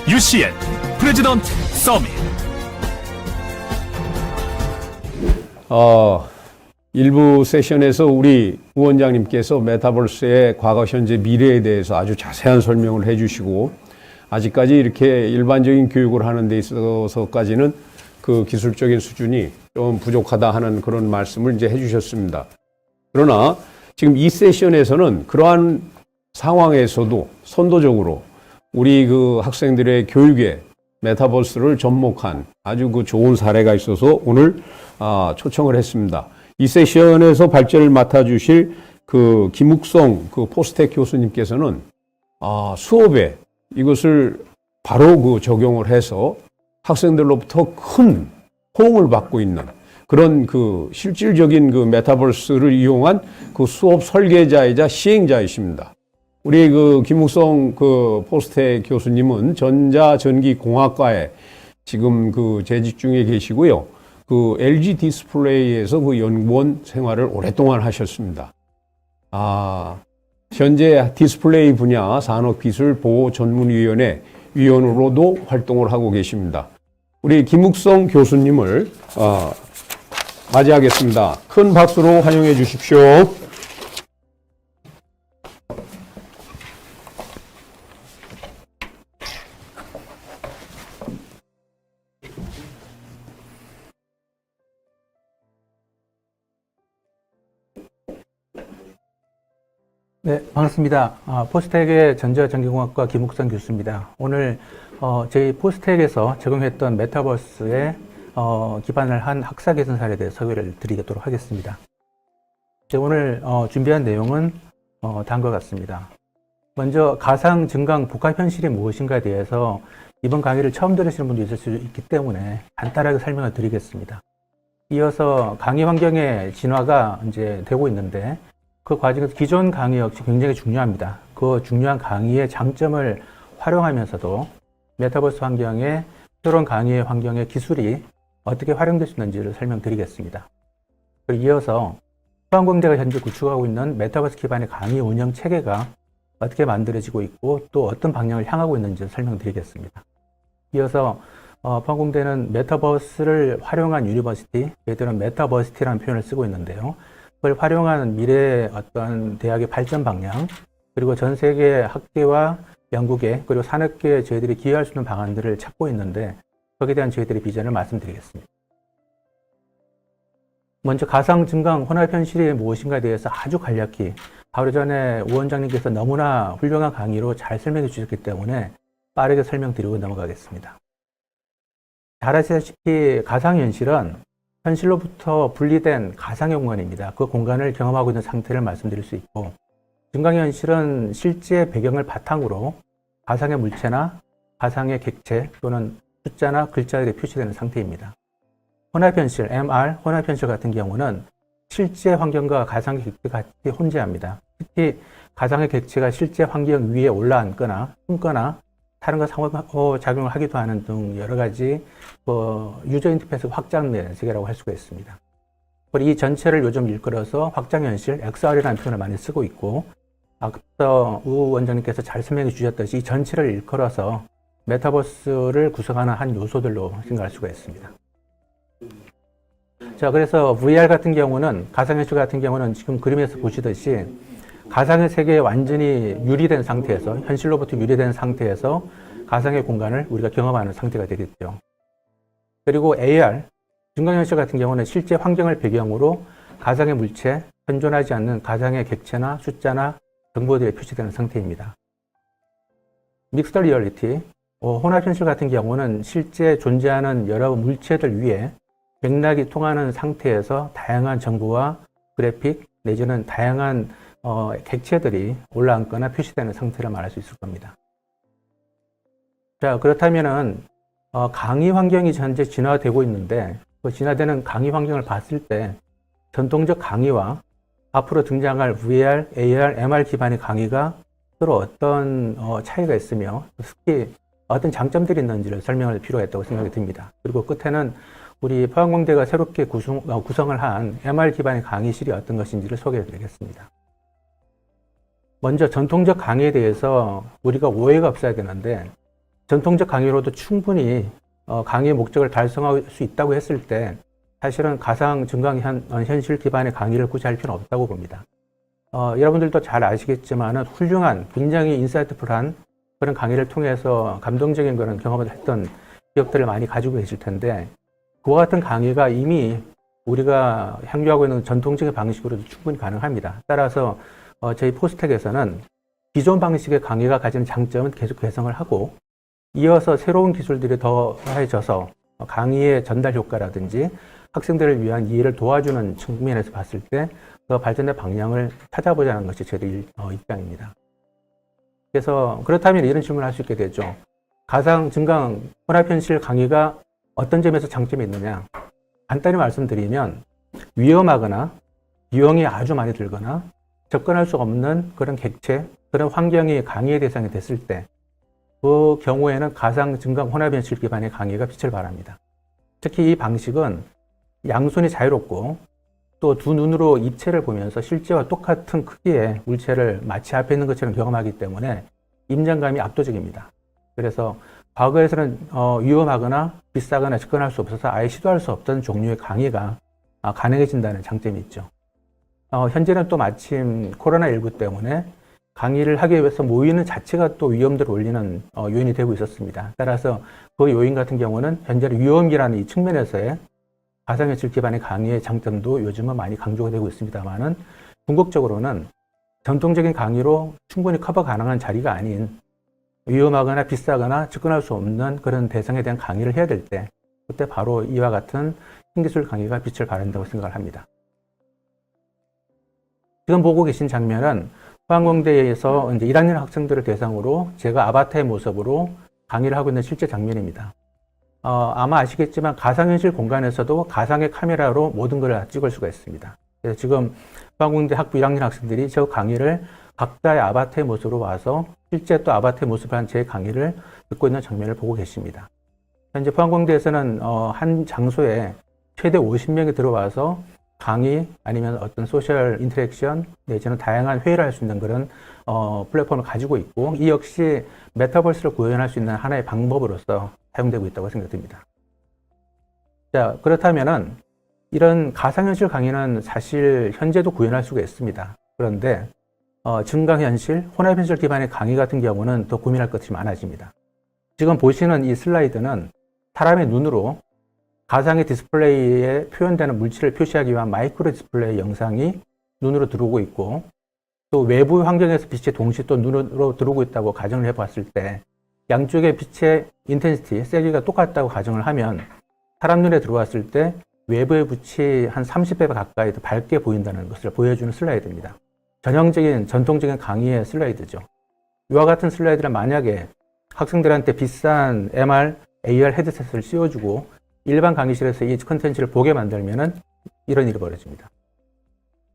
UCN 프레지던트 서밋. 일부 세션에서 우리 위원장님께서 메타버스의 과거, 현재, 미래에 대해서 아주 자세한 설명을 해주시고, 아직까지 이렇게 일반적인 교육을 하는 데 있어서까지는 그 기술적인 수준이 좀 부족하다 하는 그런 말씀을 이제 해주셨습니다. 그러나 지금 이 세션에서는 그러한 상황에서도 선도적으로 우리 그 학생들의 교육에 메타버스를 접목한 아주 그 좋은 사례가 있어서 오늘 초청을 했습니다. 이 세션에서 발제를 맡아주실 그 김욱성 그 포스텍 교수님께서는 수업에 이것을 바로 그 적용을 해서 학생들로부터 큰 호응을 받고 있는 그런 그 실질적인 그 메타버스를 이용한 그 수업 설계자이자 시행자이십니다. 우리 그 김욱성 그 포스텍 교수님은 전자전기공학과에 지금 그 재직 중에 계시고요. 그 LG 디스플레이에서 그 연구원 생활을 오랫동안 하셨습니다. 현재 디스플레이 분야 산업기술보호전문위원회 위원으로도 활동을 하고 계십니다. 우리 김욱성 교수님을 맞이하겠습니다. 큰 박수로 환영해 주십시오. 네, 반갑습니다. 포스텍의 전자전기공학과 김욱성 교수입니다. 오늘 저희 포스텍에서 적용했던 메타버스에 기반을 한 학사 개선 사례에 대해 소개를 드리도록 하겠습니다. 오늘 준비한 내용은 다음과 같습니다. 먼저 가상 증강 복합 현실이 무엇인가에 대해서 이번 강의를 처음 들으시는 분도 있을 수 있기 때문에 간단하게 설명을 드리겠습니다. 이어서 강의 환경의 진화가 이제 되고 있는데 그 과정에서 기존 강의 역시 굉장히 중요합니다. 그 중요한 강의의 장점을 활용하면서도 메타버스 환경에 새로운 강의의 환경의 기술이 어떻게 활용될 수 있는지를 설명드리겠습니다. 그리고 이어서 서강공대가 현재 구축하고 있는 메타버스 기반의 강의 운영 체계가 어떻게 만들어지고 있고 또 어떤 방향을 향하고 있는지 설명드리겠습니다. 이어서 서강공대는 메타버스를 활용한 유니버시티, 얘들은 메타버시티라는 표현을 쓰고 있는데요. 그걸 활용하는 미래의 어떤 대학의 발전 방향, 그리고 전 세계 학계와 연구계, 그리고 산업계에 저희들이 기여할 수 있는 방안들을 찾고 있는데 거기에 대한 저희들의 비전을 말씀드리겠습니다. 먼저 가상 증강 혼합 현실이 무엇인가에 대해서 아주 간략히 바로 전에 위원장님께서 너무나 훌륭한 강의로 잘 설명해 주셨기 때문에 빠르게 설명드리고 넘어가겠습니다. 잘 아시다시피 가상현실은 현실로부터 분리된 가상의 공간입니다. 그 공간을 경험하고 있는 상태를 말씀드릴 수 있고, 증강현실은 실제 배경을 바탕으로 가상의 물체나 가상의 객체 또는 숫자나 글자들이 표시되는 상태입니다. 혼합현실, MR, 혼합현실 같은 경우는 실제 환경과 가상의 객체가 같이 혼재합니다. 특히 가상의 객체가 실제 환경 위에 올라앉거나 숨거나 다른 것 상호작용을 하기도 하는 등 여러 가지 유저 인터페이스 확장된 세계라고 할 수가 있습니다. 그리고 이 전체를 요즘 일컬어서 확장현실, XR이라는 표현을 많이 쓰고 있고, 앞서 우 원장님께서 잘 설명해 주셨듯이 이 전체를 일컬어서 메타버스를 구성하는 한 요소들로 생각할 수가 있습니다. 자, 그래서 VR 같은 경우는, 가상현실 같은 경우는 지금 그림에서 보시듯이 가상의 세계에 완전히 유리된 상태에서, 현실로부터 유리된 상태에서 가상의 공간을 우리가 경험하는 상태가 되겠죠. 그리고 AR, 증강현실 같은 경우는 실제 환경을 배경으로 가상의 물체, 현존하지 않는 가상의 객체나 숫자나 정보들이 표시되는 상태입니다. 믹스드 리얼리티, 혼합현실 같은 경우는 실제 존재하는 여러 물체들 위에 맥락이 통하는 상태에서 다양한 정보와 그래픽 내지는 다양한 객체들이 올라앉거나 표시되는 상태를 말할 수 있을 겁니다. 자, 그렇다면은 강의 환경이 현재 진화되고 있는데 그 진화되는 강의 환경을 봤을 때 전통적 강의와 앞으로 등장할 VR, AR, MR 기반의 강의가 서로 어떤 차이가 있으며 특히 어떤 장점들이 있는지를 설명할 필요가 있다고 생각이 듭니다. 그리고 끝에는 우리 포항공대가 새롭게 구성을 한 MR 기반의 강의실이 어떤 것인지를 소개해 드리겠습니다. 먼저 전통적 강의에 대해서 우리가 오해가 없어야 되는데 전통적 강의로도 충분히 강의의 목적을 달성할 수 있다고 했을 때 사실은 가상 증강 현실 기반의 강의를 굳이 할 필요는 없다고 봅니다. 여러분들도 잘 아시겠지만 훌륭한 굉장히 인사이트풀한 그런 강의를 통해서 감동적인 그런 경험을 했던 기억들을 많이 가지고 계실 텐데 그와 같은 강의가 이미 우리가 향유하고 있는 전통적인 방식으로도 충분히 가능합니다. 따라서 저희 포스텍에서는 기존 방식의 강의가 가지는 장점은 계속 개성을 하고 이어서 새로운 기술들이 더해져서 강의의 전달 효과라든지 학생들을 위한 이해를 도와주는 측면에서 봤을 때 더 발전된 방향을 찾아보자는 것이 저희 입장입니다. 그래서 그렇다면 이런 질문을 할 수 있게 되죠. 가상 증강 혼합현실 강의가 어떤 점에서 장점이 있느냐? 간단히 말씀드리면 위험하거나 비용이 아주 많이 들거나 접근할 수 없는 그런 객체, 그런 환경이 강의의 대상이 됐을 때 그 경우에는 가상 증강 혼합현실 기반의 강의가 빛을 발합니다. 특히 이 방식은 양손이 자유롭고 또 두 눈으로 입체를 보면서 실제와 똑같은 크기의 물체를 마치 앞에 있는 것처럼 경험하기 때문에 임장감이 압도적입니다. 그래서 과거에서는 위험하거나 비싸거나 접근할 수 없어서 아예 시도할 수 없던 종류의 강의가 가능해진다는 장점이 있죠. 현재는 또 마침 코로나19 때문에 강의를 하기 위해서 모이는 자체가 또 위험들을 올리는 요인이 되고 있었습니다. 따라서 그 요인 같은 경우는 현재는 위험이라는 이 측면에서의 가상현실 기반의 강의의 장점도 요즘은 많이 강조가 되고 있습니다만은 궁극적으로는 전통적인 강의로 충분히 커버 가능한 자리가 아닌 위험하거나 비싸거나 접근할 수 없는 그런 대상에 대한 강의를 해야 될 때 그때 바로 이와 같은 신기술 강의가 빛을 발한다고 생각을 합니다. 지금 보고 계신 장면은 포항공대에서 이제 1학년 학생들을 대상으로 제가 아바타의 모습으로 강의를 하고 있는 실제 장면입니다. 아마 아시겠지만 가상현실 공간에서도 가상의 카메라로 모든 걸 다 찍을 수가 있습니다. 그래서 지금 포항공대 학부 1학년 학생들이 저 강의를 각자의 아바타의 모습으로 와서 실제 또 아바타의 모습을 한 제 강의를 듣고 있는 장면을 보고 계십니다. 현재 포항공대에서는 한 장소에 최대 50명이 들어와서 강의 아니면 어떤 소셜 인터랙션 내지는 다양한 회의를 할 수 있는 그런 플랫폼을 가지고 있고 이 역시 메타버스를 구현할 수 있는 하나의 방법으로서 사용되고 있다고 생각됩니다. 자, 그렇다면은 이런 가상현실 강의는 사실 현재도 구현할 수가 있습니다. 그런데 증강현실, 혼합현실 기반의 강의 같은 경우는 더 고민할 것이 많아집니다. 지금 보시는 이 슬라이드는 사람의 눈으로 가상의 디스플레이에 표현되는 물질을 표시하기 위한 마이크로 디스플레이 영상이 눈으로 들어오고 있고 또 외부 환경에서 빛이 동시에 또 눈으로 들어오고 있다고 가정을 해봤을 때 양쪽의 빛의 인텐시티, 세기가 똑같다고 가정을 하면 사람 눈에 들어왔을 때 외부의 빛이 한 30배 가까이 더 밝게 보인다는 것을 보여주는 슬라이드입니다. 전형적인 전통적인 강의의 슬라이드죠. 이와 같은 슬라이드를 만약에 학생들한테 비싼 MR, AR 헤드셋을 씌워주고 일반 강의실에서 이 컨텐츠를 보게 만들면은 이런 일이 벌어집니다.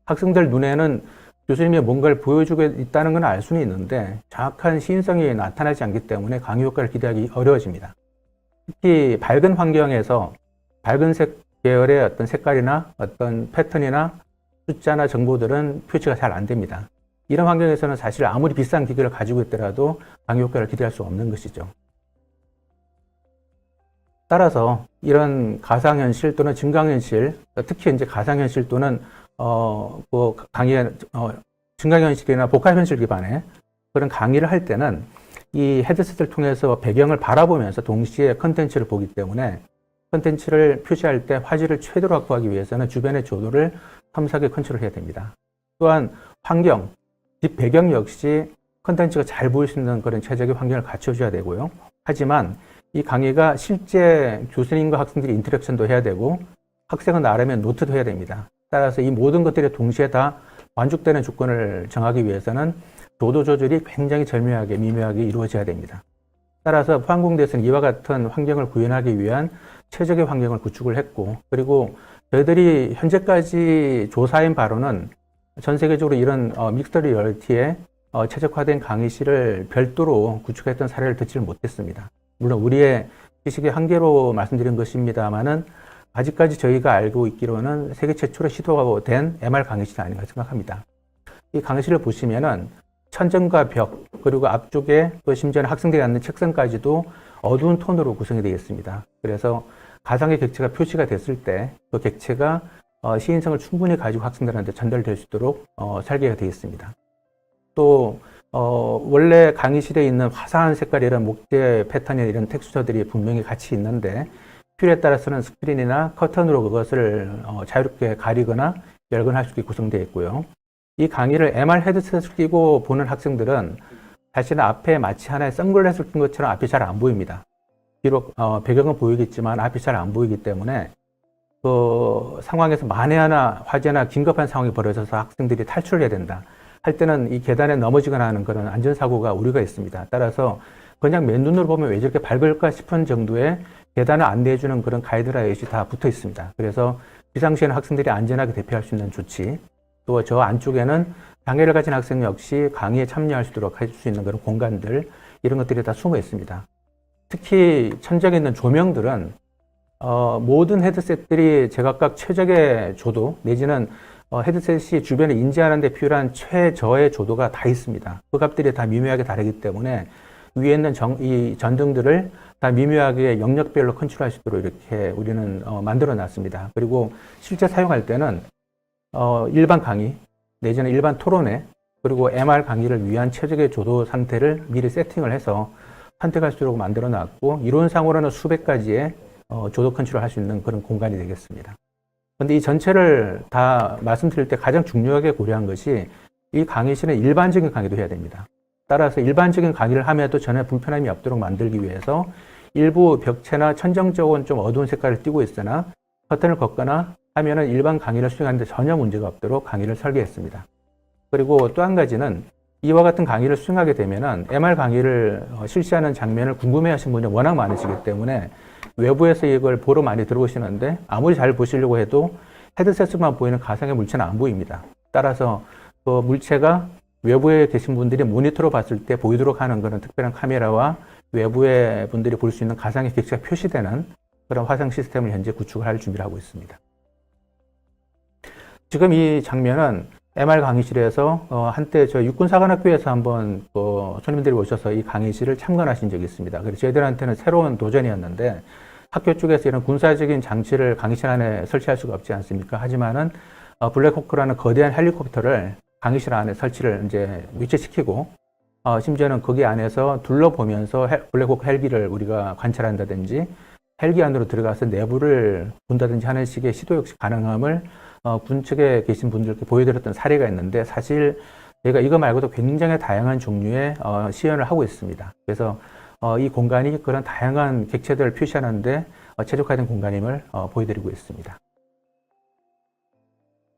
학생들 눈에는 교수님이 뭔가를 보여주고 있다는 건 알 수는 있는데 정확한 시인성이 나타나지 않기 때문에 강의 효과를 기대하기 어려워집니다. 특히 밝은 환경에서 밝은색 계열의 어떤 색깔이나 어떤 패턴이나 숫자나 정보들은 표시가 잘 안 됩니다. 이런 환경에서는 사실 아무리 비싼 기기를 가지고 있더라도 강의 효과를 기대할 수 없는 것이죠. 따라서 이런 가상현실 또는 증강현실, 특히 이제 가상현실 또는 증강현실이나 복합현실 기반의 그런 강의를 할 때는 이 헤드셋을 통해서 배경을 바라보면서 동시에 컨텐츠를 보기 때문에 컨텐츠를 표시할 때 화질을 최대로 확보하기 위해서는 주변의 조도를 섬세하게 컨트롤해야 됩니다. 또한 환경, 뒷 배경 역시 컨텐츠가 잘 보일 수 있는 그런 최적의 환경을 갖춰줘야 되고요. 하지만 이 강의가 실제 교수님과 학생들이 인터랙션도 해야 되고 학생은 나름의 노트도 해야 됩니다. 따라서 이 모든 것들이 동시에 다 만족되는 조건을 정하기 위해서는 조도 조절이 굉장히 절묘하게 미묘하게 이루어져야 됩니다. 따라서 포항공대에서는 이와 같은 환경을 구현하기 위한 최적의 환경을 구축을 했고 그리고 저희들이 현재까지 조사한 바로는 전 세계적으로 이런 믹스드 리얼리티에 최적화된 강의실을 별도로 구축했던 사례를 듣지를 못했습니다. 물론 우리의 지식의 한계로 말씀드린 것입니다만은 아직까지 저희가 알고 있기로는 세계 최초로 시도된 MR 강의실이 아닌가 생각합니다. 이 강의실을 보시면은 천정과 벽, 그리고 앞쪽에 또 심지어는 학생들이 앉는 책상까지도 어두운 톤으로 구성이 되어 있습니다. 그래서 가상의 객체가 표시가 됐을 때 그 객체가 시인성을 충분히 가지고 학생들한테 전달될 수 있도록 설계가 되어 있습니다. 또 원래 강의실에 있는 화사한 색깔의 이런 목재 패턴이나 이런 텍스처들이 분명히 같이 있는데 필요에 따라서는 스크린이나 커튼으로 그것을 자유롭게 가리거나 열거나 할 수 있게 구성되어 있고요. 이 강의를 MR 헤드셋을 끼고 보는 학생들은 자신의 앞에 마치 하나의 선글라스를 낀 것처럼 앞이 잘 안 보입니다. 비록 배경은 보이겠지만 앞이 잘 안 보이기 때문에 그 상황에서 만에 하나 화재나 긴급한 상황이 벌어져서 학생들이 탈출을 해야 된다 할 때는 이 계단에 넘어지거나 하는 그런 안전사고가 우려가 있습니다. 따라서 그냥 맨눈으로 보면 왜 저렇게 밝을까 싶은 정도의 계단을 안내해주는 그런 가이드라인이 다 붙어 있습니다. 그래서 비상시에는 학생들이 안전하게 대피할 수 있는 조치, 또 저 안쪽에는 장애를 가진 학생 역시 강의에 참여할 수 있도록 할 수 있는 그런 공간들, 이런 것들이 다 숨어 있습니다. 특히 천장에 있는 조명들은 모든 헤드셋들이 제각각 최적의 조도 내지는 헤드셋이 주변을 인지하는 데 필요한 최저의 조도가 다 있습니다. 그 값들이 다 미묘하게 다르기 때문에 위에 있는 이 전등들을 다 미묘하게 영역별로 컨트롤할 수 있도록 이렇게 우리는 만들어 놨습니다. 그리고 실제 사용할 때는 일반 강의 내지는 일반 토론회 그리고 MR 강의를 위한 최적의 조도 상태를 미리 세팅을 해서 선택할 수 있도록 만들어 놨고, 이론상으로는 수백 가지의 조도 컨트롤 할 수 있는 그런 공간이 되겠습니다. 그런데 이 전체를 다 말씀드릴 때 가장 중요하게 고려한 것이 이 강의실은 일반적인 강의도 해야 됩니다. 따라서 일반적인 강의를 함에도 전혀 불편함이 없도록 만들기 위해서 일부 벽체나 천정 쪽은 좀 어두운 색깔을 띠고 있으나 커튼을 걷거나 하면은 일반 강의를 수행하는데 전혀 문제가 없도록 강의를 설계했습니다. 그리고 또 한 가지는 이와 같은 강의를 수행하게 되면은 MR 강의를 실시하는 장면을 궁금해하시는 분이 워낙 많으시기 때문에 외부에서 이걸 보러 많이 들어오시는데 아무리 잘 보시려고 해도 헤드셋으로만 보이는 가상의 물체는 안 보입니다. 따라서 그 물체가 외부에 계신 분들이 모니터로 봤을 때 보이도록 하는 그런 특별한 카메라와 외부의 분들이 볼 수 있는 가상의 객체가 표시되는 그런 화상 시스템을 현재 구축을 할 준비를 하고 있습니다. 지금 이 장면은 MR 강의실에서 한때 저 육군사관학교에서 한번 손님들이 오셔서 이 강의실을 참관하신 적이 있습니다. 그래서 저희들한테는 새로운 도전이었는데 학교 쪽에서 이런 군사적인 장치를 강의실 안에 설치할 수가 없지 않습니까? 하지만은 블랙호크라는 거대한 헬리콥터를 강의실 안에 설치를 이제 위치시키고 심지어는 거기 안에서 둘러보면서 블랙호크 헬기를 우리가 관찰한다든지 헬기 안으로 들어가서 내부를 본다든지 하는 식의 시도 역시 가능함을 군 측에 계신 분들께 보여드렸던 사례가 있는데, 사실 저희가 이거 말고도 굉장히 다양한 종류의 시연을 하고 있습니다. 그래서 이 공간이 그런 다양한 객체들을 표시하는데 최적화된 공간임을 보여드리고 있습니다.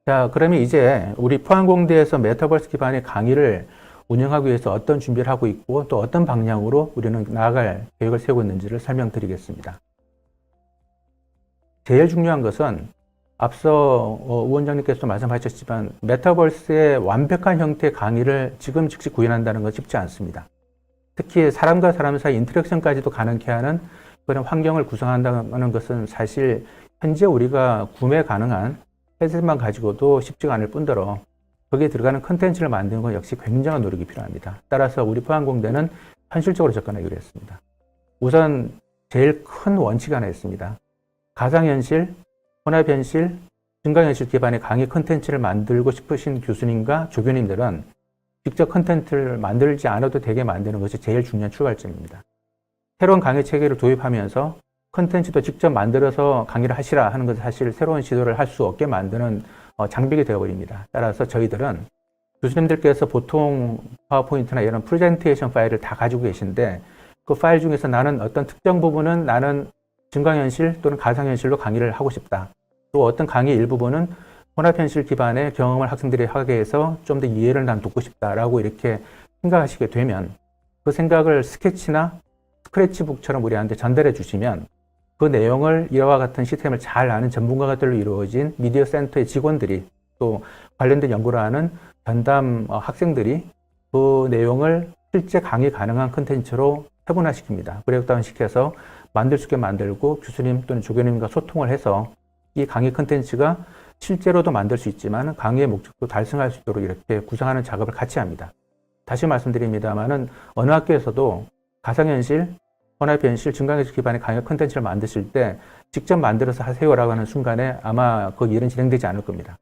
자, 그러면 이제 우리 포항공대에서 메타버스 기반의 강의를 운영하기 위해서 어떤 준비를 하고 있고 또 어떤 방향으로 우리는 나아갈 계획을 세우고 있는지를 설명드리겠습니다. 제일 중요한 것은 앞서 위원장님께서 말씀하셨지만 메타버스의 완벽한 형태의 강의를 지금 즉시 구현한다는 건 쉽지 않습니다. 특히 사람과 사람 사이 인터랙션까지도 가능케 하는 그런 환경을 구성한다는 것은 사실 현재 우리가 구매 가능한 헤드셋만 가지고도 쉽지가 않을 뿐더러 거기에 들어가는 컨텐츠를 만드는 건 역시 굉장한 노력이 필요합니다. 따라서 우리 포항공대는 현실적으로 접근하기로 했습니다. 우선 제일 큰 원칙이 하나 있습니다. 가상현실, 혼합현실, 증강현실 기반의 강의 컨텐츠를 만들고 싶으신 교수님과 조교님들은 직접 컨텐츠를 만들지 않아도 되게 만드는 것이 제일 중요한 출발점입니다. 새로운 강의 체계를 도입하면서 컨텐츠도 직접 만들어서 강의를 하시라 하는 것은 사실 새로운 시도를 할 수 없게 만드는 장벽이 되어버립니다. 따라서 저희들은 교수님들께서 보통 파워포인트나 이런 프레젠테이션 파일을 다 가지고 계신데 그 파일 중에서 나는 어떤 특정 부분은 나는 증강현실 또는 가상현실로 강의를 하고 싶다. 또 어떤 강의 일부분은 혼합현실 기반의 경험을 학생들이 하게 해서 좀 더 이해를 난 돕고 싶다라고 이렇게 생각하시게 되면 그 생각을 스케치나 스크래치북처럼 우리한테 전달해 주시면 그 내용을 이와 같은 시스템을 잘 아는 전문가들로 이루어진 미디어 센터의 직원들이 또 관련된 연구를 하는 전담 학생들이 그 내용을 실제 강의 가능한 컨텐츠로 세분화시킵니다. 브레이크다운시켜서 만들 수 있게 만들고 교수님 또는 조교님과 소통을 해서 이 강의 컨텐츠가 실제로도 만들 수 있지만 강의의 목적도 달성할 수 있도록 이렇게 구성하는 작업을 같이 합니다. 다시 말씀드립니다만은 어느 학교에서도 가상현실, 혼합현실, 증강현실 기반의 강의 콘텐츠를 만드실 때 직접 만들어서 하세요라고 하는 순간에 아마 그 일은 진행되지 않을 겁니다.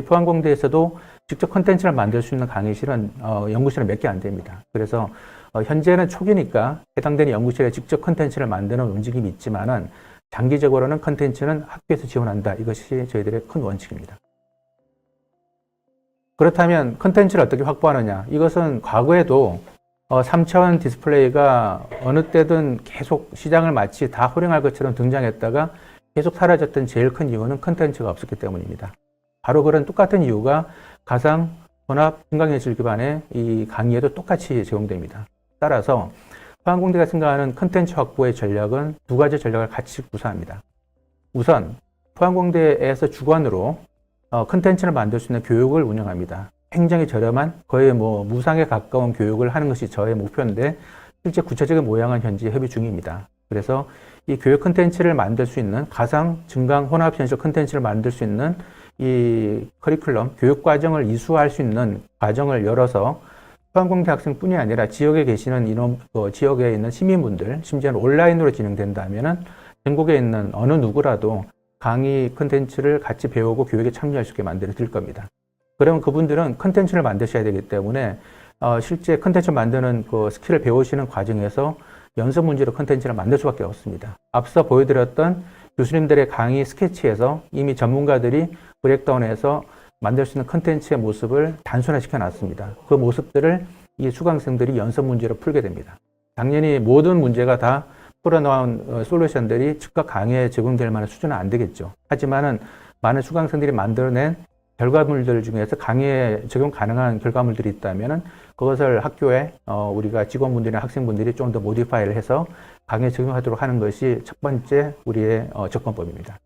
포항공대에서도 직접 콘텐츠를 만들 수 있는 강의실은 연구실은 몇 개 안 됩니다. 그래서 현재는 초기니까 해당되는 연구실에 직접 콘텐츠를 만드는 움직임이 있지만은 장기적으로는 콘텐츠는 학교에서 지원한다. 이것이 저희들의 큰 원칙입니다. 그렇다면 콘텐츠를 어떻게 확보하느냐? 이것은 과거에도 3차원 디스플레이가 어느 때든 계속 시장을 마치 다 호령할 것처럼 등장했다가 계속 사라졌던 제일 큰 이유는 콘텐츠가 없었기 때문입니다. 바로 그런 똑같은 이유가 가상, 혼합, 증강현실 기반의 이 강의에도 똑같이 제공됩니다. 따라서 포항공대가 생각하는 콘텐츠 확보의 전략은 두 가지 전략을 같이 구사합니다. 우선 포항공대에서 주관으로 콘텐츠를 만들 수 있는 교육을 운영합니다. 굉장히 저렴한 거의 무상에 가까운 교육을 하는 것이 저의 목표인데 실제 구체적인 모양은 현재 협의 중입니다. 그래서 이 교육 콘텐츠를 만들 수 있는 가상, 증강, 혼합 현실 콘텐츠를 만들 수 있는 이 커리큘럼, 교육 과정을 이수할 수 있는 과정을 열어서 포항공대 학생뿐이 아니라 지역에 계시는 지역에 있는 시민분들, 심지어는 온라인으로 진행된다면은 전국에 있는 어느 누구라도 강의 콘텐츠를 같이 배우고 교육에 참여할 수 있게 만들어 드릴 겁니다. 그러면 그분들은 콘텐츠를 만드셔야 되기 때문에 실제 콘텐츠 만드는 그 스킬을 배우시는 과정에서 연습 문제로 콘텐츠를 만들 수밖에 없습니다. 앞서 보여드렸던 교수님들의 강의 스케치에서 이미 전문가들이 브레이크다운해서 만들 수 있는 콘텐츠의 모습을 단순화시켜 놨습니다. 그 모습들을 이 수강생들이 연습 문제로 풀게 됩니다. 당연히 모든 문제가 다 풀어놓은 솔루션들이 즉각 강의에 제공될 만한 수준은 안 되겠죠. 하지만은 많은 수강생들이 만들어낸 결과물들 중에서 강의에 적용 가능한 결과물들이 있다면은 그것을 학교에 우리가 직원분들이나 학생분들이 좀 더 모디파이를 해서 강의에 적용하도록 하는 것이 첫 번째 우리의 접근법입니다.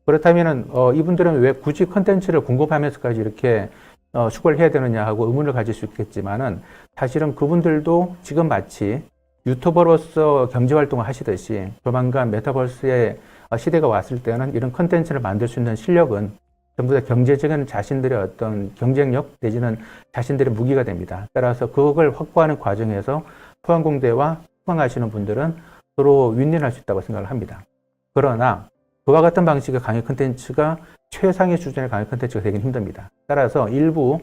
그렇다면은 이분들은 왜 굳이 컨텐츠를 공급하면서까지 이렇게 수고를 해야 되느냐 하고 의문을 가질 수 있겠지만은 사실은 그분들도 지금 마치 유튜버로서 경제활동을 하시듯이 조만간 메타버스의 시대가 왔을 때는 이런 컨텐츠를 만들 수 있는 실력은 전부 다 경제적인 자신들의 어떤 경쟁력 내지는 자신들의 무기가 됩니다. 따라서 그걸 확보하는 과정에서 포항공대와 수강하시는 분들은 서로 윈윈할 수 있다고 생각을 합니다. 그러나 그와 같은 방식의 강의 콘텐츠가 최상의 수준의 강의 콘텐츠가 되긴 힘듭니다. 따라서 일부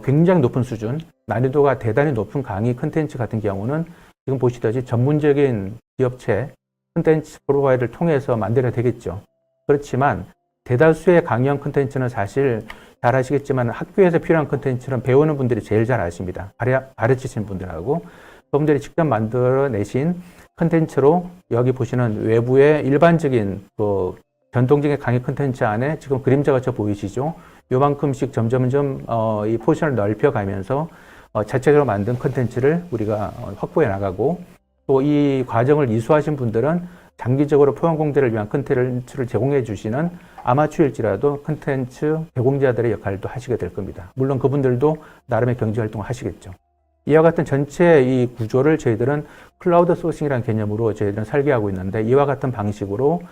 굉장히 높은 수준, 난이도가 대단히 높은 강의 콘텐츠 같은 경우는 지금 보시다시피 전문적인 기업체 콘텐츠 프로바이더를 통해서 만들어야 되겠죠. 그렇지만 대다수의 강의형 콘텐츠는 사실 잘 아시겠지만 학교에서 필요한 콘텐츠는 배우는 분들이 제일 잘 아십니다. 가르치신 분들하고 그분들이 직접 만들어내신 콘텐츠로 여기 보시는 외부의 일반적인 전통적인 강의 콘텐츠 안에 지금 그림자가 저 보이시죠? 요만큼씩 점점점 이 포션을 넓혀가면서 자체적으로 만든 콘텐츠를 우리가 확보해 나가고 또 이 과정을 이수하신 분들은 장기적으로 포항공대를 위한 콘텐츠를 제공해 주시는 아마추어일지라도 콘텐츠 제공자들의 역할도 하시게 될 겁니다. 물론 그분들도 나름의 경제활동을 하시겠죠. 이와 같은 전체 이 구조를 저희들은 클라우드 소싱이라는 개념으로 저희들은 설계하고 있는데 이와 같은 방식으로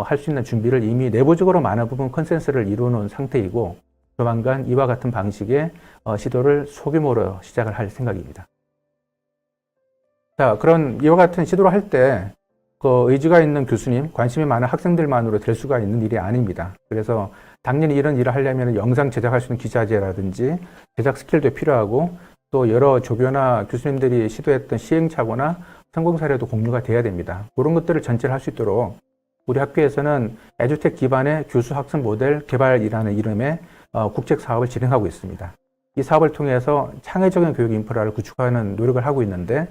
할 수 있는 준비를 이미 내부적으로 많은 부분 컨센서스를 이루어놓은 상태이고 조만간 이와 같은 방식의 시도를 소규모로 시작을 할 생각입니다. 자, 그런 이와 같은 시도를 할 때 의지가 있는 교수님, 관심이 많은 학생들만으로 될 수가 있는 일이 아닙니다. 그래서 당연히 이런 일을 하려면 영상 제작할 수 있는 기자재라든지 제작 스킬도 필요하고 또 여러 조교나 교수님들이 시도했던 시행착오나 성공 사례도 공유가 돼야 됩니다. 그런 것들을 전체를 할 수 있도록 우리 학교에서는 에듀텍 기반의 교수 학습 모델 개발이라는 이름의 국책 사업을 진행하고 있습니다. 이 사업을 통해서 창의적인 교육 인프라를 구축하는 노력을 하고 있는데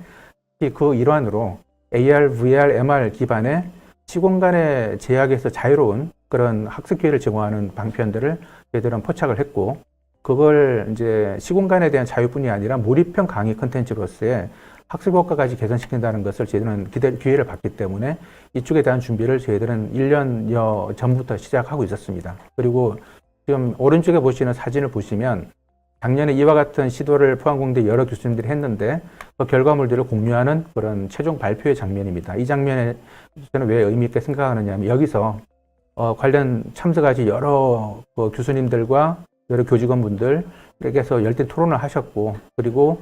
그 일환으로 AR, VR, MR 기반의 시공간의 제약에서 자유로운 그런 학습 기회를 제공하는 방편들을 저희들은 포착을 했고 그걸 이제 시공간에 대한 자유뿐이 아니라 몰입형 강의 콘텐츠로서의 학습 효과까지 개선시킨다는 것을 저희들은 기회를 받기 때문에 이쪽에 대한 준비를 저희들은 1년여 전부터 시작하고 있었습니다. 그리고 지금 오른쪽에 보시는 사진을 보시면 작년에 이와 같은 시도를 포항공대 여러 교수님들이 했는데 그 결과물들을 공유하는 그런 최종 발표의 장면입니다. 이 장면에 저는 왜 의미 있게 생각하느냐 하면 여기서 관련 참석하신 여러 교수님들과 여러 교직원분들에게서 열띤 토론을 하셨고 그리고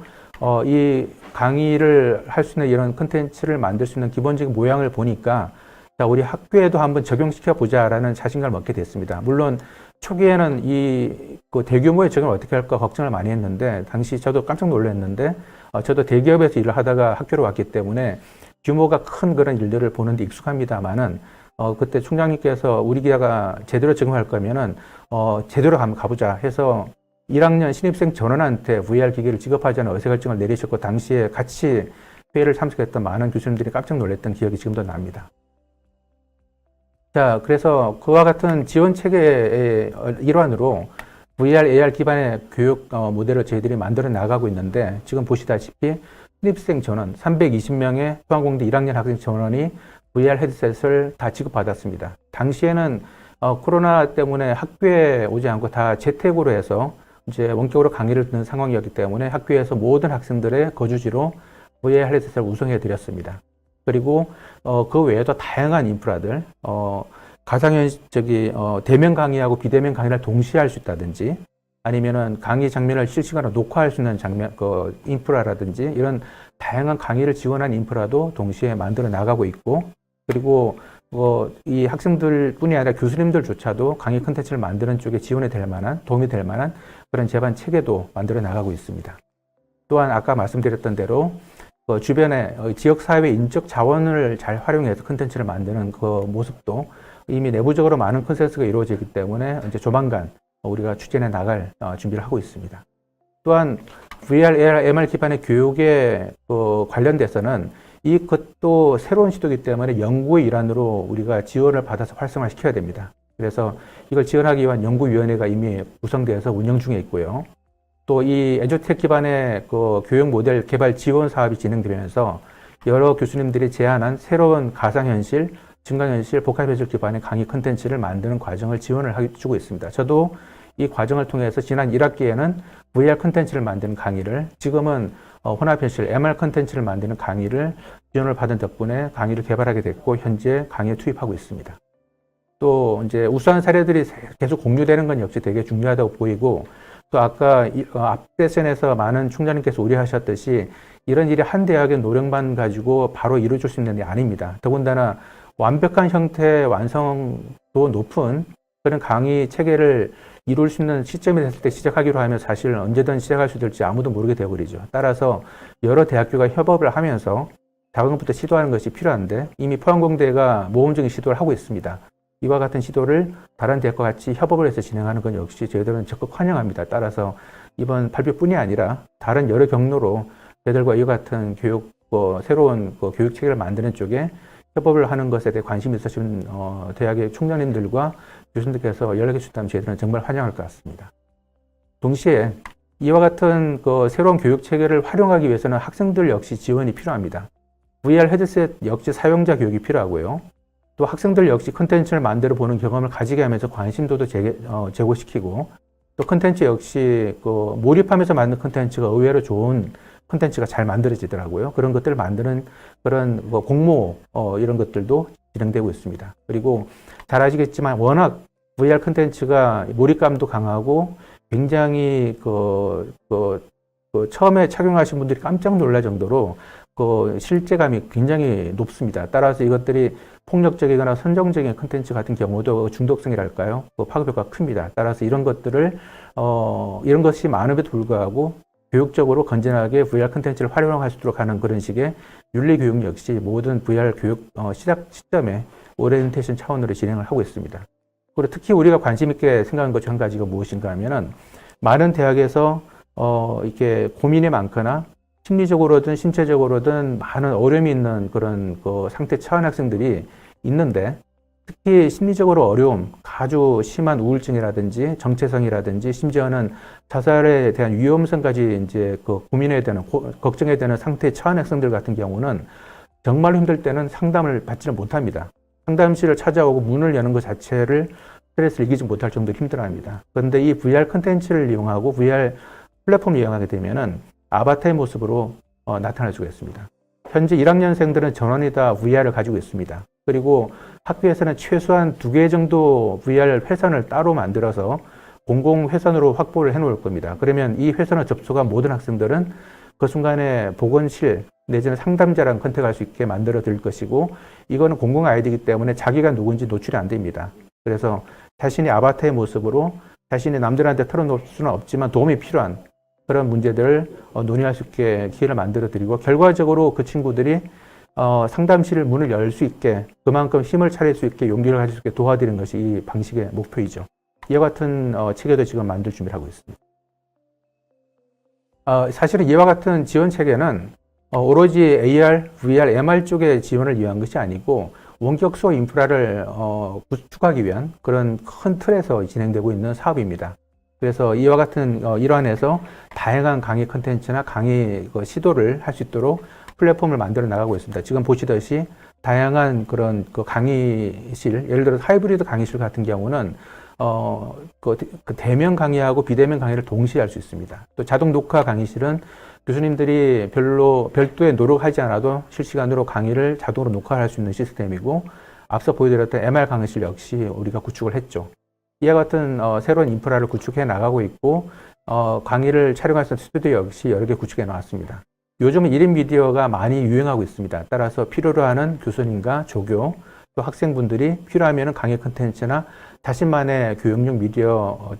이 강의를 할 수 있는 이런 컨텐츠를 만들 수 있는 기본적인 모양을 보니까 자, 우리 학교에도 한번 적용시켜 보자라는 자신감을 얻게 됐습니다. 물론 초기에는 그 대규모의 적용을 어떻게 할까 걱정을 많이 했는데 당시 저도 깜짝 놀랐는데 저도 대기업에서 일을 하다가 학교로 왔기 때문에 규모가 큰 그런 일들을 보는데 익숙합니다만은 그때 총장님께서 우리 기자가 제대로 적용할 거면은 제대로 한번 가보자 해서 1학년 신입생 전원한테 VR 기기를 지급하자는 의사결정을 내리셨고 당시에 같이 회의를 참석했던 많은 교수님들이 깜짝 놀랐던 기억이 지금도 납니다. 자, 그래서 그와 같은 지원 체계의 일환으로 VR, AR 기반의 교육 모델을 저희들이 만들어 나가고 있는데 지금 보시다시피 신입생 전원 320명의 포항공대 1학년 학생 전원이 VR 헤드셋을 다 지급받았습니다. 당시에는 코로나 때문에 학교에 오지 않고 다 재택으로 해서 이제 원격으로 강의를 듣는 상황이었기 때문에 학교에서 모든 학생들의 거주지로 VR 헤드셋을 운송해 드렸습니다. 그리고 그 외에도 다양한 인프라들, 대면 강의하고 비대면 강의를 동시에 할 수 있다든지 아니면은 강의 장면을 실시간으로 녹화할 수 있는 인프라라든지 이런 다양한 강의를 지원한 인프라도 동시에 만들어 나가고 있고 그리고 이 학생들뿐이 아니라 교수님들조차도 강의 콘텐츠를 만드는 쪽에 지원이 될 만한 도움이 될 만한 그런 제반 체계도 만들어 나가고 있습니다. 또한 아까 말씀드렸던 대로 주변에 지역사회 인적 자원을 잘 활용해서 콘텐츠를 만드는 그 모습도 이미 내부적으로 많은 컨센서스가 이루어지기 때문에 이제 조만간 우리가 추진해 나갈 준비를 하고 있습니다. 또한 VR, AR, MR 기반의 교육에 관련돼서는 이것도 새로운 시도이기 때문에 연구의 일환으로 우리가 지원을 받아서 활성화시켜야 됩니다. 그래서 이걸 지원하기 위한 연구위원회가 이미 구성되어서 운영 중에 있고요. 또 이 에듀텍 기반의 교육 모델 개발 지원 사업이 진행되면서 여러 교수님들이 제안한 새로운 가상현실, 증강현실, 복합현실 기반의 강의 컨텐츠를 만드는 과정을 지원을 해주고 있습니다. 저도 이 과정을 통해서 지난 1학기에는 VR 컨텐츠를 만드는 강의를 지금은 혼합현실, MR 컨텐츠를 만드는 강의를 지원을 받은 덕분에 강의를 개발하게 됐고 현재 강의에 투입하고 있습니다. 또 이제 우수한 사례들이 계속 공유되는 건 역시 되게 중요하다고 보이고 또 아까 앞 세션에서 많은 총장님께서 우려하셨듯이 이런 일이 한 대학의 노력만 가지고 바로 이루어질 수 있는 일이 아닙니다. 더군다나 완벽한 형태의 완성도 높은 그런 강의 체계를 이룰 수 있는 시점이 됐을 때 시작하기로 하면 사실 언제든 시작할 수 있을지 아무도 모르게 되어버리죠. 따라서 여러 대학교가 협업을 하면서 작은 것부터 시도하는 것이 필요한데 이미 포항공대가 모험적인 시도를 하고 있습니다. 이와 같은 시도를 다른 대학과 같이 협업을 해서 진행하는 건 역시 저희들은 적극 환영합니다. 따라서 이번 발표뿐이 아니라 다른 여러 경로로 저희들과 이와 같은 새로운 교육 체계를 만드는 쪽에 협업을 하는 것에 대해 관심이 있으신 대학의 총장님들과 교수님들께서 연락해 주신다면 저희들은 정말 환영할 것 같습니다. 동시에 이와 같은 새로운 교육 체계를 활용하기 위해서는 학생들 역시 지원이 필요합니다. VR 헤드셋 역시 사용자 교육이 필요하고요. 또 학생들 역시 컨텐츠를 만들어 보는 경험을 가지게 하면서 관심도도 제고시키고 또 컨텐츠 역시 몰입하면서 만든 컨텐츠가 의외로 좋은 컨텐츠가 잘 만들어지더라고요. 그런 것들을 만드는 그런 공모 이런 것들도 진행되고 있습니다. 그리고 잘 아시겠지만 워낙 VR 컨텐츠가 몰입감도 강하고 굉장히 처음에 착용하신 분들이 깜짝 놀랄 정도로 실제감이 굉장히 높습니다. 따라서 이것들이 폭력적이거나 선정적인 컨텐츠 같은 경우도 중독성이랄까요? 파급효과가 큽니다. 따라서 이런 것들을 이런 것이 많음에도 불구하고 교육적으로 건전하게 VR 컨텐츠를 활용할 수 있도록 하는 그런 식의 윤리 교육 역시 모든 VR 교육 시작 시점에 오리엔테이션 차원으로 진행을 하고 있습니다. 그리고 특히 우리가 관심 있게 생각하는 것 중 한 가지가 무엇인가 하면은 많은 대학에서 이렇게 고민이 많거나 심리적으로든 신체적으로든 많은 어려움이 있는 그런 상태 처한 학생들이 있는데 특히 심리적으로 어려움, 아주 심한 우울증이라든지 정체성이라든지 심지어는 자살에 대한 위험성까지 이제 고민해야 되는, 걱정해야 되는 상태에 처한 학생들 같은 경우는 정말로 힘들 때는 상담을 받지는 못합니다. 상담실을 찾아오고 문을 여는 것 자체를 스트레스를 이기지 못할 정도로 힘들어합니다. 그런데 이 VR 컨텐츠를 이용하고 VR 플랫폼을 이용하게 되면은 아바타의 모습으로 나타날 수가 있습니다. 현재 1학년생들은 전원이 다 VR을 가지고 있습니다. 그리고 학교에서는 최소한 2개 정도 VR 회선을 따로 만들어서 공공 회선으로 확보를 해 놓을 겁니다. 그러면 이 회선을 접속한 모든 학생들은 그 순간에 보건실 내지는 상담자랑 컨택할 수 있게 만들어 드릴 것이고, 이거는 공공 아이디이기 때문에 자기가 누군지 노출이 안 됩니다. 그래서 자신이 아바타의 모습으로 자신이 남들한테 털어놓을 수는 없지만 도움이 필요한 그런 문제들을 논의할 수 있게 기회를 만들어 드리고, 결과적으로 그 친구들이 상담실 문을 열 수 있게, 그만큼 힘을 차릴 수 있게, 용기를 가질 수 있게 도와드리는 것이 이 방식의 목표이죠. 이와 같은 체계도 지금 만들 준비를 하고 있습니다. 사실은 이와 같은 지원 체계는 오로지 AR, VR, MR 쪽의 지원을 위한 것이 아니고 원격 수업 인프라를 구축하기 위한 그런 큰 틀에서 진행되고 있는 사업입니다. 그래서 이와 같은 일환에서 다양한 강의 컨텐츠나 강의 시도를 할 수 있도록 플랫폼을 만들어 나가고 있습니다. 지금 보시듯이 다양한 그런 강의실, 예를 들어 하이브리드 강의실 같은 경우는 그 대면 강의하고 비대면 강의를 동시에 할 수 있습니다. 또 자동 녹화 강의실은 교수님들이 별도의 노력하지 않아도 실시간으로 강의를 자동으로 녹화할 수 있는 시스템이고, 앞서 보여드렸던 MR 강의실 역시 우리가 구축을 했죠. 이와 같은 새로운 인프라를 구축해 나가고 있고, 강의를 촬영할 수 있는 스튜디오 역시 여러 개 구축해 나왔습니다. 요즘은 1인 미디어가 많이 유행하고 있습니다. 따라서 필요로 하는 교수님과 조교, 또 학생분들이 필요하면 강의 컨텐츠나 자신만의 교육용 미디어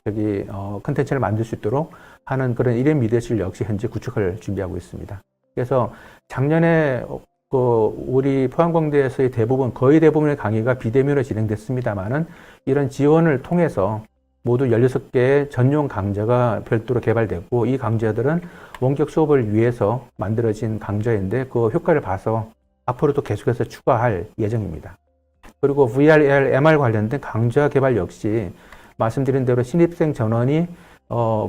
컨텐츠를 만들 수 있도록 하는 그런 1인 미디어실 역시 현재 구축을 준비하고 있습니다. 그래서 작년에 우리 포항공대에서의 거의 대부분의 강의가 비대면으로 진행됐습니다만은, 이런 지원을 통해서 모두 16개의 전용 강좌가 별도로 개발됐고, 이 강좌들은 원격 수업을 위해서 만들어진 강좌인데 그 효과를 봐서 앞으로도 계속해서 추가할 예정입니다. 그리고 VR, AR, MR 관련된 강좌 개발 역시 말씀드린 대로 신입생 전원이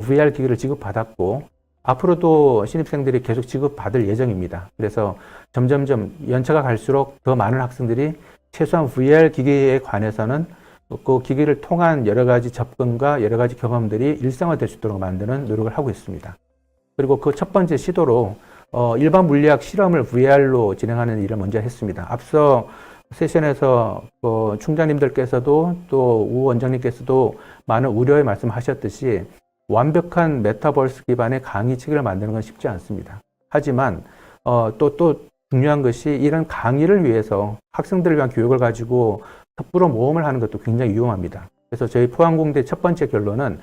VR 기기를 지급받았고, 앞으로도 신입생들이 계속 지급받을 예정입니다. 그래서 점점점 연차가 갈수록 더 많은 학생들이 최소한 VR 기기에 관해서는 그 기기를 통한 여러 가지 접근과 여러 가지 경험들이 일상화될 수 있도록 만드는 노력을 하고 있습니다. 그리고 그 첫 번째 시도로 일반 물리학 실험을 VR로 진행하는 일을 먼저 했습니다. 앞서 세션에서 총장님들께서도 또 우 원장님께서도 많은 우려의 말씀하셨듯이 완벽한 메타버스 기반의 강의 체계를 만드는 건 쉽지 않습니다. 하지만 또 중요한 것이 이런 강의를 위해서 학생들을 위한 교육을 가지고 섣부로 모험을 하는 것도 굉장히 위험합니다. 그래서 저희 포항공대 첫 번째 결론은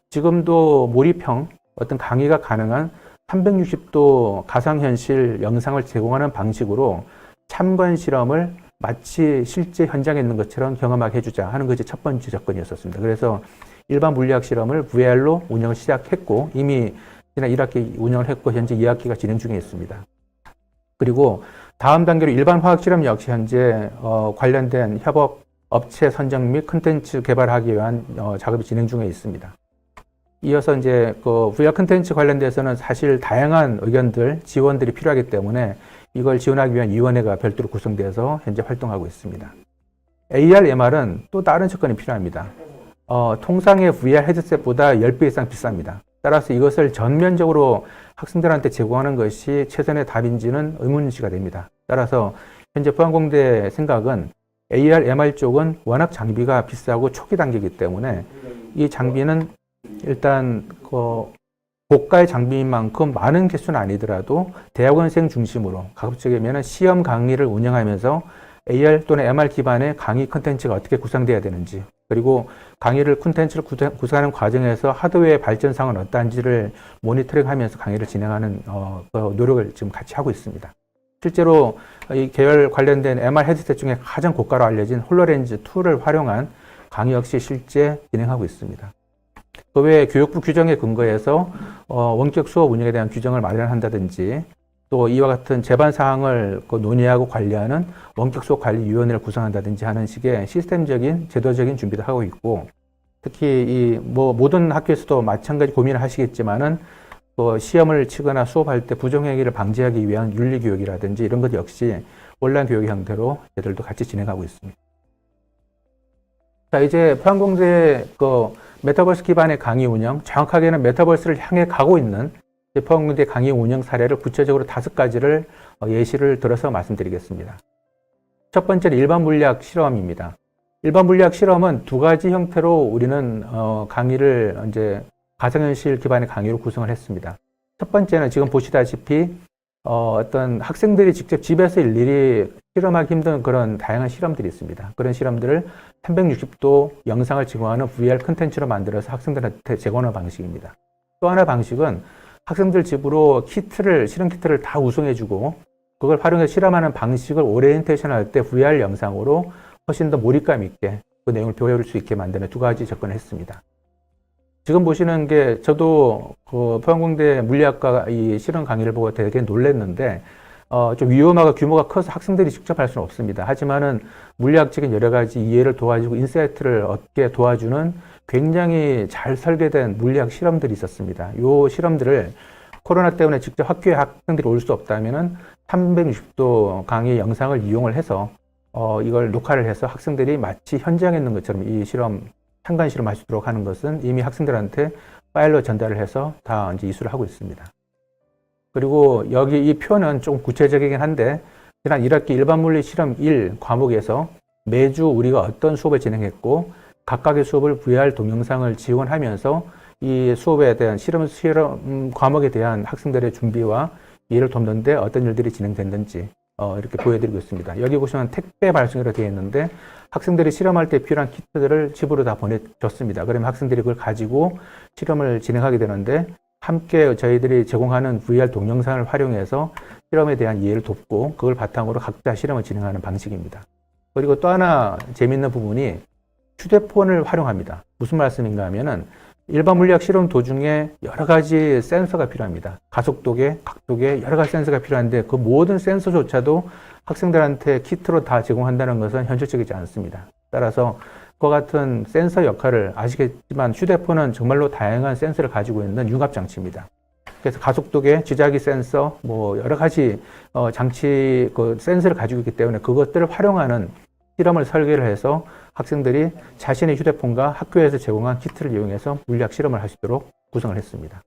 지금도 몰입형 어떤 강의가 가능한 360도 가상현실 영상을 제공하는 방식으로 참관 실험을 마치 실제 현장에 있는 것처럼 경험하게 해주자 하는 것이 첫 번째 접근이었습니다. 그래서 일반 물리학 실험을 VR로 운영을 시작했고, 이미 지난 1학기 운영을 했고 현재 2학기가 진행 중에 있습니다. 그리고 다음 단계로 일반 화학 실험 역시 현재 관련된 협업 업체 선정 및 콘텐츠 개발하기 위한 작업이 진행 중에 있습니다. 이어서 이제 VR 콘텐츠 관련돼서는 사실 다양한 의견들, 지원들이 필요하기 때문에 이걸 지원하기 위한 위원회가 별도로 구성돼서 현재 활동하고 있습니다. AR, MR은 또 다른 접근이 필요합니다. 통상의 VR 헤드셋보다 10배 이상 비쌉니다. 따라서 이것을 전면적으로 학생들한테 제공하는 것이 최선의 답인지는 의문시가 됩니다. 따라서 현재 포항공대 생각은 AR, MR 쪽은 워낙 장비가 비싸고 초기 단계이기 때문에 이 장비는 일단 고가의 장비인 만큼 많은 개수는 아니더라도 대학원생 중심으로 가급적이면 시험 강의를 운영하면서 AR 또는 MR 기반의 강의 콘텐츠가 어떻게 구성돼야 되는지, 그리고 강의를 콘텐츠를 구성하는 과정에서 하드웨어의 발전상은 어떠한지를 모니터링하면서 강의를 진행하는 노력을 지금 같이 하고 있습니다. 실제로 이 계열 관련된 MR 헤드셋 중에 가장 고가로 알려진 홀로렌즈 2를 활용한 강의 역시 실제 진행하고 있습니다. 그 외에 교육부 규정에 근거해서 원격 수업 운영에 대한 규정을 마련한다든지, 또 이와 같은 제반 사항을 논의하고 관리하는 원격 수업 관리위원회를 구성한다든지 하는 식의 시스템적인 제도적인 준비도 하고 있고, 특히 모든 학교에서도 마찬가지 고민을 하시겠지만은 시험을 치거나 수업할 때 부정행위를 방지하기 위한 윤리교육이라든지 이런 것 역시 온라인 교육 형태로 저희들도 같이 진행하고 있습니다. 자, 이제 포항공대 메타버스 기반의 강의 운영, 정확하게는 메타버스를 향해 가고 있는 포항공대 강의 운영 사례를 구체적으로 5가지를 예시를 들어서 말씀드리겠습니다. 첫 번째는 일반 물리학 실험입니다. 일반 물리학 실험은 2가지 형태로 우리는 강의를 이제 가상현실 기반의 강의로 구성을 했습니다. 첫 번째는 지금 보시다시피 어떤 학생들이 직접 집에서 일일이 실험하기 힘든 그런 다양한 실험들이 있습니다. 그런 실험들을 360도 영상을 제공하는 VR 컨텐츠로 만들어서 학생들한테 제공하는 방식입니다. 또 하나 방식은 학생들 집으로 실험 키트를 다 우송해주고 그걸 활용해서 실험하는 방식을 오리엔테이션 할 때 VR 영상으로 훨씬 더 몰입감 있게 그 내용을 배울 수 있게 만드는 두 가지 접근을 했습니다. 지금 보시는 게 저도 그 포항공대 물리학과 이 실험 강의를 보고 되게 놀랐는데 좀 위험하고 규모가 커서 학생들이 직접 할 수는 없습니다. 하지만은 물리학적인 여러 가지 이해를 도와주고 인사이트를 얻게 도와주는 굉장히 잘 설계된 물리학 실험들이 있었습니다. 이 실험들을 코로나 때문에 직접 학교에 학생들이 올 수 없다면은 360도 강의 영상을 이용을 해서 이걸 녹화를 해서 학생들이 마치 현장에 있는 것처럼 이 실험 참관 실험할 수 있도록 하는 것은 이미 학생들한테 파일로 전달을 해서 다 이제 이수를 하고 있습니다. 그리고 여기 이 표는 좀 구체적이긴 한데 지난 1학기 일반물리 실험 1 과목에서 매주 우리가 어떤 수업을 진행했고 각각의 수업을 VR 동영상을 지원하면서 이 수업에 대한 실험 과목에 대한 학생들의 준비와 이해를 돕는데 어떤 일들이 진행됐는지 이렇게 보여드리고 있습니다. 여기 보시면 택배 발송이라고 되어 있는데 학생들이 실험할 때 필요한 키트들을 집으로 다 보내줬습니다. 그러면 학생들이 그걸 가지고 실험을 진행하게 되는데 함께 저희들이 제공하는 VR 동영상을 활용해서 실험에 대한 이해를 돕고 그걸 바탕으로 각자 실험을 진행하는 방식입니다. 그리고 또 하나 재미있는 부분이 휴대폰을 활용합니다. 무슨 말씀인가 하면은 일반 물리학 실험 도중에 여러 가지 센서가 필요합니다. 가속도계, 각도계 여러 가지 센서가 필요한데 그 모든 센서조차도 학생들한테 키트로 다 제공한다는 것은 현실적이지 않습니다. 따라서 그와 같은 센서 역할을 아시겠지만 휴대폰은 정말로 다양한 센서를 가지고 있는 융합장치입니다. 그래서 가속도계, 지자기 센서, 뭐 여러 가지 장치, 그 센서를 가지고 있기 때문에 그것들을 활용하는 실험을 설계를 해서 학생들이 자신의 휴대폰과 학교에서 제공한 키트를 이용해서 물리학 실험을 할 수 있도록 구성을 했습니다.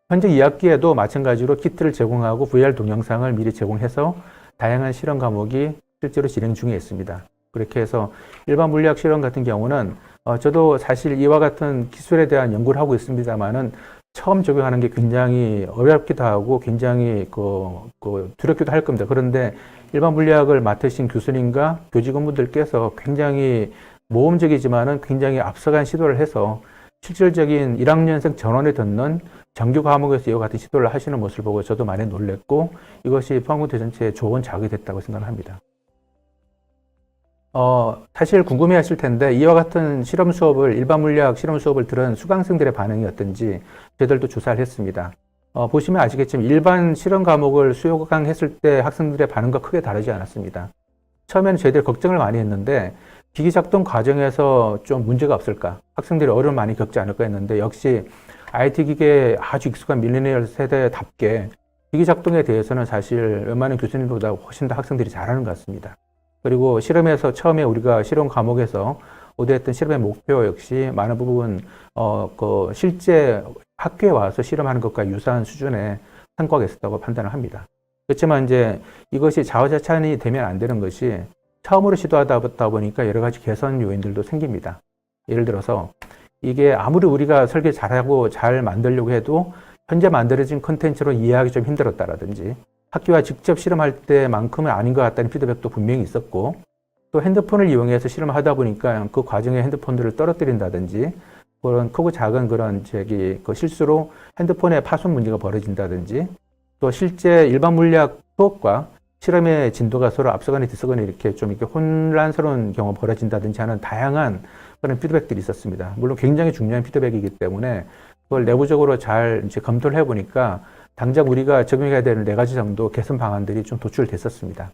현재 2학기에도 마찬가지로 키트를 제공하고 VR 동영상을 미리 제공해서 다양한 실험 과목이 실제로 진행 중에 있습니다. 그렇게 해서 일반 물리학 실험 같은 경우는 저도 사실 이와 같은 기술에 대한 연구를 하고 있습니다만은 처음 적용하는 게 굉장히 어렵기도 하고 굉장히 두렵기도 할 겁니다. 그런데 일반 물리학을 맡으신 교수님과 교직원분들께서 굉장히 모험적이지만은 굉장히 앞서간 시도를 해서 실질적인 1학년생 전원에 듣는 정규 과목에서 이와 같은 시도를 하시는 모습을 보고 저도 많이 놀랐고 이것이 포항공대 전체에 좋은 자극이 됐다고 생각합니다. 사실 궁금해 하실 텐데 이와 같은 실험 수업을 일반 물리학 실험 수업을 들은 수강생들의 반응이 어떤지 저희들도 조사를 했습니다. 보시면 아시겠지만 일반 실험 과목을 수강했을 때 학생들의 반응과 크게 다르지 않았습니다. 처음에는 저희들이 걱정을 많이 했는데 기기 작동 과정에서 좀 문제가 없을까 학생들이 어려움을 많이 겪지 않을까 했는데 역시 IT 기계에 아주 익숙한 밀레니얼 세대답게 기기 작동에 대해서는 사실 웬만한 교수님보다 훨씬 더 학생들이 잘하는 것 같습니다. 그리고 실험에서 처음에 우리가 실험 과목에서 오대했던 실험의 목표 역시 많은 부분 실제 학교에 와서 실험하는 것과 유사한 수준의 성과가 있었다고 판단을 합니다. 그렇지만 이제 이것이 자화자찬이 되면 안 되는 것이 처음으로 시도하다 보니까 여러 가지 개선 요인들도 생깁니다. 예를 들어서 이게 아무리 우리가 설계 잘하고 잘 만들려고 해도 현재 만들어진 컨텐츠로 이해하기 좀 힘들었다라든지 학교와 직접 실험할 때만큼은 아닌 것 같다는 피드백도 분명히 있었고 또 핸드폰을 이용해서 실험을 하다 보니까 그 과정에 핸드폰들을 떨어뜨린다든지 그런 크고 작은 그런 그 실수로 핸드폰에 파손 문제가 벌어진다든지 또 실제 일반 물리학 수업과 실험의 진도가 서로 앞서거나 뒤서거나 이렇게 좀 이렇게 혼란스러운 경우가 벌어진다든지 하는 다양한 그런 피드백들이 있었습니다. 물론 굉장히 중요한 피드백이기 때문에 그걸 내부적으로 잘 이제 검토를 해보니까 당장 우리가 적용해야 되는 4가지 정도 개선 방안들이 좀 도출됐었습니다.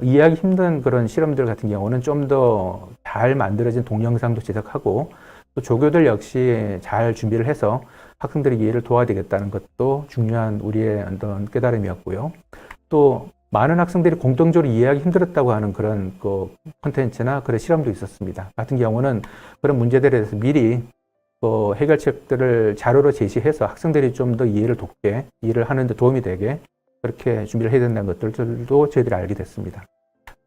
이해하기 힘든 그런 실험들 같은 경우는 좀 더 잘 만들어진 동영상도 제작하고 또 조교들 역시 잘 준비를 해서 학생들의 이해를 도와야 되겠다는 것도 중요한 우리의 어떤 깨달음이었고요. 또 많은 학생들이 공동적으로 이해하기 힘들었다고 하는 그런 콘텐츠나 그런 실험도 있었습니다. 같은 경우는 그런 문제들에 대해서 미리 해결책들을 자료로 제시해서 학생들이 좀 더 이해를 돕게, 이해를 하는 데 도움이 되게 그렇게 준비를 해야 된다는 것들도 저희들이 알게 됐습니다.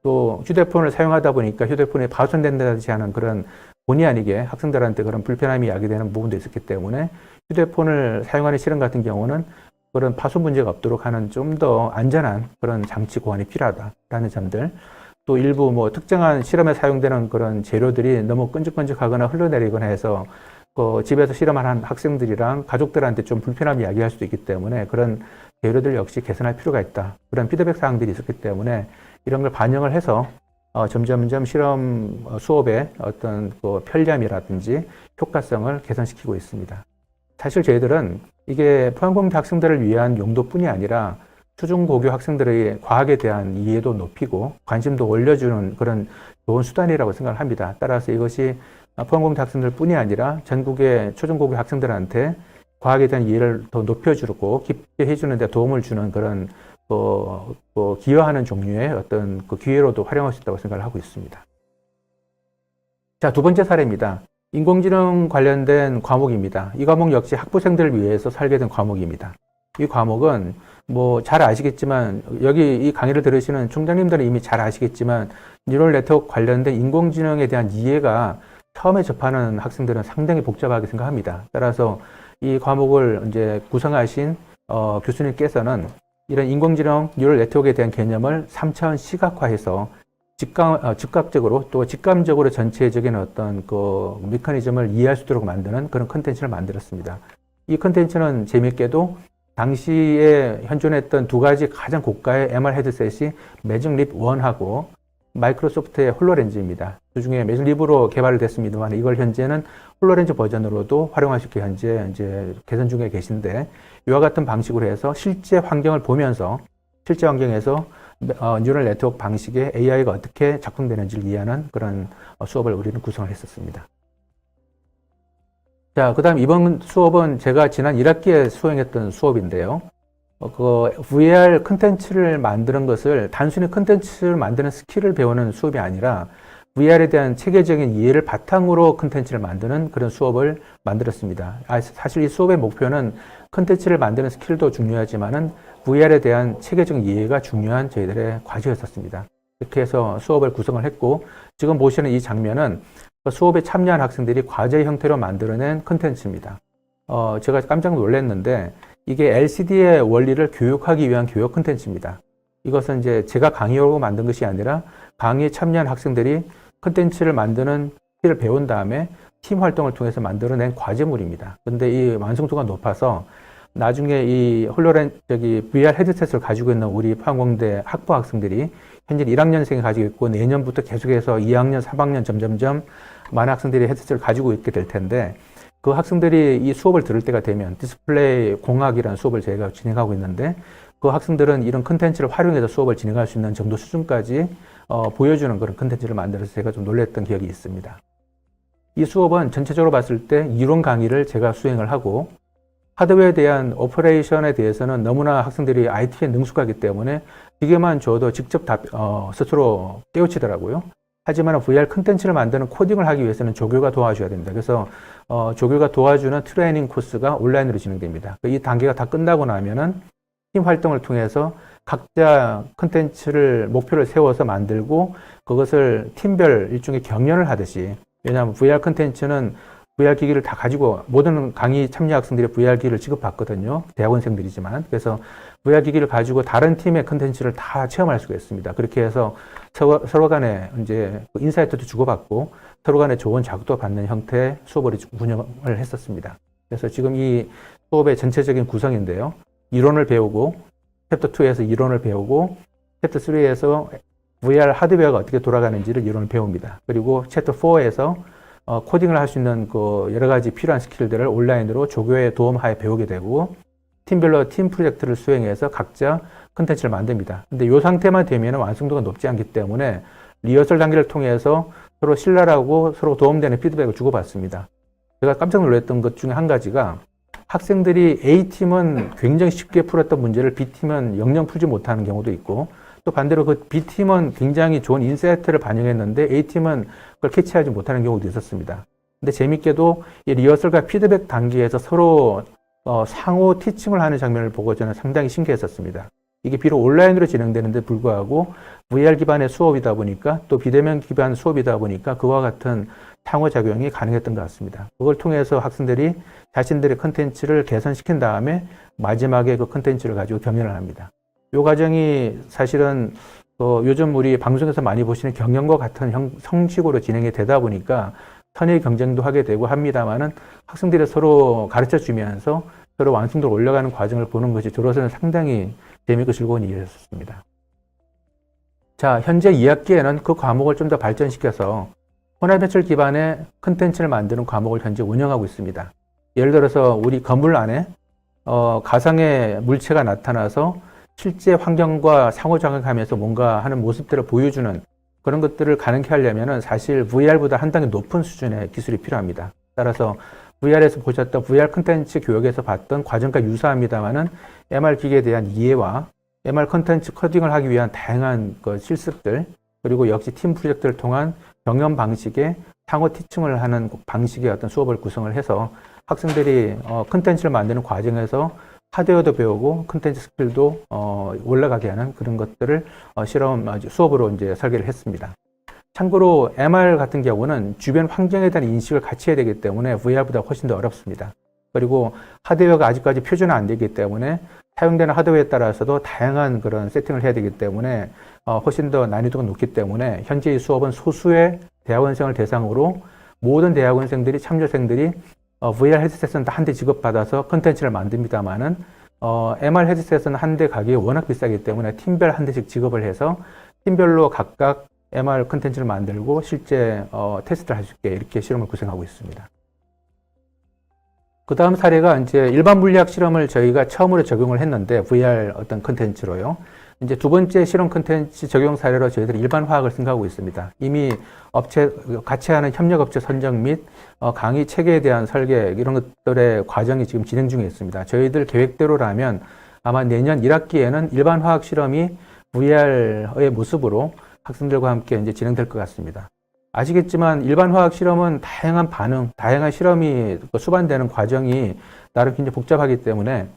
또 휴대폰을 사용하다 보니까 휴대폰이 파손된다든지 하는 그런 본의 아니게 학생들한테 그런 불편함이 야기되는 부분도 있었기 때문에 휴대폰을 사용하는 실험 같은 경우는 그런 파손 문제가 없도록 하는 좀 더 안전한 그런 장치 고안이 필요하다라는 점들, 또 일부 뭐 특정한 실험에 사용되는 그런 재료들이 너무 끈적끈적하거나 흘러내리거나 해서 집에서 실험하는 학생들이랑 가족들한테 좀 불편함을 야기할 수도 있기 때문에 그런 재료들 역시 개선할 필요가 있다. 그런 피드백 사항들이 있었기 때문에 이런 걸 반영을 해서 점점점 실험 수업의 어떤 그 편리함이라든지 효과성을 개선시키고 있습니다. 사실 저희들은 이게 포항공대 학생들을 위한 용도뿐이 아니라 초중고교 학생들의 과학에 대한 이해도 높이고 관심도 올려주는 그런 좋은 수단이라고 생각을 합니다. 따라서 이것이 포항공대 학생들뿐이 아니라 전국의 초중고교 학생들한테 과학에 대한 이해를 더 높여주고 깊게 해주는 데 도움을 주는 그런 기여하는 종류의 어떤 그 기회로도 활용할 수 있다고 생각을 하고 있습니다. 자, 두 번째 사례입니다. 인공지능 관련된 과목입니다. 이 과목 역시 학부생들을 위해서 설계된 과목입니다. 이 과목은 뭐 잘 아시겠지만, 여기 이 강의를 들으시는 총장님들은 이미 잘 아시겠지만, 뉴럴 네트워크 관련된 인공지능에 대한 이해가 처음에 접하는 학생들은 상당히 복잡하게 생각합니다. 따라서 이 과목을 이제 구성하신 교수님께서는 이런 인공지능 뉴럴 네트워크에 대한 개념을 3차원 시각화해서 즉각적으로 또 직감적으로 전체적인 어떤 그 메커니즘을 이해할 수 있도록 만드는 그런 컨텐츠를 만들었습니다. 이 컨텐츠는 재밌게도 당시에 현존했던 두 가지 가장 고가의 MR 헤드셋이 매직 립 1하고 마이크로소프트의 홀로렌즈입니다. 그 중에 매직 립으로 개발이 됐습니다만 이걸 현재는 홀로렌즈 버전으로도 활용할 수 있게 현재 이제 개선 중에 계신데, 이와 같은 방식으로 해서 실제 환경을 보면서 실제 환경에서 뉴럴 네트워크 방식의 AI가 어떻게 작동되는지를 이해하는 그런 수업을 우리는 구성을 했었습니다. 자, 그 다음 이번 수업은 제가 지난 1학기에 수행했던 수업인데요. VR 컨텐츠를 만드는 것을 단순히 컨텐츠를 만드는 스킬을 배우는 수업이 아니라 VR에 대한 체계적인 이해를 바탕으로 컨텐츠를 만드는 그런 수업을 만들었습니다. 사실 이 수업의 목표는 컨텐츠를 만드는 스킬도 중요하지만은 VR에 대한 체계적인 이해가 중요한 저희들의 과제였었습니다. 이렇게 해서 수업을 구성을 했고, 지금 보시는 이 장면은 수업에 참여한 학생들이 과제 형태로 만들어낸 컨텐츠입니다. 제가 깜짝 놀랐는데 이게 LCD의 원리를 교육하기 위한 교육 컨텐츠입니다. 이것은 이제 제가 강의하고 만든 것이 아니라 강의에 참여한 학생들이 컨텐츠를 만드는 스킬을 배운 다음에 팀 활동을 통해서 만들어낸 과제물입니다. 그런데 이 완성도가 높아서 나중에 이 VR 헤드셋을 가지고 있는 우리 포항공대 학부 학생들이 현재 1학년생이 가지고 있고 내년부터 계속해서 2학년, 3학년 점점점 많은 학생들이 헤드셋을 가지고 있게 될 텐데, 그 학생들이 이 수업을 들을 때가 되면 디스플레이 공학이라는 수업을 저희가 진행하고 있는데, 그 학생들은 이런 컨텐츠를 활용해서 수업을 진행할 수 있는 정도 수준까지 보여주는 그런 컨텐츠를 만들어서 제가 좀 놀랐던 기억이 있습니다. 이 수업은 전체적으로 봤을 때 이론 강의를 제가 수행을 하고, 하드웨어에 대한 오퍼레이션에 대해서는 너무나 학생들이 IT에 능숙하기 때문에 기계만 줘도 직접 스스로 깨우치더라고요. 하지만 VR 컨텐츠를 만드는 코딩을 하기 위해서는 조교가 도와줘야 됩니다. 그래서 조교가 도와주는 트레이닝 코스가 온라인으로 진행됩니다. 이 단계가 다 끝나고 나면은 팀 활동을 통해서 각자 컨텐츠를 목표를 세워서 만들고 그것을 팀별 일종의 경연을 하듯이, 왜냐하면 VR 컨텐츠는 VR 기기를 다 가지고 모든 강의 참여 학생들이 VR 기기를 지급받거든요. 대학원생들이지만. 그래서 VR 기기를 가지고 다른 팀의 컨텐츠를 다 체험할 수가 있습니다. 그렇게 해서 서로 간에 이제 인사이트도 주고받고 서로 간에 좋은 자극도 받는 형태의 수업을 운영을 했었습니다. 그래서 지금 이 수업의 전체적인 구성인데요. 이론을 배우고 챕터 2에서 이론을 배우고 챕터 3에서 VR 하드웨어가 어떻게 돌아가는지를 이론을 배웁니다. 그리고 챕터 4에서 코딩을 할 수 있는 그 여러 가지 필요한 스킬들을 온라인으로 조교의 도움하에 배우게 되고, 팀별로 팀 프로젝트를 수행해서 각자 컨텐츠를 만듭니다. 근데 이 상태만 되면 완성도가 높지 않기 때문에 리허설 단계를 통해서 서로 신랄하고 서로 도움되는 피드백을 주고받습니다. 제가 깜짝 놀랐던 것 중에 한 가지가, 학생들이 A팀은 굉장히 쉽게 풀었던 문제를 B팀은 영영 풀지 못하는 경우도 있고, 또 반대로 그 B팀은 굉장히 좋은 인사이트를 반영했는데 A팀은 그걸 캐치하지 못하는 경우도 있었습니다. 근데 재밌게도 이 리허설과 피드백 단계에서 서로 상호 티칭을 하는 장면을 보고 저는 상당히 신기했었습니다. 이게 비록 온라인으로 진행되는데 불구하고 VR 기반의 수업이다 보니까 또 비대면 기반 수업이다 보니까 그와 같은 상호작용이 가능했던 것 같습니다. 그걸 통해서 학생들이 자신들의 컨텐츠를 개선시킨 다음에 마지막에 그 컨텐츠를 가지고 경연을 합니다. 이 과정이 사실은 요즘 우리 방송에서 많이 보시는 경연과 같은 형식으로 진행이 되다 보니까 선의 경쟁도 하게 되고 합니다만은 학생들이 서로 가르쳐 주면서 서로 완성도를 올려가는 과정을 보는 것이 저로서는 상당히 재미있고 즐거운 일이었습니다. 자, 현재 2학기에는 그 과목을 좀 더 발전시켜서 혼합현실 기반의 컨텐츠를 만드는 과목을 현재 운영하고 있습니다. 예를 들어서 우리 건물 안에 가상의 물체가 나타나서 실제 환경과 상호작용하면서 뭔가 하는 모습들을 보여주는 그런 것들을 가능케 하려면 사실 VR보다 한 단계 높은 수준의 기술이 필요합니다. 따라서 VR에서 보셨던 VR 컨텐츠 교육에서 봤던 과정과 유사합니다만은 MR 기기에 대한 이해와 MR 컨텐츠 코딩을 하기 위한 다양한 실습들 그리고 역시 팀 프로젝트를 통한 경험 방식의 상호 티칭을 하는 방식의 어떤 수업을 구성을 해서 학생들이 컨텐츠를 만드는 과정에서 하드웨어도 배우고 컨텐츠 스킬도 올라가게 하는 그런 것들을 수업으로 이제 설계를 했습니다. 참고로 MR 같은 경우는 주변 환경에 대한 인식을 같이 해야 되기 때문에 VR보다 훨씬 더 어렵습니다. 그리고 하드웨어가 아직까지 표준화 안 되기 때문에 사용되는 하드웨어에 따라서도 다양한 그런 세팅을 해야 되기 때문에 훨씬 더 난이도가 높기 때문에 현재 이 수업은 소수의 대학원생을 대상으로 모든 대학원생들이 참여생들이 VR 헤드셋은 한 대 지급받아서 컨텐츠를 만듭니다만은 MR 헤드셋은 한 대 가격이 워낙 비싸기 때문에 팀별 한 대씩 지급을 해서 팀별로 각각 MR 컨텐츠를 만들고 실제 테스트를 할 수 있게 이렇게 실험을 구성하고 있습니다. 그 다음 사례가 이제 일반 물리학 실험을 저희가 처음으로 적용을 했는데 VR 어떤 컨텐츠로요. 이제 두 번째 실험 컨텐츠 적용 사례로 저희들이 일반 화학을 생각하고 있습니다. 이미 같이 하는 협력업체 선정 및 강의 체계에 대한 설계 이런 것들의 과정이 지금 진행 중에 있습니다. 저희들 계획대로라면 아마 내년 1학기에는 일반 화학 실험이 VR의 모습으로 학생들과 함께 이제 진행될 것 같습니다. 아시겠지만 일반 화학 실험은 다양한 반응, 다양한 실험이 수반되는 과정이 나름 굉장히 복잡하기 때문에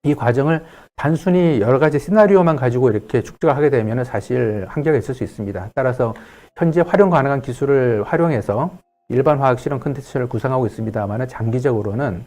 이 과정을 단순히 여러 가지 시나리오만 가지고 이렇게 축적을 하게 되면 사실 한계가 있을 수 있습니다. 따라서 현재 활용 가능한 기술을 활용해서 일반 화학 실험 컨텐츠를 구성하고 있습니다만 장기적으로는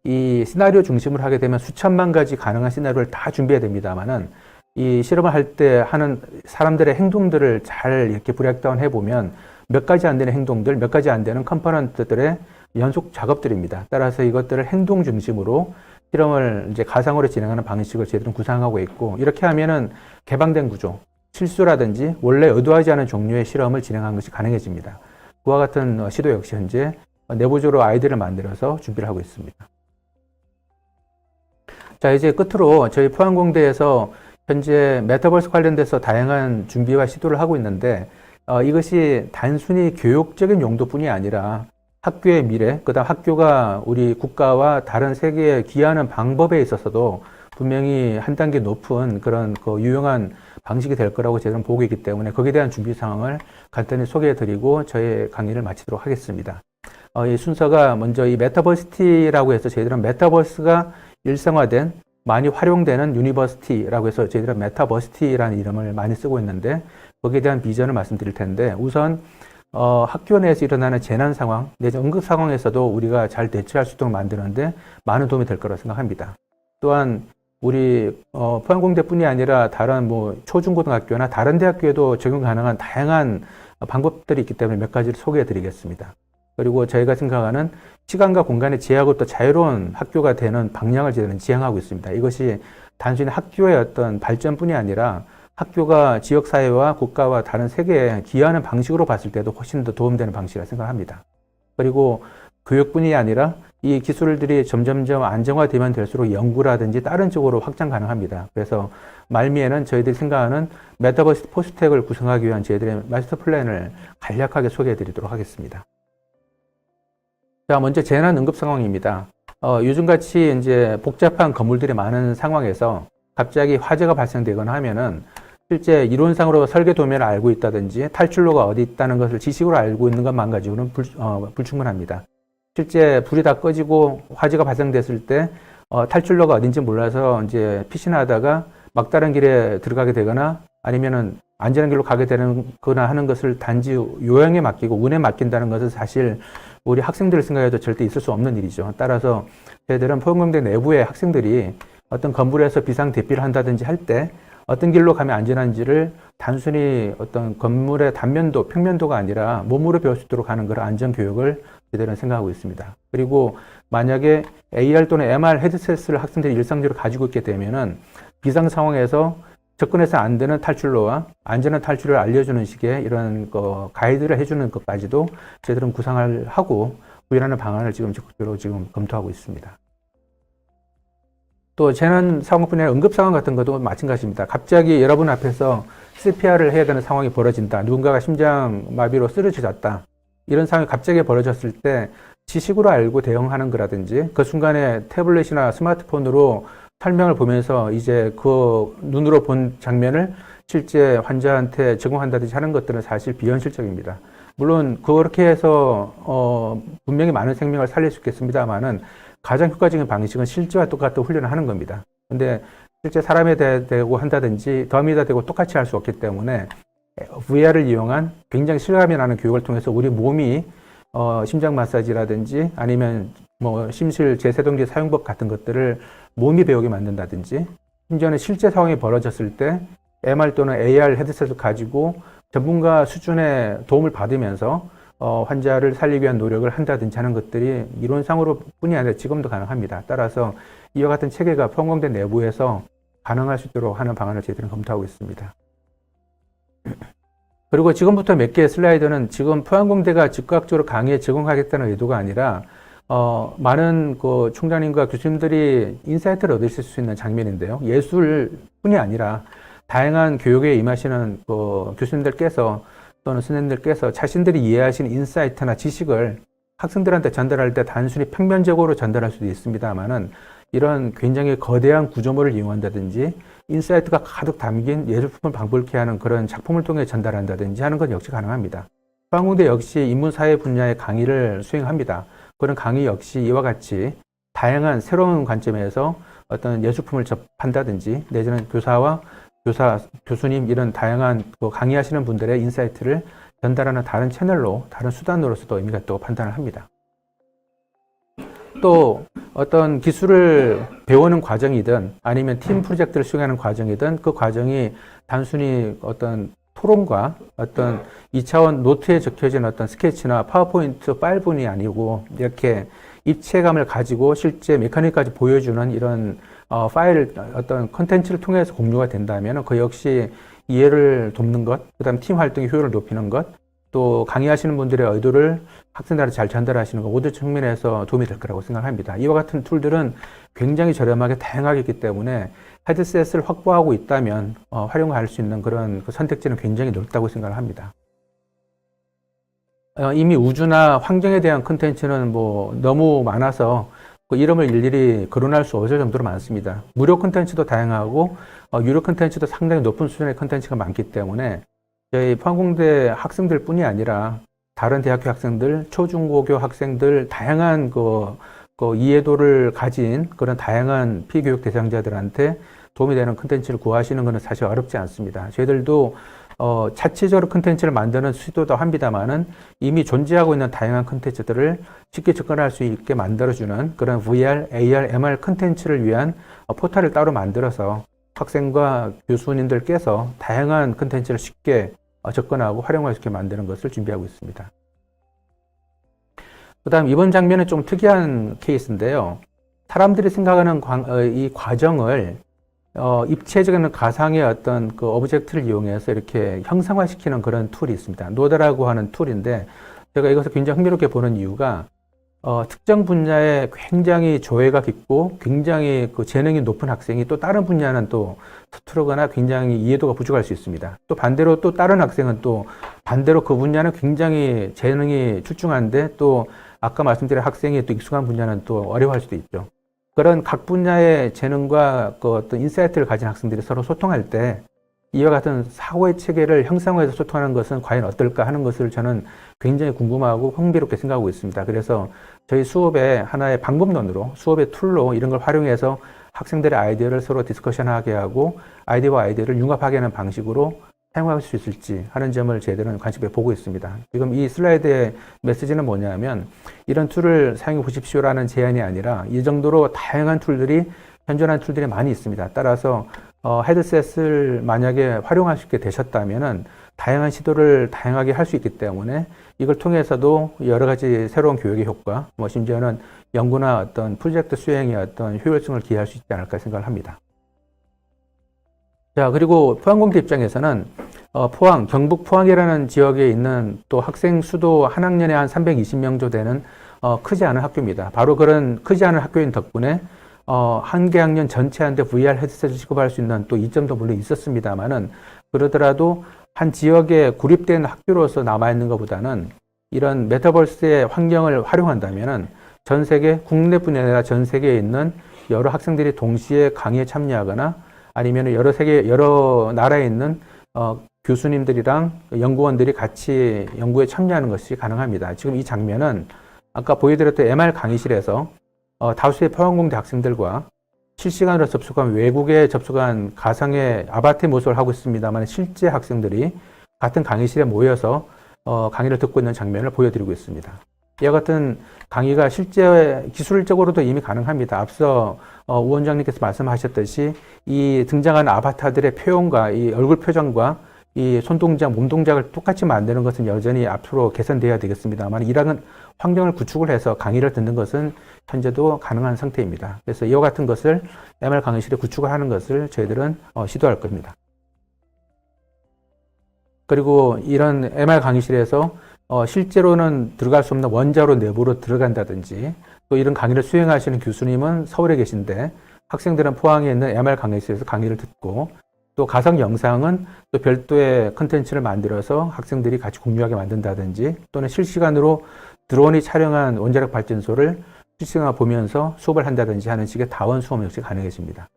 이 시나리오 중심으로 하게 되면 수천만 가지 가능한 시나리오를 다 준비해야 됩니다만은 이 실험을 할 때 하는 사람들의 행동들을 잘 이렇게 브레이크다운 해보면 몇 가지 안 되는 행동들, 몇 가지 안 되는 컴포넌트들의 연속 작업들입니다. 따라서 이것들을 행동 중심으로 실험을 이제 가상으로 진행하는 방식을 저희들은 구상하고 있고 이렇게 하면은 개방된 구조, 실수라든지 원래 의도하지 않은 종류의 실험을 진행하는 것이 가능해집니다. 그와 같은 시도 역시 현재 내부적으로 아이디어를 만들어서 준비를 하고 있습니다. 자, 이제 끝으로 저희 포항공대에서 현재 메타버스 관련돼서 다양한 준비와 시도를 하고 있는데 이것이 단순히 교육적인 용도뿐이 아니라 학교의 미래, 그다음 학교가 우리 국가와 다른 세계에 기여하는 방법에 있어서도 분명히 한 단계 높은 그런 유용한 방식이 될 거라고 저희는 보고 있기 때문에 거기에 대한 준비 상황을 간단히 소개해드리고 저의 강의를 마치도록 하겠습니다. 이 순서가 먼저 이 메타버시티라고 해서 저희들은 메타버스가 일상화된 많이 활용되는 유니버시티라고 해서 저희들은 메타버시티라는 이름을 많이 쓰고 있는데 거기에 대한 비전을 말씀드릴 텐데 우선 학교 내에서 일어나는 재난 상황, 내지 응급 상황에서도 우리가 잘 대처할 수 있도록 만드는데 많은 도움이 될 거라고 생각합니다. 또한 우리 포항공대뿐이 아니라 다른 초중고등학교나 다른 대학교에도 적용 가능한 다양한 방법들이 있기 때문에 몇 가지를 소개해 드리겠습니다. 그리고 저희가 생각하는 시간과 공간의 제약을 또 자유로운 학교가 되는 방향을 저희는 지향하고 있습니다. 이것이 단순히 학교의 어떤 발전뿐이 아니라 학교가 지역사회와 국가와 다른 세계에 기여하는 방식으로 봤을 때도 훨씬 더 도움되는 방식이라고 생각합니다. 그리고 교육뿐이 아니라 이 기술들이 점점점 안정화되면 될수록 연구라든지 다른 쪽으로 확장 가능합니다. 그래서 말미에는 저희들이 생각하는 메타버스 포스텍을 구성하기 위한 저희들의 마스터 플랜을 간략하게 소개해 드리도록 하겠습니다. 자, 먼저 재난 응급 상황입니다. 요즘같이 이제 복잡한 건물들이 많은 상황에서 갑자기 화재가 발생되거나 하면은 실제 이론상으로 설계 도면을 알고 있다든지 탈출로가 어디 있다는 것을 지식으로 알고 있는 것만 가지고는 불충분합니다. 실제 불이 다 꺼지고 화재가 발생됐을 때 탈출로가 어딘지 몰라서 이제 피신하다가 막다른 길에 들어가게 되거나 아니면은 안전한 길로 가게 되거나 하는 것을 단지 요양에 맡기고 운에 맡긴다는 것은 사실 우리 학생들을 생각해도 절대 있을 수 없는 일이죠. 따라서 저희들은 포항공대 내부의 학생들이 어떤 건물에서 비상 대피를 한다든지 할 때 어떤 길로 가면 안전한지를 단순히 어떤 건물의 단면도, 평면도가 아니라 몸으로 배울 수 있도록 하는 그런 안전 교육을 저희들은 생각하고 있습니다. 그리고 만약에 AR 또는 MR 헤드셋을 학생들이 일상적으로 가지고 있게 되면은 비상 상황에서 접근해서 안 되는 탈출로와 안전한 탈출을 알려주는 식의 이런 가이드를 해주는 것까지도 저희들은 구상을 하고 구현하는 방안을 지금 적극적으로 지금 검토하고 있습니다. 또 재난 상황 분야 응급 상황 같은 것도 마찬가지입니다. 갑자기 여러분 앞에서 CPR을 해야 되는 상황이 벌어진다. 누군가가 심장 마비로 쓰러졌다. 이런 상황이 갑자기 벌어졌을 때 지식으로 알고 대응하는 거라든지 그 순간에 태블릿이나 스마트폰으로 설명을 보면서 이제 그 눈으로 본 장면을 실제 환자한테 제공한다든지 하는 것들은 사실 비현실적입니다. 물론 그렇게 해서 분명히 많은 생명을 살릴 수 있겠습니다만은 가장 효과적인 방식은 실제와 똑같은 훈련을 하는 겁니다. 근데 실제 사람에 대고 한다든지 더미에다 대고 똑같이 할 수 없기 때문에 VR을 이용한 굉장히 실감이 나는 교육을 통해서 우리 몸이 심장 마사지라든지 아니면 뭐 심실 제세동기 사용법 같은 것들을 몸이 배우게 만든다든지 심지어는 실제 상황이 벌어졌을 때 MR 또는 AR 헤드셋을 가지고 전문가 수준의 도움을 받으면서 환자를 살리기 위한 노력을 한다든지 하는 것들이 이론상으로 뿐이 아니라 지금도 가능합니다. 따라서 이와 같은 체계가 포항공대 내부에서 가능할 수 있도록 하는 방안을 저희들은 검토하고 있습니다. 그리고 지금부터 몇 개의 슬라이드는 지금 포항공대가 즉각적으로 강의에 제공하겠다는 의도가 아니라 많은 그 총장님과 교수님들이 인사이트를 얻으실 수 있는 장면인데요. 예술뿐이 아니라 다양한 교육에 임하시는 그 교수님들께서 또는 선생님들께서 자신들이 이해하시는 인사이트나 지식을 학생들한테 전달할 때 단순히 평면적으로 전달할 수도 있습니다만은 이런 굉장히 거대한 구조물을 이용한다든지 인사이트가 가득 담긴 예술품을 방불케 하는 그런 작품을 통해 전달한다든지 하는 것 역시 가능합니다. 포항공대 역시 인문사회 분야의 강의를 수행합니다. 그런 강의 역시 이와 같이 다양한 새로운 관점에서 어떤 예술품을 접한다든지 내지는 교수님 이런 다양한 강의하시는 분들의 인사이트를 전달하는 다른 채널로, 다른 수단으로서도 의미가 있다고 판단을 합니다. 또 어떤 기술을 배우는 과정이든 아니면 팀 프로젝트를 수행하는 과정이든 그 과정이 단순히 어떤 토론과 어떤 2차원 노트에 적혀진 어떤 스케치나 파워포인트 파일분이 아니고 이렇게 입체감을 가지고 실제 메커니즘까지 보여주는 이런 파일 어떤 컨텐츠를 통해서 공유가 된다면 그 역시 이해를 돕는 것, 그다음 팀 활동의 효율을 높이는 것, 또 강의하시는 분들의 의도를 학생들한테 잘 전달하시는 것 모든 측면에서 도움이 될 거라고 생각합니다. 이와 같은 툴들은 굉장히 저렴하게 다양하게 있기 때문에 헤드셋을 확보하고 있다면 활용할 수 있는 그런 선택지는 굉장히 넓다고 생각을 합니다. 이미 우주나 환경에 대한 콘텐츠는 뭐 너무 많아서 그 이름을 일일이 거론할 수 없을 정도로 많습니다. 무료 콘텐츠도 다양하고 유료 콘텐츠도 상당히 높은 수준의 콘텐츠가 많기 때문에 저희 포항공대 학생들 뿐이 아니라 다른 대학교 학생들, 초중고교 학생들, 다양한 그 이해도를 가진 그런 다양한 피교육 대상자들한테 도움이 되는 콘텐츠를 구하시는 것은 사실 어렵지 않습니다. 저희들도 자체적으로 콘텐츠를 만드는 시도도 합니다만은 이미 존재하고 있는 다양한 콘텐츠들을 쉽게 접근할 수 있게 만들어주는 그런 VR, AR, MR 콘텐츠를 위한 포털을 따로 만들어서 학생과 교수님들께서 다양한 콘텐츠를 쉽게 접근하고 활용할 수 있게 만드는 것을 준비하고 있습니다. 그 다음 이번 장면은 좀 특이한 케이스인데요. 사람들이 생각하는 이 과정을 입체적인 가상의 어떤 그 오브젝트를 이용해서 이렇게 형상화시키는 그런 툴이 있습니다. 노드라고 하는 툴인데 제가 이것을 굉장히 흥미롭게 보는 이유가 특정 분야에 굉장히 조예가 깊고 굉장히 그 재능이 높은 학생이 또 다른 분야는 또 서투르거나 굉장히 이해도가 부족할 수 있습니다. 또 반대로 또 다른 학생은 또 반대로 그 분야는 굉장히 재능이 출중한데 또 아까 말씀드린 학생이 또 익숙한 분야는 또 어려워할 수도 있죠. 그런 각 분야의 재능과 그 어떤 인사이트를 가진 학생들이 서로 소통할 때 이와 같은 사고의 체계를 형상화해서 소통하는 것은 과연 어떨까 하는 것을 저는 굉장히 궁금하고 흥미롭게 생각하고 있습니다. 그래서 저희 수업의 하나의 방법론으로 수업의 툴로 이런 걸 활용해서 학생들의 아이디어를 서로 디스커션하게 하고 아이디어와 아이디어를 융합하게 하는 방식으로 사용할 수 있을지 하는 점을 저희들은 관심있게 보고 있습니다. 지금 이 슬라이드의 메시지는 뭐냐면 이런 툴을 사용해 보십시오라는 제안이 아니라 이 정도로 다양한 툴들이 현존한 툴들이 많이 있습니다. 따라서 헤드셋을 만약에 활용할 수 있게 되셨다면은 다양한 시도를 다양하게 할 수 있기 때문에 이걸 통해서도 여러 가지 새로운 교육의 효과, 심지어는 연구나 어떤 프로젝트 수행의 어떤 효율성을 기대할 수 있지 않을까 생각을 합니다. 자, 그리고 포항공대 입장에서는 포항, 경북 포항이라는 지역에 있는 또 학생 수도 한 학년에 한 320명 정도 되는 크지 않은 학교입니다. 바로 그런 크지 않은 학교인 덕분에 한 개 학년 전체한테 VR 헤드셋을 지급할 수 있는 또 이점도 물론 있었습니다만은 그러더라도 한 지역에 고립된 학교로서 남아있는 것보다는 이런 메타버스의 환경을 활용한다면은 전 세계, 국내뿐 아니라 전 세계에 있는 여러 학생들이 동시에 강의에 참여하거나 아니면 여러 나라에 있는 교수님들이랑 연구원들이 같이 연구에 참여하는 것이 가능합니다. 지금 이 장면은 아까 보여드렸던 MR 강의실에서 다수의 포항공대 학생들과 실시간으로 접속한 외국에 접속한 가상의 아바타의 모습을 하고 있습니다만 실제 학생들이 같은 강의실에 모여서 강의를 듣고 있는 장면을 보여드리고 있습니다. 이와 같은 강의가 실제 기술적으로도 이미 가능합니다. 앞서 우 원장님께서 말씀하셨듯이 이 등장하는 아바타들의 표현과 이 얼굴 표정과 이 손동작, 몸동작을 똑같이 만드는 것은 여전히 앞으로 개선되어야 되겠습니다만 이러한 환경을 구축을 해서 강의를 듣는 것은 현재도 가능한 상태입니다. 그래서 이와 같은 것을 MR 강의실에 구축을 하는 것을 저희들은 시도할 겁니다. 그리고 이런 MR 강의실에서 실제로는 들어갈 수 없는 원자로 내부로 들어간다든지 또 이런 강의를 수행하시는 교수님은 서울에 계신데 학생들은 포항에 있는 MR 강의실에서 강의를 듣고 또 가상 영상은 또 별도의 컨텐츠를 만들어서 학생들이 같이 공유하게 만든다든지 또는 실시간으로 드론이 촬영한 원자력 발전소를 실시간으로 보면서 수업을 한다든지 하는 식의 다원 수업 역시 가능해집니다.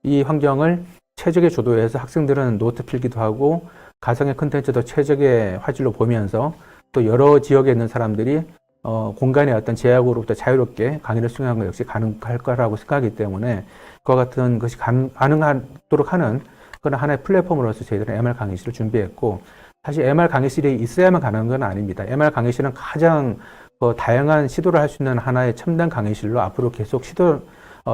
이 환경을 최적의 조도에서 학생들은 노트 필기도 하고 가상의 컨텐츠도 최적의 화질로 보면서 또 여러 지역에 있는 사람들이 공간의 어떤 제약으로부터 자유롭게 강의를 수행하는 것 역시 가능할 거라고 생각하기 때문에 그와 같은 것이 가능하도록 하는 그런 하나의 플랫폼으로서 저희들은 MR 강의실을 준비했고 사실 MR 강의실이 있어야만 가능한 건 아닙니다. MR 강의실은 가장 다양한 시도를 할 수 있는 하나의 첨단 강의실로 앞으로 계속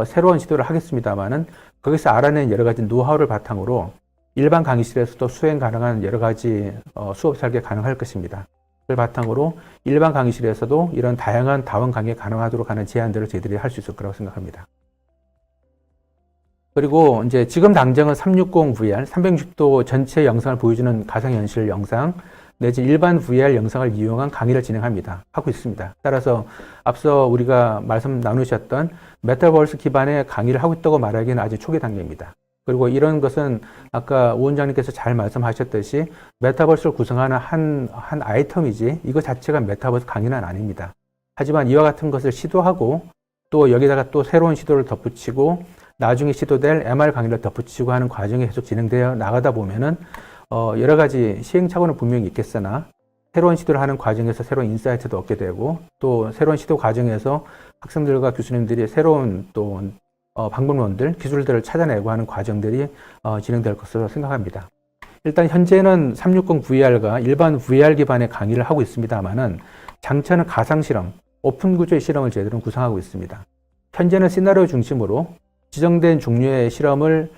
새로운 시도를 하겠습니다만은 거기서 알아낸 여러 가지 노하우를 바탕으로 일반 강의실에서도 수행 가능한 여러 가지 수업 설계 가능할 것입니다. 그걸 바탕으로 일반 강의실에서도 이런 다양한 다원 강의 가능하도록 하는 제안들을 저희들이 할 수 있을 거라고 생각합니다. 그리고 이제 지금 당장은 360 VR, 360도 전체 영상을 보여주는 가상현실 영상 내지 일반 VR 영상을 이용한 강의를 하고 있습니다. 따라서 앞서 우리가 말씀 나누셨던 메타버스 기반의 강의를 하고 있다고 말하기는 아직 초기 단계입니다. 그리고 이런 것은 아까 우 원장님께서 잘 말씀하셨듯이 메타버스를 구성하는 한 아이템이지 이거 자체가 메타버스 강의는 아닙니다. 하지만 이와 같은 것을 시도하고 또 여기다가 또 새로운 시도를 덧붙이고 나중에 시도될 MR 강의를 덧붙이고 하는 과정이 계속 진행되어 나가다 보면은 여러 가지 시행착오는 분명히 있겠으나 새로운 시도를 하는 과정에서 새로운 인사이트도 얻게 되고 또 새로운 시도 과정에서 학생들과 교수님들이 새로운 또 방법론들, 기술들을 찾아내고 하는 과정들이 진행될 것으로 생각합니다. 일단 현재는 360 VR과 일반 VR 기반의 강의를 하고 있습니다만은 장차는 가상실험, 오픈 구조의 실험을 저희들은 구상하고 있습니다. 현재는 시나리오 중심으로 지정된 종류의 실험을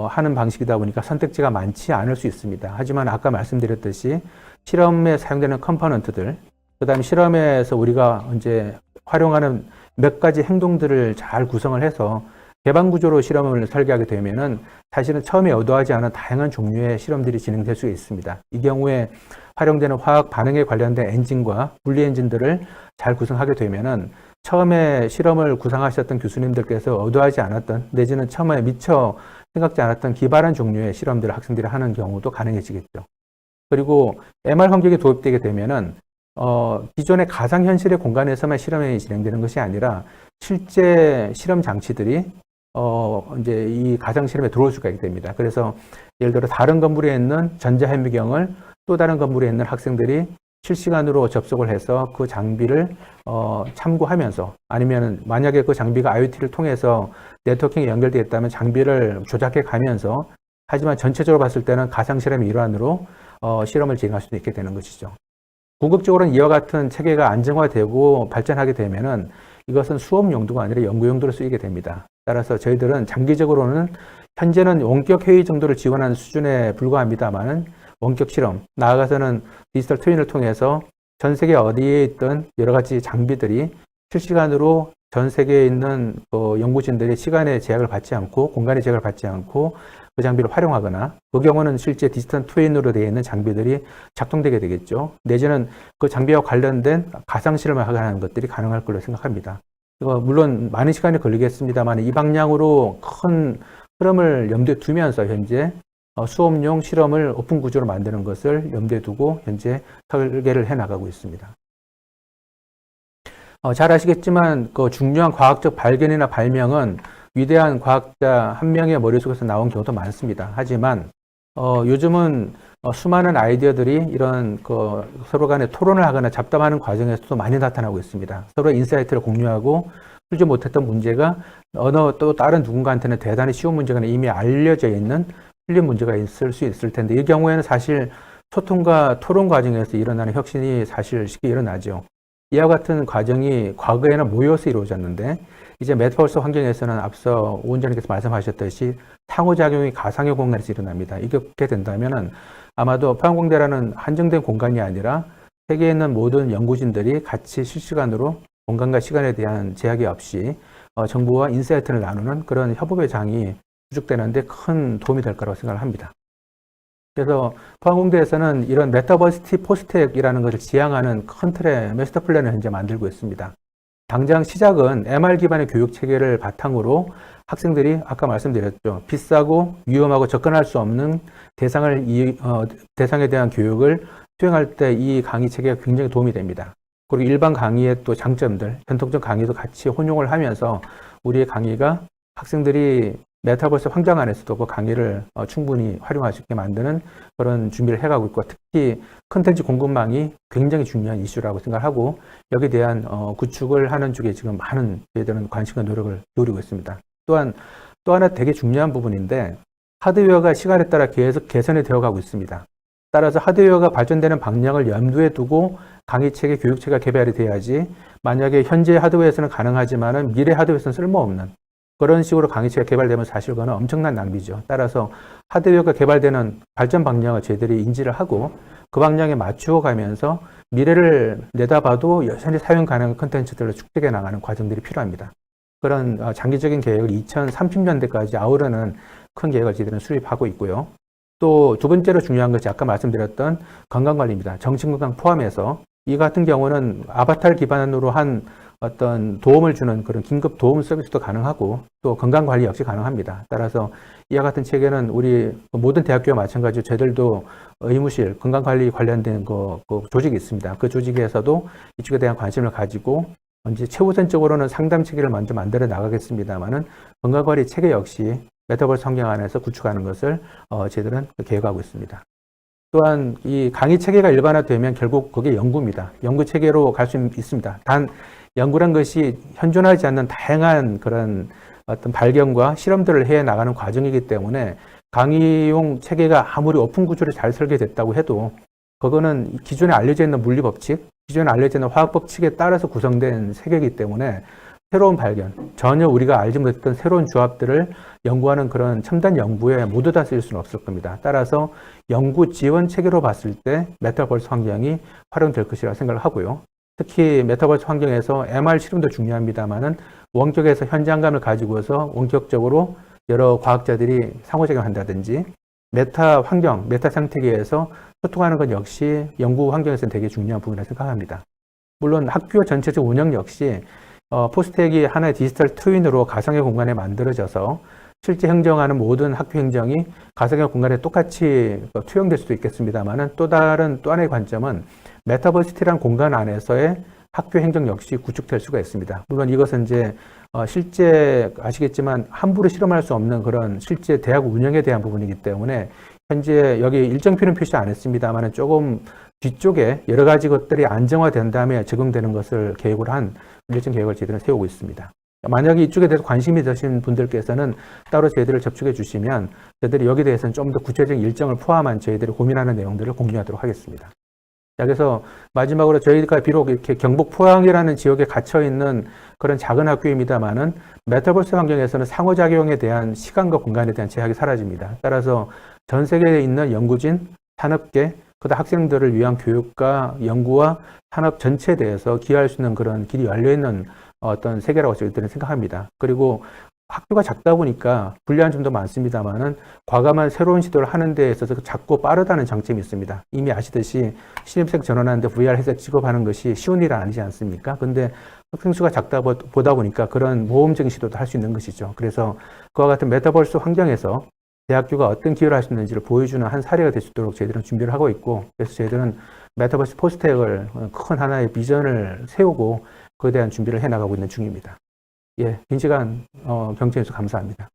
하는 방식이다 보니까 선택지가 많지 않을 수 있습니다. 하지만 아까 말씀드렸듯이 실험에 사용되는 컴포넌트들, 그 다음에 실험에서 우리가 이제 활용하는 몇 가지 행동들을 잘 구성을 해서 개방 구조로 실험을 설계하게 되면은 사실은 처음에 의도하지 않은 다양한 종류의 실험들이 진행될 수 있습니다. 이 경우에 활용되는 화학 반응에 관련된 엔진과 분리 엔진들을 잘 구성하게 되면은 처음에 실험을 구상하셨던 교수님들께서 의도하지 않았던 내지는 처음에 미처 생각지 않았던 기발한 종류의 실험들을 학생들이 하는 경우도 가능해지겠죠. 그리고 MR 환경이 도입되게 되면은 기존의 가상현실의 공간에서만 실험이 진행되는 것이 아니라 실제 실험 장치들이 이제 이 가상 실험에 들어올 수가 있게 됩니다. 그래서 예를 들어 다른 건물에 있는 전자현미경을 또 다른 건물에 있는 학생들이 실시간으로 접속을 해서 그 장비를 참고하면서 아니면 만약에 그 장비가 IoT를 통해서 네트워킹에 연결되어 있다면 장비를 조작해 가면서 하지만 전체적으로 봤을 때는 가상 실험의 일환으로 실험을 진행할 수도 있게 되는 것이죠. 궁극적으로는 이와 같은 체계가 안정화되고 발전하게 되면은 이것은 수업 용도가 아니라 연구 용도로 쓰이게 됩니다. 따라서 저희들은 장기적으로는 현재는 원격 회의 정도를 지원하는 수준에 불과합니다만은 원격 실험, 나아가서는 디지털 트윈을 통해서 전 세계 어디에 있던 여러 가지 장비들이 실시간으로 전 세계에 있는 연구진들이 시간의 제약을 받지 않고 공간의 제약을 받지 않고 그 장비를 활용하거나 그 경우는 실제 디지털 트윈으로 되어 있는 장비들이 작동되게 되겠죠. 내지는 그 장비와 관련된 가상 실험을 하는 것들이 가능할 걸로 생각합니다. 물론 많은 시간이 걸리겠습니다만 이 방향으로 큰 흐름을 염두에 두면서 현재 수업용 실험을 오픈 구조로 만드는 것을 염두에 두고 현재 설계를 해나가고 있습니다. 잘 아시겠지만 그 중요한 과학적 발견이나 발명은 위대한 과학자 한 명의 머릿속에서 나온 경우도 많습니다. 하지만 요즘은 수많은 아이디어들이 이런 서로 간에 토론을 하거나 잡담하는 과정에서도 많이 나타나고 있습니다. 서로 인사이트를 공유하고 풀지 못했던 문제가 어느 또 다른 누군가한테는 대단히 쉬운 문제가 이미 알려져 있는 틀린 문제가 있을 수 있을 텐데 이 경우에는 사실 소통과 토론 과정에서 일어나는 혁신이 사실 쉽게 일어나죠. 이와 같은 과정이 과거에는 모여서 이루어졌는데 이제 메타버스 환경에서는 앞서 오 원장님께서 말씀하셨듯이 상호작용이 가상의 공간에서 일어납니다. 이렇게 된다면은 아마도 포항공대라는 한정된 공간이 아니라 세계에 있는 모든 연구진들이 같이 실시간으로 공간과 시간에 대한 제약이 없이 정보와 인사이트를 나누는 그런 협업의 장이 구축되는데 큰 도움이 될 거라고 생각을 합니다. 그래서 포항공대에서는 이런 메타버시티 포스텍이라는 것을 지향하는 큰 틀의 마스터 플랜을 현재 만들고 있습니다. 당장 시작은 MR 기반의 교육 체계를 바탕으로 학생들이 아까 말씀드렸죠. 비싸고 위험하고 접근할 수 없는 대상에 대한 교육을 수행할 때 이 강의 체계가 굉장히 도움이 됩니다. 그리고 일반 강의의 또 장점들, 전통적 강의도 같이 혼용을 하면서 우리의 강의가 학생들이 메타버스 환경 안에서도 그 강의를 충분히 활용할 수 있게 만드는 그런 준비를 해가고 있고 특히 컨텐츠 공급망이 굉장히 중요한 이슈라고 생각하고 여기에 대한 구축을 하는 쪽에 지금 많은 저희들은 관심과 노력을 기울이고 있습니다. 또한 또 하나 되게 중요한 부분인데 하드웨어가 시간에 따라 계속 개선이 되어가고 있습니다. 따라서 하드웨어가 발전되는 방향을 염두에 두고 강의체계, 교육체계가 개발이 돼야지 만약에 현재 하드웨어에서는 가능하지만은 미래 하드웨어에서는 쓸모없는 그런 식으로 강의체가 개발되면 사실 그거는 엄청난 낭비죠. 따라서 하드웨어가 개발되는 발전 방향을 저희들이 인지를 하고 그 방향에 맞추어 가면서 미래를 내다봐도 여전히 사용 가능한 콘텐츠들을 축적해 나가는 과정들이 필요합니다. 그런 장기적인 계획을 2030년대까지 아우르는 큰 계획을 저희들은 수립하고 있고요. 또 두 번째로 중요한 것이 아까 말씀드렸던 건강관리입니다. 정신건강 포함해서 이 같은 경우는 아바타를 기반으로 한 어떤 도움을 주는 그런 긴급 도움 서비스도 가능하고 또 건강관리 역시 가능합니다. 따라서 이와 같은 체계는 우리 모든 대학교와 마찬가지로 저희들도 의무실 건강관리 관련된 그 조직이 있습니다. 그 조직에서도 이쪽에 대한 관심을 가지고 이제 최우선적으로는 상담 체계를 먼저 만들어 나가겠습니다만은 건강관리 체계 역시 메타버스 환경 안에서 구축하는 것을 저희들은 계획하고 있습니다. 또한 이 강의 체계가 일반화되면 결국 그게 연구입니다. 연구 체계로 갈 수 있습니다. 단 연구란 것이 현존하지 않는 다양한 그런 어떤 발견과 실험들을 해 나가는 과정이기 때문에 강의용 체계가 아무리 오픈 구조로 잘 설계됐다고 해도 그거는 기존에 알려져 있는 물리 법칙, 기존에 알려져 있는 화학 법칙에 따라서 구성된 세계이기 때문에 새로운 발견, 전혀 우리가 알지 못했던 새로운 조합들을 연구하는 그런 첨단 연구에 모두 다 쓰일 수는 없을 겁니다. 따라서 연구 지원 체계로 봤을 때 메타버스 환경이 활용될 것이라고 생각을 하고요. 특히 메타버스 환경에서 MR 실험도 중요합니다만은 원격에서 현장감을 가지고서 원격적으로 여러 과학자들이 상호작용한다든지 메타 환경, 메타 생태계에서 소통하는 것 역시 연구 환경에서는 되게 중요한 부분이라고 생각합니다. 물론 학교 전체적 운영 역시 포스텍이 하나의 디지털 트윈으로 가상의 공간에 만들어져서 실제 행정하는 모든 학교 행정이 가상의 공간에 똑같이 투영될 수도 있겠습니다만은 또 하나의 관점은 메타버시티라는 공간 안에서의 학교 행정 역시 구축될 수가 있습니다. 물론 이것은 이제 실제 아시겠지만 함부로 실험할 수 없는 그런 실제 대학 운영에 대한 부분이기 때문에 현재 여기 일정표는 표시 안 했습니다만 조금 뒤쪽에 여러 가지 것들이 안정화된 다음에 적용되는 것을 계획을 한 일정 계획을 저희들은 세우고 있습니다. 만약에 이쪽에 대해서 관심이 있으신 분들께서는 따로 저희들을 접촉해 주시면 저희들이 여기에 대해서는 좀 더 구체적인 일정을 포함한 저희들이 고민하는 내용들을 공유하도록 하겠습니다. 자, 그래서 마지막으로 저희가 비록 이렇게 경북 포항이라는 지역에 갇혀 있는 그런 작은 학교입니다만은 메타버스 환경에서는 상호작용에 대한 시간과 공간에 대한 제약이 사라집니다. 따라서 전 세계에 있는 연구진, 산업계, 그다음 학생들을 위한 교육과 연구와 산업 전체에 대해서 기여할 수 있는 그런 길이 열려 있는 어떤 세계라고 저희들은 생각합니다. 그리고 학교가 작다 보니까 불리한 점도 많습니다만은 과감한 새로운 시도를 하는 데 있어서 작고 빠르다는 장점이 있습니다. 이미 아시듯이 신입생 전원하는데 VR 헤드셋 취급하는 것이 쉬운 일은 아니지 않습니까? 근데 학생 수가 작다 보다 보니까 그런 모험적인 시도도 할 수 있는 것이죠. 그래서 그와 같은 메타버스 환경에서 대학교가 어떤 기여를 할 수 있는지를 보여주는 한 사례가 될 수 있도록 저희들은 준비를 하고 있고, 그래서 저희들은 메타버스 포스텍을 큰 하나의 비전을 세우고 그에 대한 준비를 해나가고 있는 중입니다. 예, 긴 시간 경청해 주셔서 감사합니다.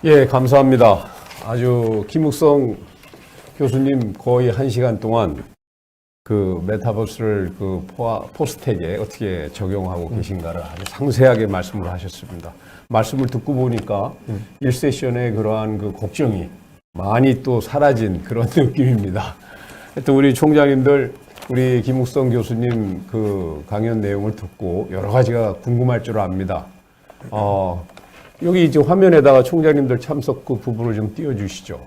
예, 감사합니다. 아주 김욱성 교수님 거의 1시간 동안 그 메타버스를 그 포스텍에 어떻게 적용하고 계신가를 아주 상세하게 말씀을 하셨습니다. 말씀을 듣고 보니까 1세션의 그러한 그 걱정이 많이 또 사라진 그런 느낌입니다. 하여튼 우리 총장님들, 우리 김욱성 교수님 그 강연 내용을 듣고 여러 가지가 궁금할 줄 압니다. 여기 이제 화면에다가 총장님들 참석 그 부분을 좀 띄워주시죠.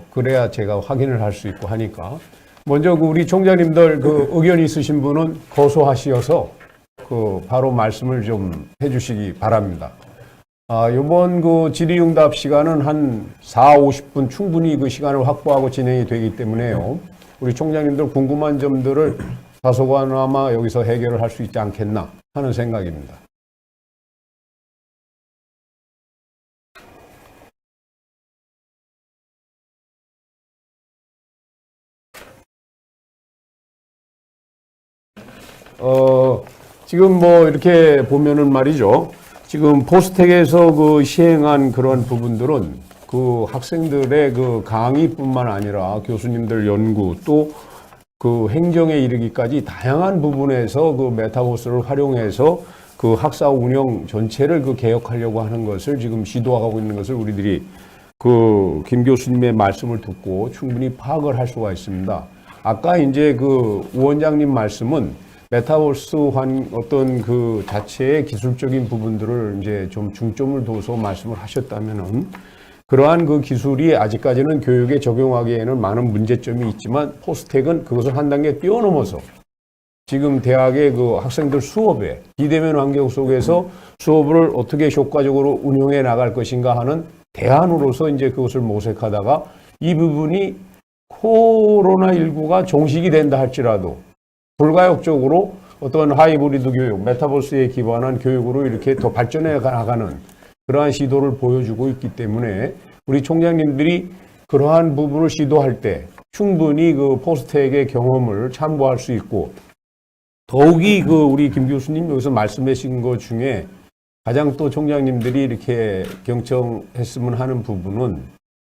그래야 제가 확인을 할 수 있고 하니까. 먼저 그 우리 총장님들 그 의견 있으신 분은 거소하시어서 그 바로 말씀을 좀 해주시기 바랍니다. 요번 그 질의응답 시간은 한 50분 충분히 그 시간을 확보하고 진행이 되기 때문에요. 우리 총장님들 궁금한 점들을 다소간아마 여기서 해결을 할 수 있지 않겠나 하는 생각입니다. 지금 뭐 이렇게 보면은 말이죠. 지금 포스텍에서 그 시행한 그런 부분들은 그 학생들의 그 강의뿐만 아니라 교수님들 연구 또 그 행정에 이르기까지 다양한 부분에서 그 메타버스를 활용해서 그 학사 운영 전체를 그 개혁하려고 하는 것을 지금 시도하고 있는 것을 우리들이 그 김 교수님의 말씀을 듣고 충분히 파악을 할 수가 있습니다. 아까 이제 그 위원장님 말씀은 메타버스 어떤 그 자체의 기술적인 부분들을 이제 좀 중점을 둬서 말씀을 하셨다면은 그러한 그 기술이 아직까지는 교육에 적용하기에는 많은 문제점이 있지만 포스텍은 그것을 한 단계 뛰어넘어서 지금 대학의 그 학생들 수업에 비대면 환경 속에서 수업을 어떻게 효과적으로 운영해 나갈 것인가 하는 대안으로서 이제 그것을 모색하다가 이 부분이 코로나19가 종식이 된다 할지라도 불가역적으로 어떤 하이브리드 교육, 메타버스에 기반한 교육으로 이렇게 더 발전해 나가는 그러한 시도를 보여주고 있기 때문에 우리 총장님들이 그러한 부분을 시도할 때 충분히 그 포스텍의 경험을 참고할 수 있고 더욱이 그 우리 김 교수님 여기서 말씀하신 것 중에 가장 또 총장님들이 이렇게 경청했으면 하는 부분은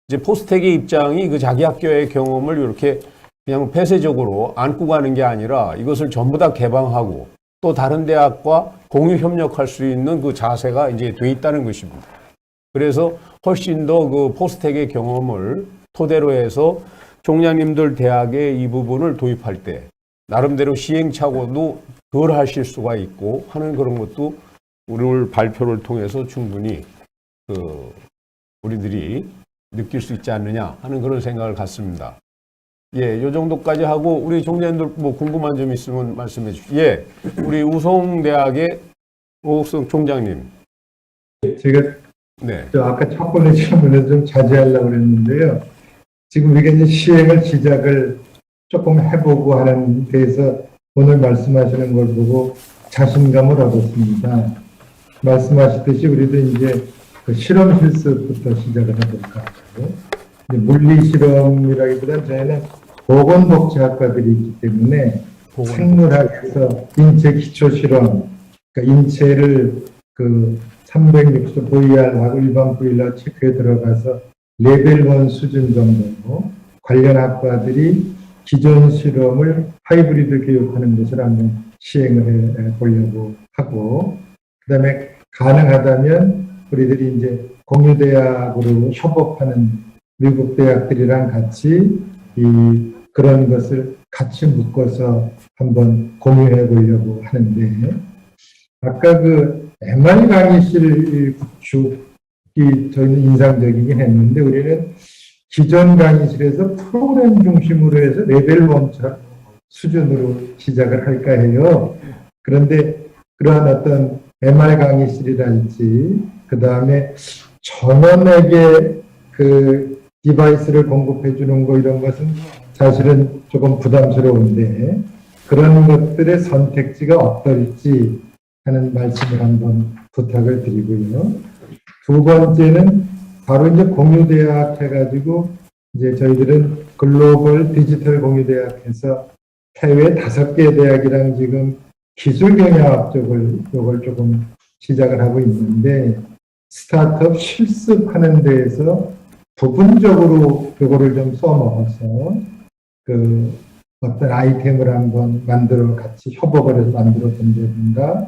이제 포스텍의 입장이 그 자기 학교의 경험을 이렇게 그냥 폐쇄적으로 안고 가는 게 아니라 이것을 전부 다 개방하고 또 다른 대학과 공유 협력할 수 있는 그 자세가 이제 돼 있다는 것입니다. 그래서 훨씬 더 그 포스텍의 경험을 토대로 해서 총장님들 대학의 이 부분을 도입할 때 나름대로 시행착오도 덜 하실 수가 있고 하는 그런 것도 오늘 발표를 통해서 충분히 그 우리들이 느낄 수 있지 않느냐 하는 그런 생각을 갖습니다. 예, 요 정도까지 하고 우리 총장님들 뭐 궁금한 점 있으면 말씀해 주시죠. 예, 우리 우송대학의 오옥성 총장님. 제가 네. 아까 첫 번째 질문에 좀 자제하려고 그랬는데요. 지금 우리가 이제 시행을 시작을 조금 해보고 하는 데에서 오늘 말씀하시는 걸 보고 자신감을 얻었습니다. 말씀하셨듯이 우리도 이제 그 실험 실습부터 시작을 해볼까 하고, 물리 실험이라기보다는 저희는 보건복지학과들이 있기 때문에 생물학에서 인체 기초 실험, 그러니까 인체를 그 360도 VR하고 일반 VR하고 체크에 들어가서 레벨 1 수준 정도로 관련 학과들이 기존 실험을 하이브리드 교육하는 것을 한번 시행을 해 보려고 하고, 그 다음에 가능하다면 우리들이 이제 공유대학으로 협업하는 미국 대학들이랑 같이 그런 것을 같이 묶어서 한번 공유해 보려고 하는데, 아까 그 MR 강의실 구축이 저희는 인상적이긴 했는데, 우리는 기존 강의실에서 프로그램 중심으로 해서 레벨 1 수준으로 시작을 할까 해요. 그런데 그러한 어떤 MR 강의실이랄지, 그 다음에 전원에게 그 디바이스를 공급해 주는 거 이런 것은 사실은 조금 부담스러운데, 그런 것들의 선택지가 어떨지 하는 말씀을 한번 부탁을 드리고요. 두 번째는 바로 이제 공유대학 해가지고 이제 저희들은 글로벌 디지털 공유대학에서 해외 5개 대학이랑 지금 기술 경영학 쪽을 요걸 조금 시작을 하고 있는데, 스타트업 실습하는 데에서 부분적으로 그거를 좀 써먹어서 그 어떤 아이템을 한번 만들어 같이 협업을 해서 만들어 본다든가,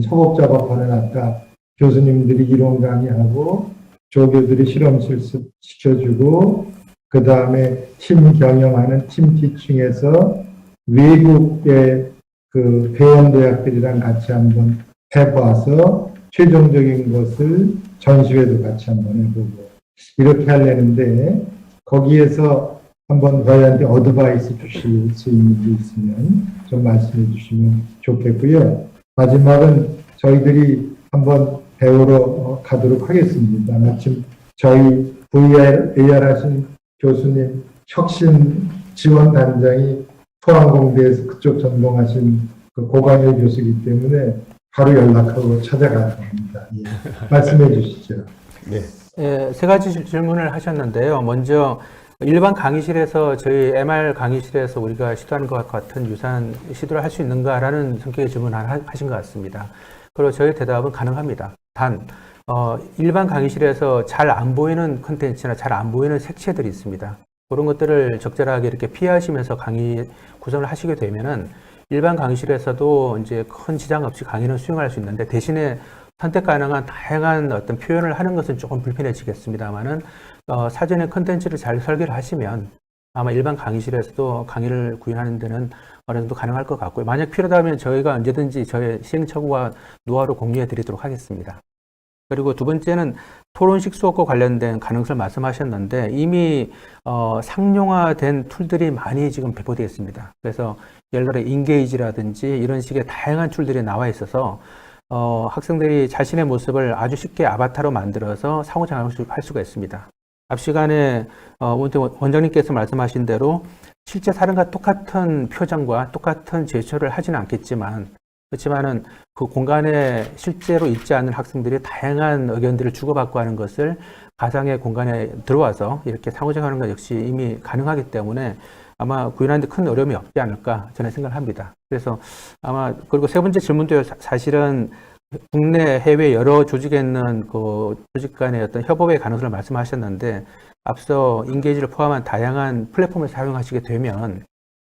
협업 작업하는 아까 교수님들이 이론 강의하고 조교들이 실험 실습 시켜주고, 그 다음에 팀 경영하는 팀 티칭에서 외국의 그 대원대학들이랑 같이 한번 해봐서 최종적인 것을 전시회도 같이 한번 해보고 이렇게 하려는데, 거기에서 한번 저희한테 어드바이스 주실 수 있는 게 있으면 좀 말씀해 주시면 좋겠고요. 마지막은 저희들이 한번 배우러 가도록 하겠습니다. 마침 저희 VR, AR 하신 교수님 혁신 지원 단장이 포항공대에서 그쪽 전공하신 그 고강일 교수이기 때문에 바로 연락하고 찾아갈 겁니다. 예. 말씀해 주시죠. 네. 예, 세 가지 질문을 하셨는데요. 먼저 일반 강의실에서 저희 MR 강의실에서 우리가 시도하는 것 같은 유사한 시도를 할 수 있는가라는 성격의 질문을 하신 것 같습니다. 그리고 저희 대답은 가능합니다. 단 일반 강의실에서 잘 안 보이는 컨텐츠나 잘 안 보이는 색채들이 있습니다. 그런 것들을 적절하게 이렇게 피하시면서 강의 구성을 하시게 되면은 일반 강의실에서도 이제 큰 지장 없이 강의는 수행할 수 있는데, 대신에 선택 가능한 다양한 어떤 표현을 하는 것은 조금 불편해지겠습니다만은 사전에 컨텐츠를 잘 설계를 하시면 아마 일반 강의실에서도 강의를 구현하는 데는 어느 정도 가능할 것 같고요. 만약 필요하다면 저희가 언제든지 저의 시행착오와 노하우를 공유해 드리도록 하겠습니다. 그리고 두 번째는 토론식 수업과 관련된 가능성을 말씀하셨는데, 이미 상용화된 툴들이 많이 지금 배포되어 있습니다. 그래서 예를 들어 인게이지라든지 이런 식의 다양한 툴들이 나와 있어서 학생들이 자신의 모습을 아주 쉽게 아바타로 만들어서 상호작용할 수가 있습니다. 앞 시간에 원장님께서 말씀하신 대로 실제 사람과 똑같은 표정과 똑같은 제스처를 하지는 그렇지만은 그 공간에 실제로 있지 않은 학생들이 다양한 의견들을 주고받고 하는 것을 가상의 공간에 들어와서 이렇게 상호작용하는 것 역시 이미 가능하기 때문에 아마 구현하는 데 큰 어려움이 없지 않을까 저는 생각을 합니다. 그래서 아마, 그리고 세 번째 질문도 사실은 국내 해외 여러 조직에 있는 그 조직 간의 어떤 협업의 가능성을 말씀하셨는데, 앞서 인게이지를 포함한 다양한 플랫폼을 사용하시게 되면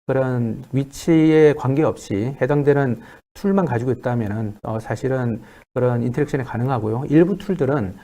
그런 위치에 관계없이 해당되는 툴만 가지고 있다면은 사실은 그런 인터랙션이 가능하고요. 일부 툴들은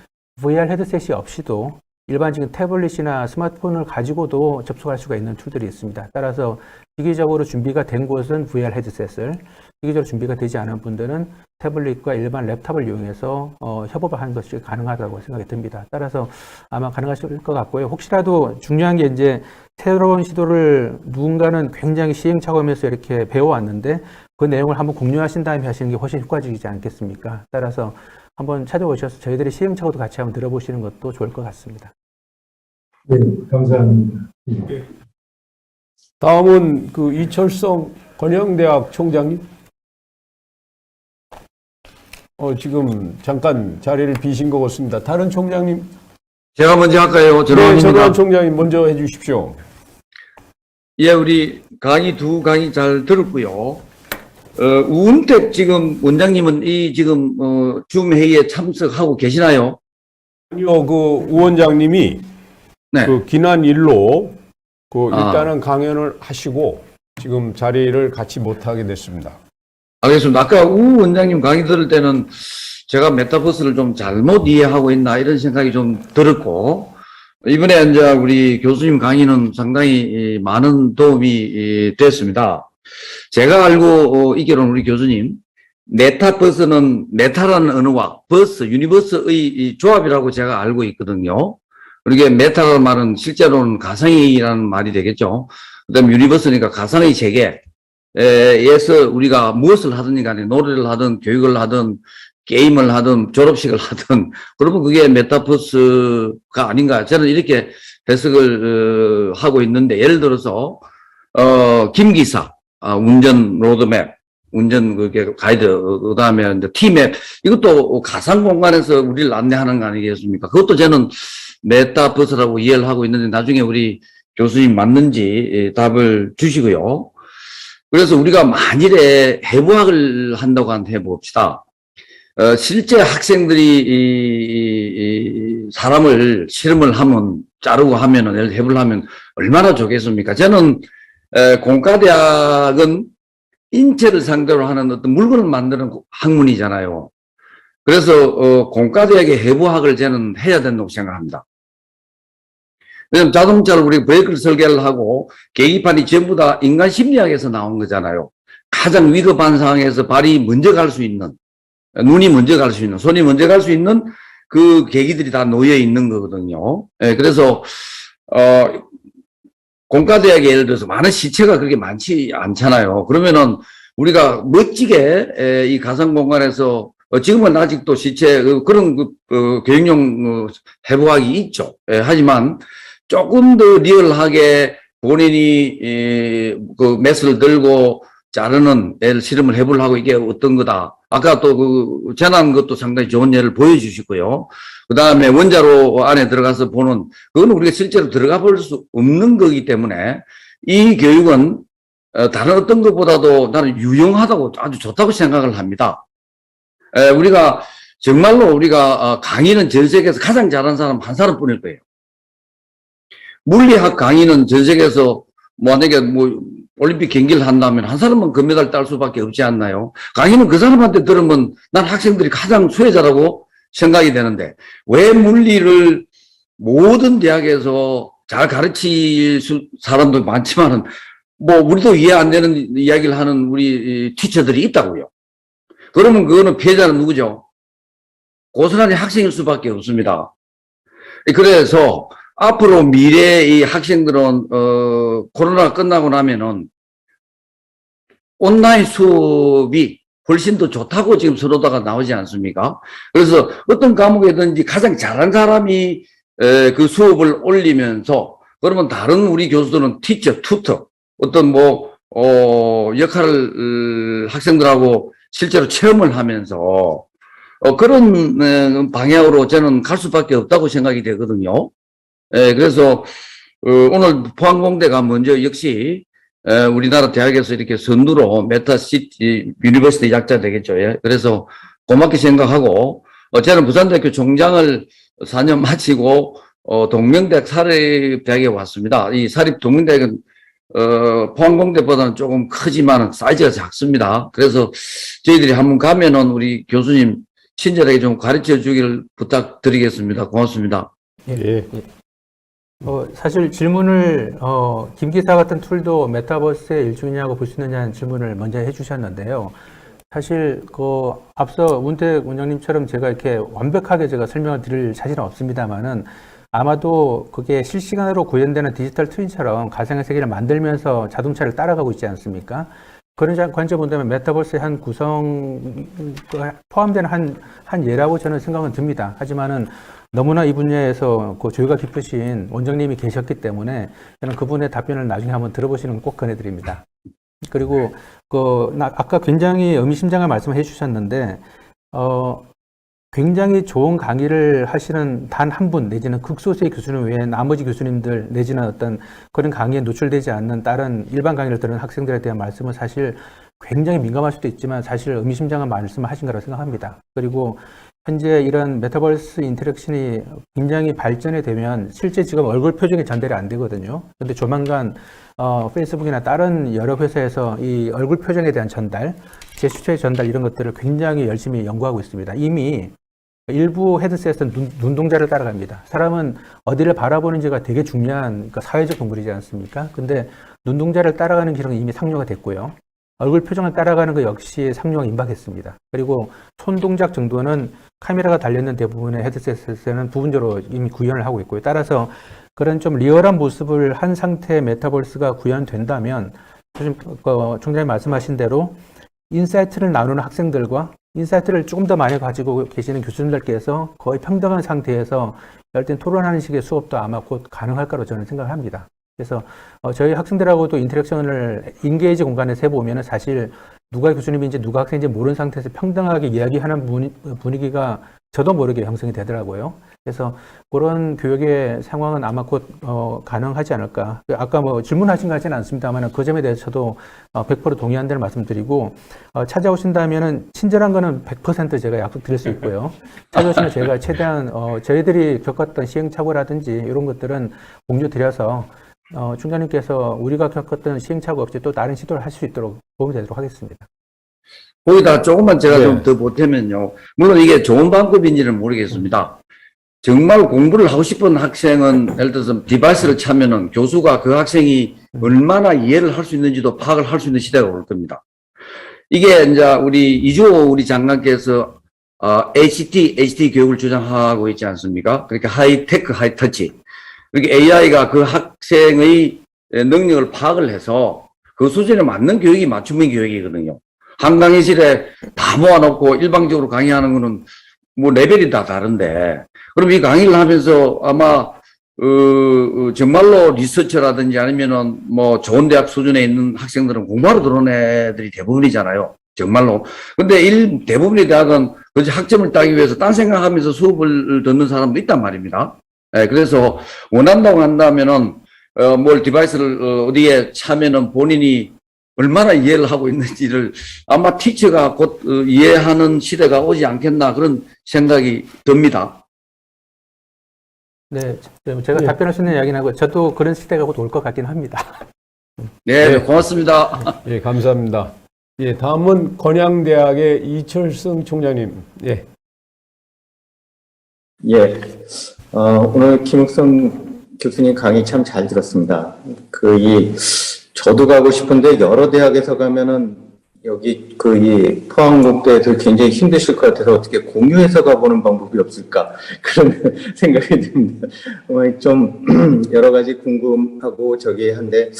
VR 헤드셋이 없이도 일반적인 태블릿이나 스마트폰을 가지고도 접속할 수가 있는 툴들이 있습니다. 따라서 기기적으로 준비가 된 곳은 VR 헤드셋을, 기기적으로 준비가 되지 않은 분들은 태블릿과 일반 랩탑을 이용해서 협업을 하는 것이 가능하다고 생각이 듭니다. 따라서 아마 가능하실 것 같고요. 혹시라도 중요한 게 이제 새로운 시도를 누군가는 굉장히 시행착오하면서 이렇게 배워왔는데 그 내용을 한번 공유하신 다음에 하시는 게 훨씬 효과적이지 않겠습니까? 따라서 한번 찾아오셔서 저희들이 시행착오도 같이 한번 들어보시는 것도 좋을 것 같습니다. 네, 감사합니다. 예. 다음은 그 이철성 건영대학 총장님. 지금 잠깐 자리를 비신 것 같습니다. 다른 총장님, 제가 먼저 할까요? 네, 전화입니다. 전두환 총장님 먼저 해주십시오. 예, 우리 두 강의 잘 들었고요. 우은택 지금 원장님은 이 지금 줌 회의에 참석하고 계시나요? 아니요, 그 우원장님이 네. 그 기난 일로 아. 일단은 강연을 하시고 지금 자리를 같이 못하게 됐습니다. 알겠습니다. 아까 우 원장님 강의 들을 때는 제가 메타버스를 좀 잘못 이해하고 있나 이런 생각이 좀 들었고, 이번에 이제 우리 교수님 강의는 상당히 많은 도움이 됐습니다. 제가 알고 있기로는 우리 교수님, 메타버스는 메타라는 언어와 버스, 유니버스의 이 조합이라고 제가 알고 있거든요. 이게 메타라는 말은 실제로는 가상이라는 말이 되겠죠. 그다음 유니버스니까 가상의 세계에서 우리가 무엇을 하든 간에 노래를 하든 교육을 하든 게임을 하든 졸업식을 하든 그러면 그게 메타버스가 아닌가 저는 이렇게 해석을 하고 있는데, 예를 들어서 김기사 운전 로드맵, 운전 그게 가이드, 그다음에 이제 티맵, 이것도 가상 공간에서 우리를 안내하는 거 아니겠습니까? 그것도 저는 메타버스라고 이해를 하고 있는데, 나중에 우리 교수님 맞는지 답을 주시고요. 그래서 우리가 만일에 해부학을 한다고 해봅시다. 실제 학생들이 사람을 실험을 하면, 자르고 하면은, 해부를 하면 얼마나 좋겠습니까? 저는 공과대학은 인체를 상대로 하는 어떤 물건을 만드는 학문이잖아요. 그래서 공과대학의 해부학을 저는 해야 된다고 생각합니다. 왜냐면 자동차를 우리 브레이크를 설계를 하고 계기판이 전부 다 인간 심리학에서 나온 거잖아요. 가장 위급한 상황에서 발이 먼저 갈 수 있는, 눈이 먼저 갈 수 있는, 손이 먼저 갈 수 있는 그 계기들이 다 놓여 있는 거거든요. 예, 그래서 공과대학에 예를 들어서 많은 시체가 그렇게 많지 않잖아요. 그러면은 우리가 멋지게 이 가상 공간에서 지금은 아직도 시체 그런 교육용 해부학이 있죠. 예, 하지만 조금 더 리얼하게 본인이 그 메스를 들고 자르는 실험을 해보려고 하고 이게 어떤 거다. 아까 또 그 재난 것도 상당히 좋은 예를 보여주시고요. 그 다음에 원자로 안에 들어가서 보는, 그거는 우리가 실제로 들어가 볼 수 없는 거기 때문에 이 교육은 다른 어떤 것보다도 나는 유용하다고, 아주 좋다고 생각을 합니다. 우리가 정말로 우리가 강의는 전 세계에서 가장 잘하는 사람 한 사람뿐일 거예요. 물리학 강의는 전 세계에서 만약에 올림픽 경기를 한다면 한 사람은 금메달 딸 수밖에 없지 않나요? 강의는 그 사람한테 들으면 난 학생들이 가장 수혜자라고 생각이 되는데, 왜 물리를 모든 대학에서 잘 가르칠 사람도 많지만은 우리도 이해 안 되는 이야기를 하는 우리 티처들이 있다고요. 그러면 그거는 피해자는 누구죠? 고스란히 학생일 수밖에 없습니다. 그래서 앞으로 미래의 이 학생들은 코로나가 끝나고 나면은 온라인 수업이 훨씬 더 좋다고 지금 서로다가 나오지 않습니까? 그래서 어떤 과목이든지 가장 잘한 사람이 그 수업을 올리면서, 그러면 다른 우리 교수들은 티처, 투터, 어떤 역할을 학생들하고 실제로 체험을 하면서 그런 방향으로 저는 갈 수밖에 없다고 생각이 되거든요. 그래서 오늘 포항공대가 먼저 역시 우리나라 대학에서 이렇게 선두로 메타시티 유니버시티 약자 되겠죠. 예. 그래서 고맙게 생각하고, 저는 부산대학교 총장을 4년 마치고 동명대학 사립대학에 왔습니다. 이 사립 동명대학은 포항공대보다는 조금 크지만 사이즈가 작습니다. 그래서 저희들이 한번 가면은 우리 교수님 친절하게 좀 가르쳐 주기를 부탁드리겠습니다. 고맙습니다. 예. 사실 질문을, 김 기사 같은 툴도 메타버스의 일종이냐고 볼 수 있느냐는 질문을 먼저 해주셨는데요. 사실, 앞서 운택 원장님처럼 제가 이렇게 완벽하게 제가 설명을 드릴 자신은 없습니다만은, 아마도 그게 실시간으로 구현되는 디지털 트윈처럼 가상의 세계를 만들면서 자동차를 따라가고 있지 않습니까? 그런 관점 본다면 메타버스의 한 구성, 포함되는 한 예라고 저는 생각은 듭니다. 하지만은 너무나 이 분야에서 조예가 깊으신 원장님이 계셨기 때문에 저는 그분의 답변을 나중에 한번 들어보시는 걸 꼭 권해드립니다. 그리고 아까 굉장히 의미심장한 말씀을 해주셨는데, 굉장히 좋은 강의를 하시는 단 한 분 내지는 극소수의 교수님 외에 나머지 교수님들 내지는 어떤 그런 강의에 노출되지 않는 다른 일반 강의를 듣는 학생들에 대한 말씀은 사실 굉장히 민감할 수도 있지만 사실 의미심장한 말씀을 하신 거라고 생각합니다. 그리고 현재 이런 메타버스 인터랙션이 굉장히 발전이 되면 실제 지금 얼굴 표정이 전달이 안 되거든요. 근데 조만간 페이스북이나 다른 여러 회사에서 이 얼굴 표정에 대한 전달, 제스처의 전달 이런 것들을 굉장히 열심히 연구하고 있습니다. 이미 일부 헤드셋은 눈동자를 따라갑니다. 사람은 어디를 바라보는지가 되게 중요한 그러니까 사회적 동물이지 않습니까? 근데 눈동자를 따라가는 기능은 이미 상용화 됐고요. 얼굴 표정을 따라가는 것 역시 상용화 임박했습니다. 그리고 손 동작 정도는 카메라가 달려있는 대부분의 헤드셋에는 부분적으로 이미 구현을 하고 있고요. 따라서 그런 좀 리얼한 모습을 한 상태의 메타버스가 구현된다면 총장님 말씀하신 대로 인사이트를 나누는 학생들과 인사이트를 조금 더 많이 가지고 계시는 교수님들께서 거의 평등한 상태에서 열띤 토론하는 식의 수업도 아마 곧 가능할 거라고 저는 생각을 합니다. 그래서 저희 학생들하고도 인터랙션을 인게이지 공간에서 해보면 사실 누가 교수님인지 누가 학생인지 모르는 상태에서 평등하게 이야기하는 분위기가 저도 모르게 형성이 되더라고요. 그래서 그런 교육의 상황은 아마 곧 가능하지 않을까. 아까 뭐 질문하신 것 같지는 않습니다만 그 점에 대해서 저도 100% 동의한다는 말씀드리고 찾아오신다면은 친절한 거는 100% 제가 약속드릴 수 있고요. 찾아오시면 제가 최대한 저희들이 겪었던 시행착오라든지 이런 것들은 공유 드려서 총장님께서 우리가 겪었던 시행착오 없이 또 다른 시도를 할 수 있도록 도움이 되도록 하겠습니다. 거기다 조금만 제가 네. 좀 더 보태면요. 물론 이게 좋은 방법인지는 모르겠습니다. 정말 공부를 하고 싶은 학생은 예를 들어서 디바이스를 차면은 교수가 그 학생이 얼마나 이해를 할 수 있는지도 파악을 할 수 있는 시대가 올 겁니다. 이게 이제 우리 장관께서 HT 교육을 주장하고 있지 않습니까? 그러니까 하이테크, 하이터치. 그러니까 AI가 그 학생의 능력을 파악을 해서 그 수준에 맞는 교육이 맞춤형 교육이거든요. 한 강의실에 다 모아놓고 일방적으로 강의하는 거는 뭐 레벨이 다 다른데, 그럼 이 강의를 하면서 아마 정말로 리서처라든지 아니면은 뭐 좋은 대학 수준에 있는 학생들은 공부하러 들어온 애들이 대부분이잖아요. 정말로. 근데 대부분의 대학은 그저 학점을 따기 위해서 딴 생각하면서 수업을 듣는 사람도 있단 말입니다. 예, 그래서 원한다고 한다면은 뭘 디바이스를 어디에 차면은 본인이 얼마나 이해를 하고 있는지를 아마 티처가 곧 이해하는 시대가 오지 않겠나 그런 생각이 듭니다. 네, 제가 답변할 수 있는 이야기는 하고 저도 그런 시대가 곧 올 것 같긴 합니다. 네, 고맙습니다. 예, 감사합니다. 예, 다음은 건양대학의 이철승 총장님. 예. 예, 오늘 김욱성 교수님 강의 참 잘 들었습니다. 저도 가고 싶은데 여러 대학에서 가면은 여기 이 포항공대에서 굉장히 힘드실 것 같아서 어떻게 공유해서 가보는 방법이 없을까 그런 생각이 듭니다. 좀 여러 가지 궁금하고 한데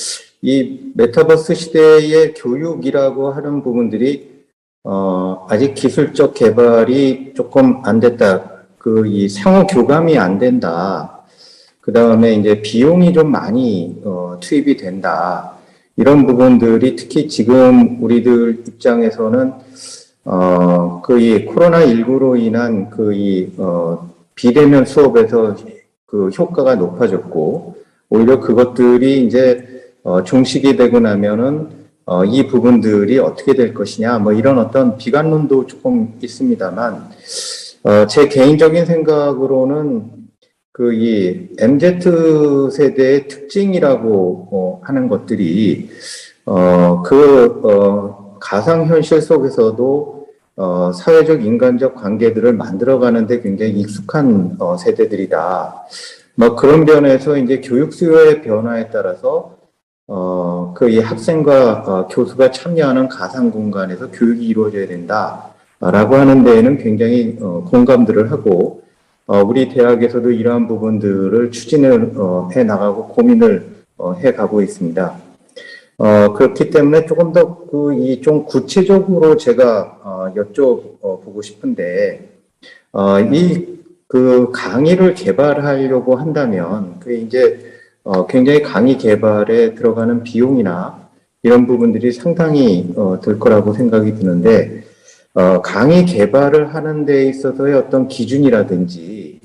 이 메타버스 시대의 교육이라고 하는 부분들이 아직 기술적 개발이 조금 안 됐다. 이 상호 교감이 안 된다. 그 다음에 이제 비용이 좀 많이 투입이 된다. 이런 부분들이 특히 지금 우리들 입장에서는 이 코로나19로 인한 비대면 수업에서 그 효과가 높아졌고 오히려 그것들이 이제 종식이 되고 나면은 이 부분들이 어떻게 될 것이냐 뭐 이런 어떤 비관론도 조금 있습니다만 제 개인적인 생각으로는 이 MZ 세대의 특징이라고 하는 것들이 가상현실 속에서도 사회적 인간적 관계들을 만들어가는데 굉장히 익숙한 세대들이다. 뭐 그런 면에서 이제 교육 수요의 변화에 따라서 이 학생과 교수가 참여하는 가상 공간에서 교육이 이루어져야 된다라고 하는 데에는 굉장히 공감들을 하고. 우리 대학에서도 이러한 부분들을 추진을 해 나가고 고민을 해 가고 있습니다. 그렇기 때문에 조금 더 좀 구체적으로 제가 여쭤보고 싶은데, 강의를 개발하려고 한다면, 이제 굉장히 강의 개발에 들어가는 비용이나 이런 부분들이 상당히 들 거라고 생각이 드는데, 강의 개발을 하는 데 있어서의 어떤 기준이라든지,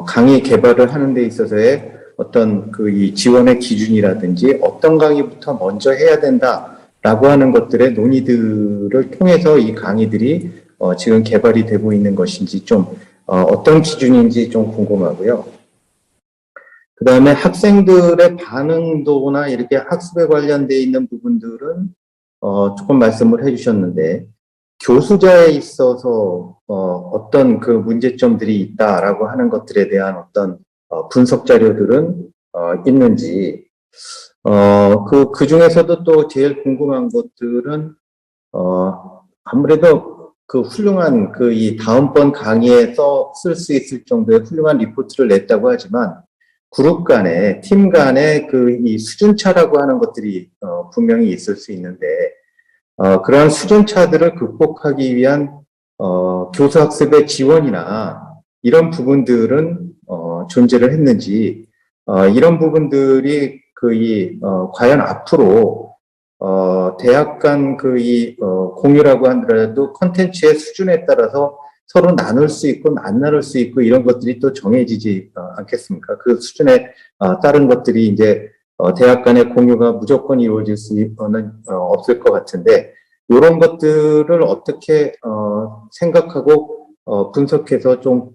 강의 개발을 하는 데 있어서의 어떤 이 지원의 기준이라든지, 어떤 강의부터 먼저 해야 된다라고 하는 것들의 논의들을 통해서 이 강의들이 지금 개발이 되고 있는 것인지 어떤 기준인지 좀 궁금하고요. 그 다음에 학생들의 반응도나 이렇게 학습에 관련되어 있는 부분들은 조금 말씀을 해주셨는데, 교수자에 있어서 어떤 그 문제점들이 있다라고 하는 것들에 대한 어떤 분석 자료들은 있는지, 그 중에서도 또 제일 궁금한 것들은 아무래도 그 훌륭한 이 다음번 강의에 쓸 수 있을 정도의 훌륭한 리포트를 냈다고 하지만, 그룹 간에, 팀 간에 이 수준차라고 하는 것들이 분명히 있을 수 있는데, 그러한 수준차들을 극복하기 위한 교수학습의 지원이나 이런 부분들은 존재를 했는지, 이런 부분들이 과연 앞으로 대학 간 공유라고 하더라도 컨텐츠의 수준에 따라서 서로 나눌 수 있고 안 나눌 수 있고 이런 것들이 또 정해지지 않겠습니까? 그 수준에 따른 것들이 이제 대학 간의 공유가 무조건 이루어질 수는 없을 것 같은데, 이런 것들을 어떻게 생각하고 분석해서 좀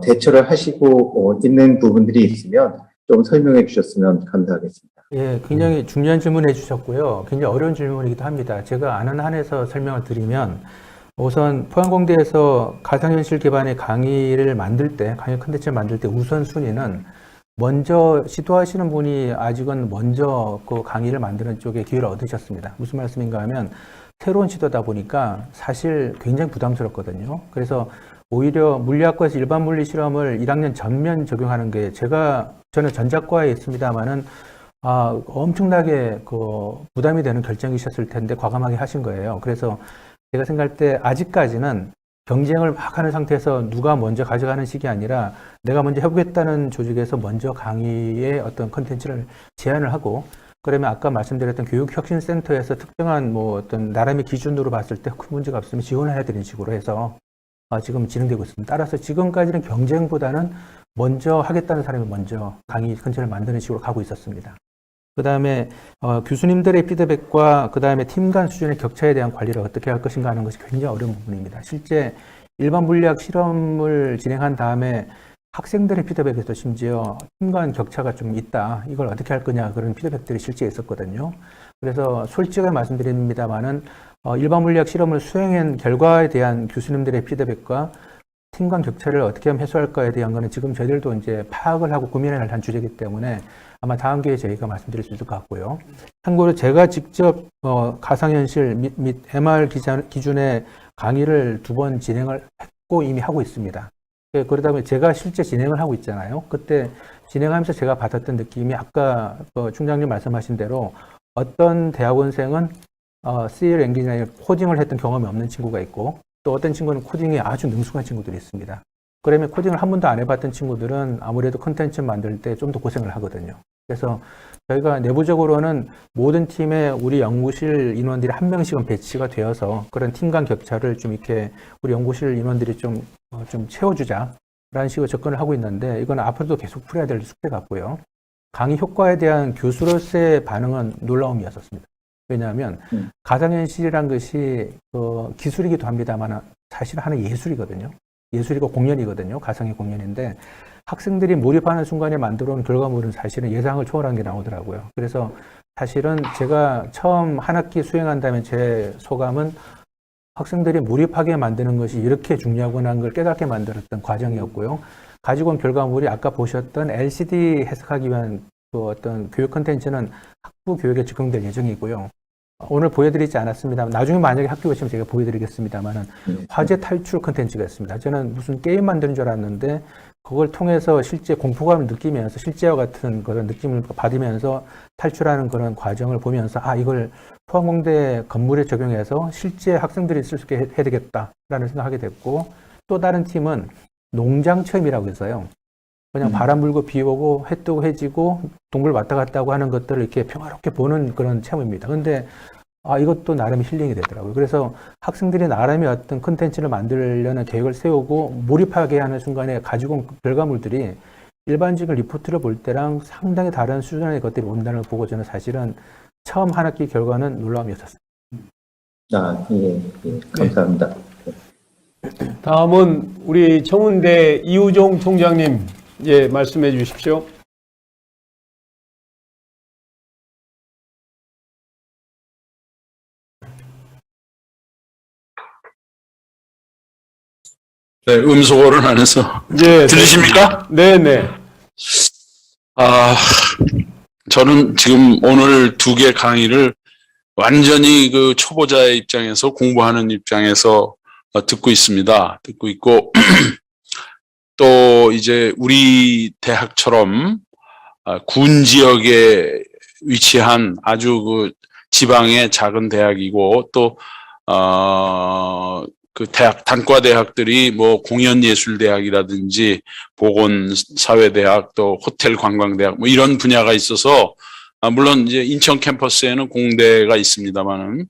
대처를 하시고 있는 부분들이 있으면 좀 설명해 주셨으면 감사하겠습니다. 예, 굉장히 중요한 질문 해주셨고요. 굉장히 어려운 질문이기도 합니다. 제가 아는 한에서 설명을 드리면, 우선 포항공대에서 가상현실 기반의 강의를 만들 때, 강의 콘텐츠를 만들 때 우선순위는 먼저 시도하시는 분이 아직은 먼저 그 강의를 만드는 쪽에 기회를 얻으셨습니다. 무슨 말씀인가 하면, 새로운 시도다 보니까 사실 굉장히 부담스럽거든요. 그래서 오히려 물리학과에서 일반 물리 실험을 1학년 전면 적용하는 게, 저는 전자과에 있습니다만은 엄청나게 부담이 되는 결정이셨을 텐데 과감하게 하신 거예요. 그래서 제가 생각할 때 아직까지는 경쟁을 막 하는 상태에서 누가 먼저 가져가는 식이 아니라, 내가 먼저 해보겠다는 조직에서 먼저 강의의 어떤 컨텐츠를 제안을 하고, 그러면 아까 말씀드렸던 교육혁신센터에서 특정한 어떤 나름의 기준으로 봤을 때 큰 문제가 없으면 지원을 해야 되는 식으로 해서 지금 진행되고 있습니다. 따라서 지금까지는 경쟁보다는 먼저 하겠다는 사람이 먼저 강의 컨텐츠를 만드는 식으로 가고 있었습니다. 그 다음에 교수님들의 피드백과 그 다음에 팀 간 수준의 격차에 대한 관리를 어떻게 할 것인가 하는 것이 굉장히 어려운 부분입니다. 실제 일반 물리학 실험을 진행한 다음에 학생들의 피드백에서 심지어 팀 간 격차가 좀 있다, 이걸 어떻게 할 거냐, 그런 피드백들이 실제 있었거든요. 그래서 솔직하게 말씀드립니다만은 일반 물리학 실험을 수행한 결과에 대한 교수님들의 피드백과 팀 간 격차를 어떻게 하면 해소할까에 대한 거는 지금 저희들도 이제 파악을 하고 고민을 한 주제이기 때문에 아마 다음 기회에 저희가 말씀드릴 수 있을 것 같고요. 참고로 제가 직접 가상현실 및 MR 기준의 강의를 2번 진행을 했고 이미 하고 있습니다. 그러다 보니 제가 실제 진행을 하고 있잖아요. 그때 진행하면서 제가 받았던 느낌이 아까 총장님 말씀하신 대로, 어떤 대학원생은 C 랭귀지나 코딩을 했던 경험이 없는 친구가 있고, 또 어떤 친구는 코딩에 아주 능숙한 친구들이 있습니다. 그러면 코딩을 한 번도 안 해봤던 친구들은 아무래도 컨텐츠 만들 때 좀 더 고생을 하거든요. 그래서 저희가 내부적으로는 모든 팀에 우리 연구실 인원들이 1명씩은 배치가 되어서 그런 팀 간 격차를 좀 이렇게 우리 연구실 인원들이 좀 채워주자라는 식으로 접근을 하고 있는데, 이건 앞으로도 계속 풀어야 될 숙제 같고요. 강의 효과에 대한 교수로서의 반응은 놀라움이었습니다. 왜냐하면 가상현실이란 것이 기술이기도 합니다만 사실 하는 예술이거든요. 예술이고 공연이거든요. 가상의 공연인데, 학생들이 몰입하는 순간에 만들어온 결과물은 사실은 예상을 초월한 게 나오더라고요. 그래서 사실은 제가 처음 한 학기 수행한다면 제 소감은 학생들이 몰입하게 만드는 것이 이렇게 중요하구나 하는 걸 깨닫게 만들었던 과정이었고요. 가지고 온 결과물이 아까 보셨던 LCD 해석하기 위한 어떤 교육 콘텐츠는 학부 교육에 적용될 예정이고요. 오늘 보여드리지 않았습니다만, 나중에 만약에 학교 오시면 제가 보여드리겠습니다만은, 화재 탈출 콘텐츠가 있습니다. 저는 무슨 게임 만드는 줄 알았는데, 그걸 통해서 실제 공포감을 느끼면서 실제와 같은 그런 느낌을 받으면서 탈출하는 그런 과정을 보면서, 이걸 포항공대 건물에 적용해서 실제 학생들이 쓸 수 있게 해야 되겠다라는 생각하게 됐고, 또 다른 팀은 농장 체험이라고 해서요. 그냥 바람 불고 비 오고 해 뜨고 해지고 동물 왔다 갔다 하고 하는 것들을 이렇게 평화롭게 보는 그런 체험입니다. 근데 이것도 나름 힐링이 되더라고요. 그래서 학생들이 나름의 어떤 컨텐츠를 만들려는 계획을 세우고 몰입하게 하는 순간에 가지고 온 결과물들이 일반적인 리포트를 볼 때랑 상당히 다른 수준의 것들이 온다는 걸 보고 저는 사실은 처음 한 학기 결과는 놀라움이었었어요. 예, 감사합니다. 다음은 우리 청운대 이우종 총장님, 예, 말씀해 주십시오. 네, 음소거를 안 해서. 예, 들리십니까? 네네. 저는 지금 오늘 두 개 강의를 완전히 그 초보자의 입장에서 공부하는 입장에서 듣고 있습니다. 듣고 있고, 또 이제 우리 대학처럼 군 지역에 위치한 아주 그 지방의 작은 대학이고, 또, 그 대학, 단과대학들이 뭐 공연예술대학이라든지 보건사회대학 또 호텔관광대학 뭐 이런 분야가 있어서, 물론 이제 인천 캠퍼스에는 공대가 있습니다만은,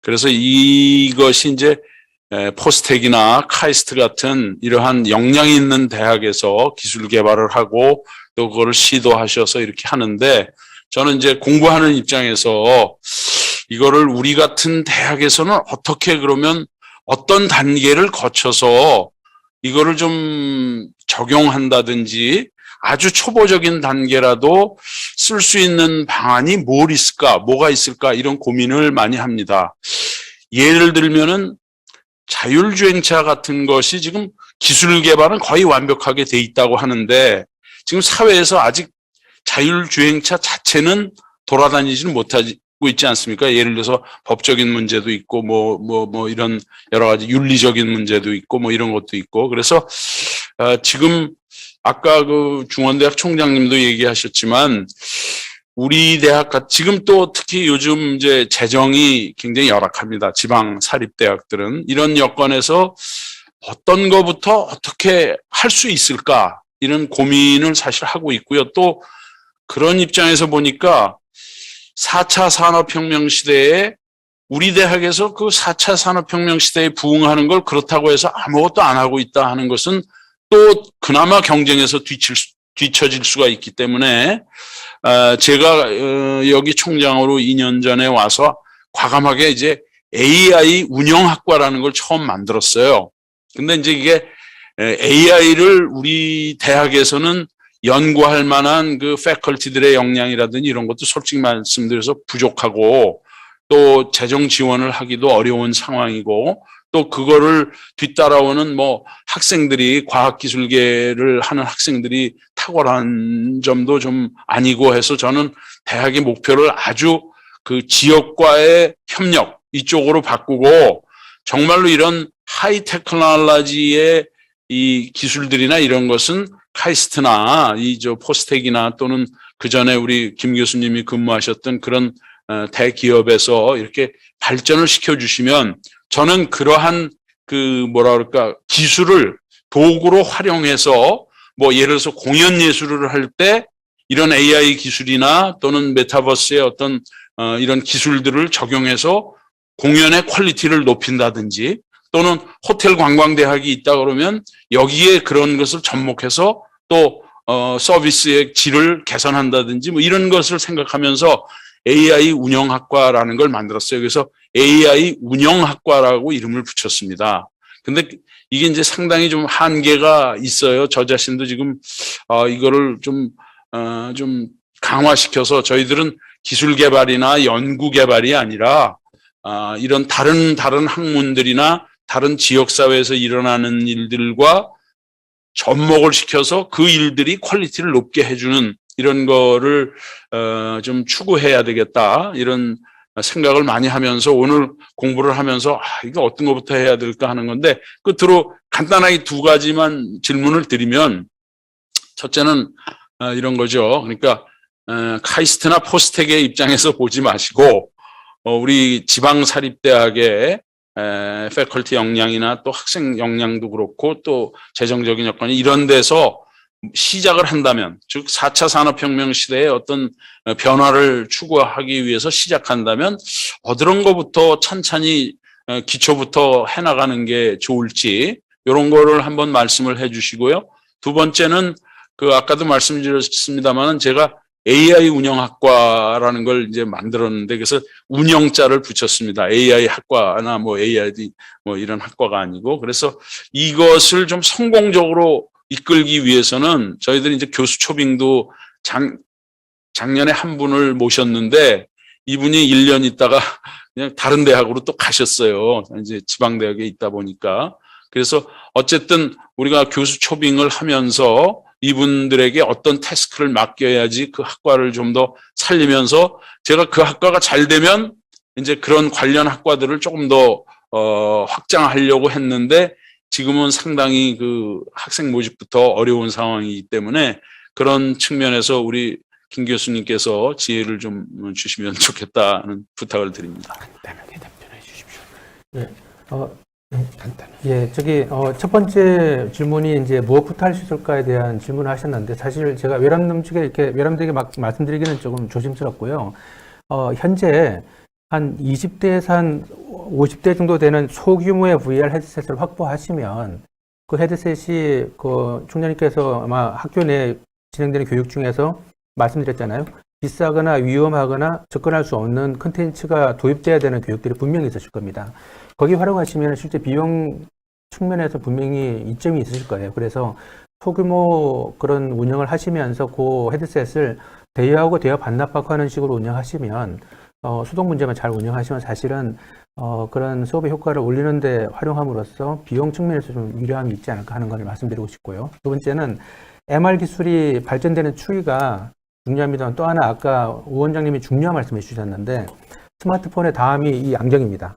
그래서 이것이 이제 포스텍이나 카이스트 같은 이러한 역량이 있는 대학에서 기술 개발을 하고 또 그거를 시도하셔서 이렇게 하는데, 저는 이제 공부하는 입장에서 이거를 우리 같은 대학에서는 어떻게 그러면 어떤 단계를 거쳐서 이거를 좀 적용한다든지 아주 초보적인 단계라도 쓸 수 있는 방안이 뭐가 있을까 이런 고민을 많이 합니다. 예를 들면은 자율주행차 같은 것이 지금 기술 개발은 거의 완벽하게 돼 있다고 하는데, 지금 사회에서 아직 자율주행차 자체는 돌아다니지는 못하고 있지 않습니까? 예를 들어서 법적인 문제도 있고, 이런 여러 가지 윤리적인 문제도 있고, 뭐 이런 것도 있고. 그래서, 지금 아까 그 중원대학 총장님도 얘기하셨지만, 우리 대학, 지금 또 특히 요즘 이제 재정이 굉장히 열악합니다. 지방 사립대학들은. 이런 여건에서 어떤 거부터 어떻게 할 수 있을까? 이런 고민을 사실 하고 있고요. 또 그런 입장에서 보니까 4차 산업혁명 시대에 우리 대학에서 그 4차 산업혁명 시대에 부응하는 걸 그렇다고 해서 아무것도 안 하고 있다 하는 것은 또 그나마 경쟁에서 뒤처질 수가 있기 때문에, 제가 여기 총장으로 2년 전에 와서 과감하게 이제 AI 운영학과라는 걸 처음 만들었어요. 근데 이제 이게 AI를 우리 대학에서는 연구할 만한 그 패컬티들의 역량이라든지 이런 것도 솔직히 말씀드려서 부족하고, 또 재정 지원을 하기도 어려운 상황이고, 또 그거를 뒤따라오는 뭐 학생들이, 과학기술계를 하는 학생들이 탁월한 점도 좀 아니고 해서, 저는 대학의 목표를 아주 그 지역과의 협력 이쪽으로 바꾸고, 정말로 이런 하이 테크놀로지의 이 기술들이나 이런 것은 카이스트나 포스텍이나 또는 그 전에 우리 김 교수님이 근무하셨던 그런 대기업에서 이렇게 발전을 시켜주시면, 저는 그러한 기술을 도구로 활용해서 뭐 예를 들어서 공연 예술을 할 때 이런 AI 기술이나 또는 메타버스의 어떤 이런 기술들을 적용해서 공연의 퀄리티를 높인다든지, 또는 호텔 관광대학이 있다 그러면 여기에 그런 것을 접목해서 또 서비스의 질을 개선한다든지 뭐 이런 것을 생각하면서 AI 운영학과라는 걸 만들었어요. 그래서 AI 운영학과라고 이름을 붙였습니다. 근데 이게 이제 상당히 좀 한계가 있어요. 저 자신도 지금 이거를 좀 강화시켜서, 저희들은 기술 개발이나 연구 개발이 아니라 이런 다른 학문들이나 다른 지역사회에서 일어나는 일들과 접목을 시켜서 그 일들이 퀄리티를 높게 해주는 이런 거를 좀 추구해야 되겠다, 이런 생각을 많이 하면서 오늘 공부를 하면서 이거 어떤 것부터 해야 될까 하는 건데, 끝으로 간단하게 두 가지만 질문을 드리면, 첫째는 이런 거죠. 그러니까 카이스트나 포스텍의 입장에서 보지 마시고 우리 지방사립대학의 패컬티 역량이나 또 학생 역량도 그렇고 또 재정적인 여건이 이런 데서 시작을 한다면, 즉 4차 산업혁명 시대에 어떤 변화를 추구하기 위해서 시작한다면 어떤 것부터 찬찬히 기초부터 해나가는 게 좋을지 이런 거를 한번 말씀을 해주시고요. 두 번째는 그 아까도 말씀드렸습니다만은 제가 AI 운영학과라는 걸 이제 만들었는데 그래서 운영자를 붙였습니다. AI 학과나 뭐 AID 뭐 이런 학과가 아니고 그래서 이것을 좀 성공적으로 이끌기 위해서는 저희들이 이제 교수 초빙도 작년에 한 분을 모셨는데 이분이 1년 있다가 그냥 다른 대학으로 또 가셨어요. 이제 지방대학에 있다 보니까. 그래서 어쨌든 우리가 교수 초빙을 하면서 이분들에게 어떤 태스크를 맡겨야지 그 학과를 좀 더 살리면서 제가 그 학과가 잘 되면 이제 그런 관련 학과들을 조금 더 확장하려고 했는데 지금은 상당히 그 학생 모집부터 어려운 상황이기 때문에 그런 측면에서 우리 김 교수님께서 지혜를 좀 주시면 좋겠다는 부탁을 드립니다. 간단하게 답변해 주십시오. 네. 간단하게. 예, 첫 번째 질문이 이제 무엇부터 할 수 있을까에 대한 질문을 하셨는데, 사실 제가 외람되게 막 말씀드리기는 조금 조심스럽고요. 현재 한 20대에서 한 50대 정도 되는 소규모의 VR 헤드셋을 확보하시면, 그 헤드셋이 그 총장님께서 아마 학교 내에 진행되는 교육 중에서 말씀드렸잖아요. 비싸거나 위험하거나 접근할 수 없는 콘텐츠가 도입돼야 되는 교육들이 분명히 있으실 겁니다. 거기 활용하시면 실제 비용 측면에서 분명히 이점이 있으실 거예요. 그래서 소규모 그런 운영을 하시면서 그 헤드셋을 대여하고 대여 반납하고 하는 식으로 운영하시면 수동 문제만 잘 운영하시면 사실은 그런 수업의 효과를 올리는데 활용함으로써 비용 측면에서 좀 유리함이 있지 않을까 하는 것을 말씀드리고 싶고요. 두 번째는 MR 기술이 발전되는 추이가 중요합니다만 또 하나 아까 우 원장님이 중요한 말씀해 주셨는데 스마트폰의 다음이 이 안경입니다.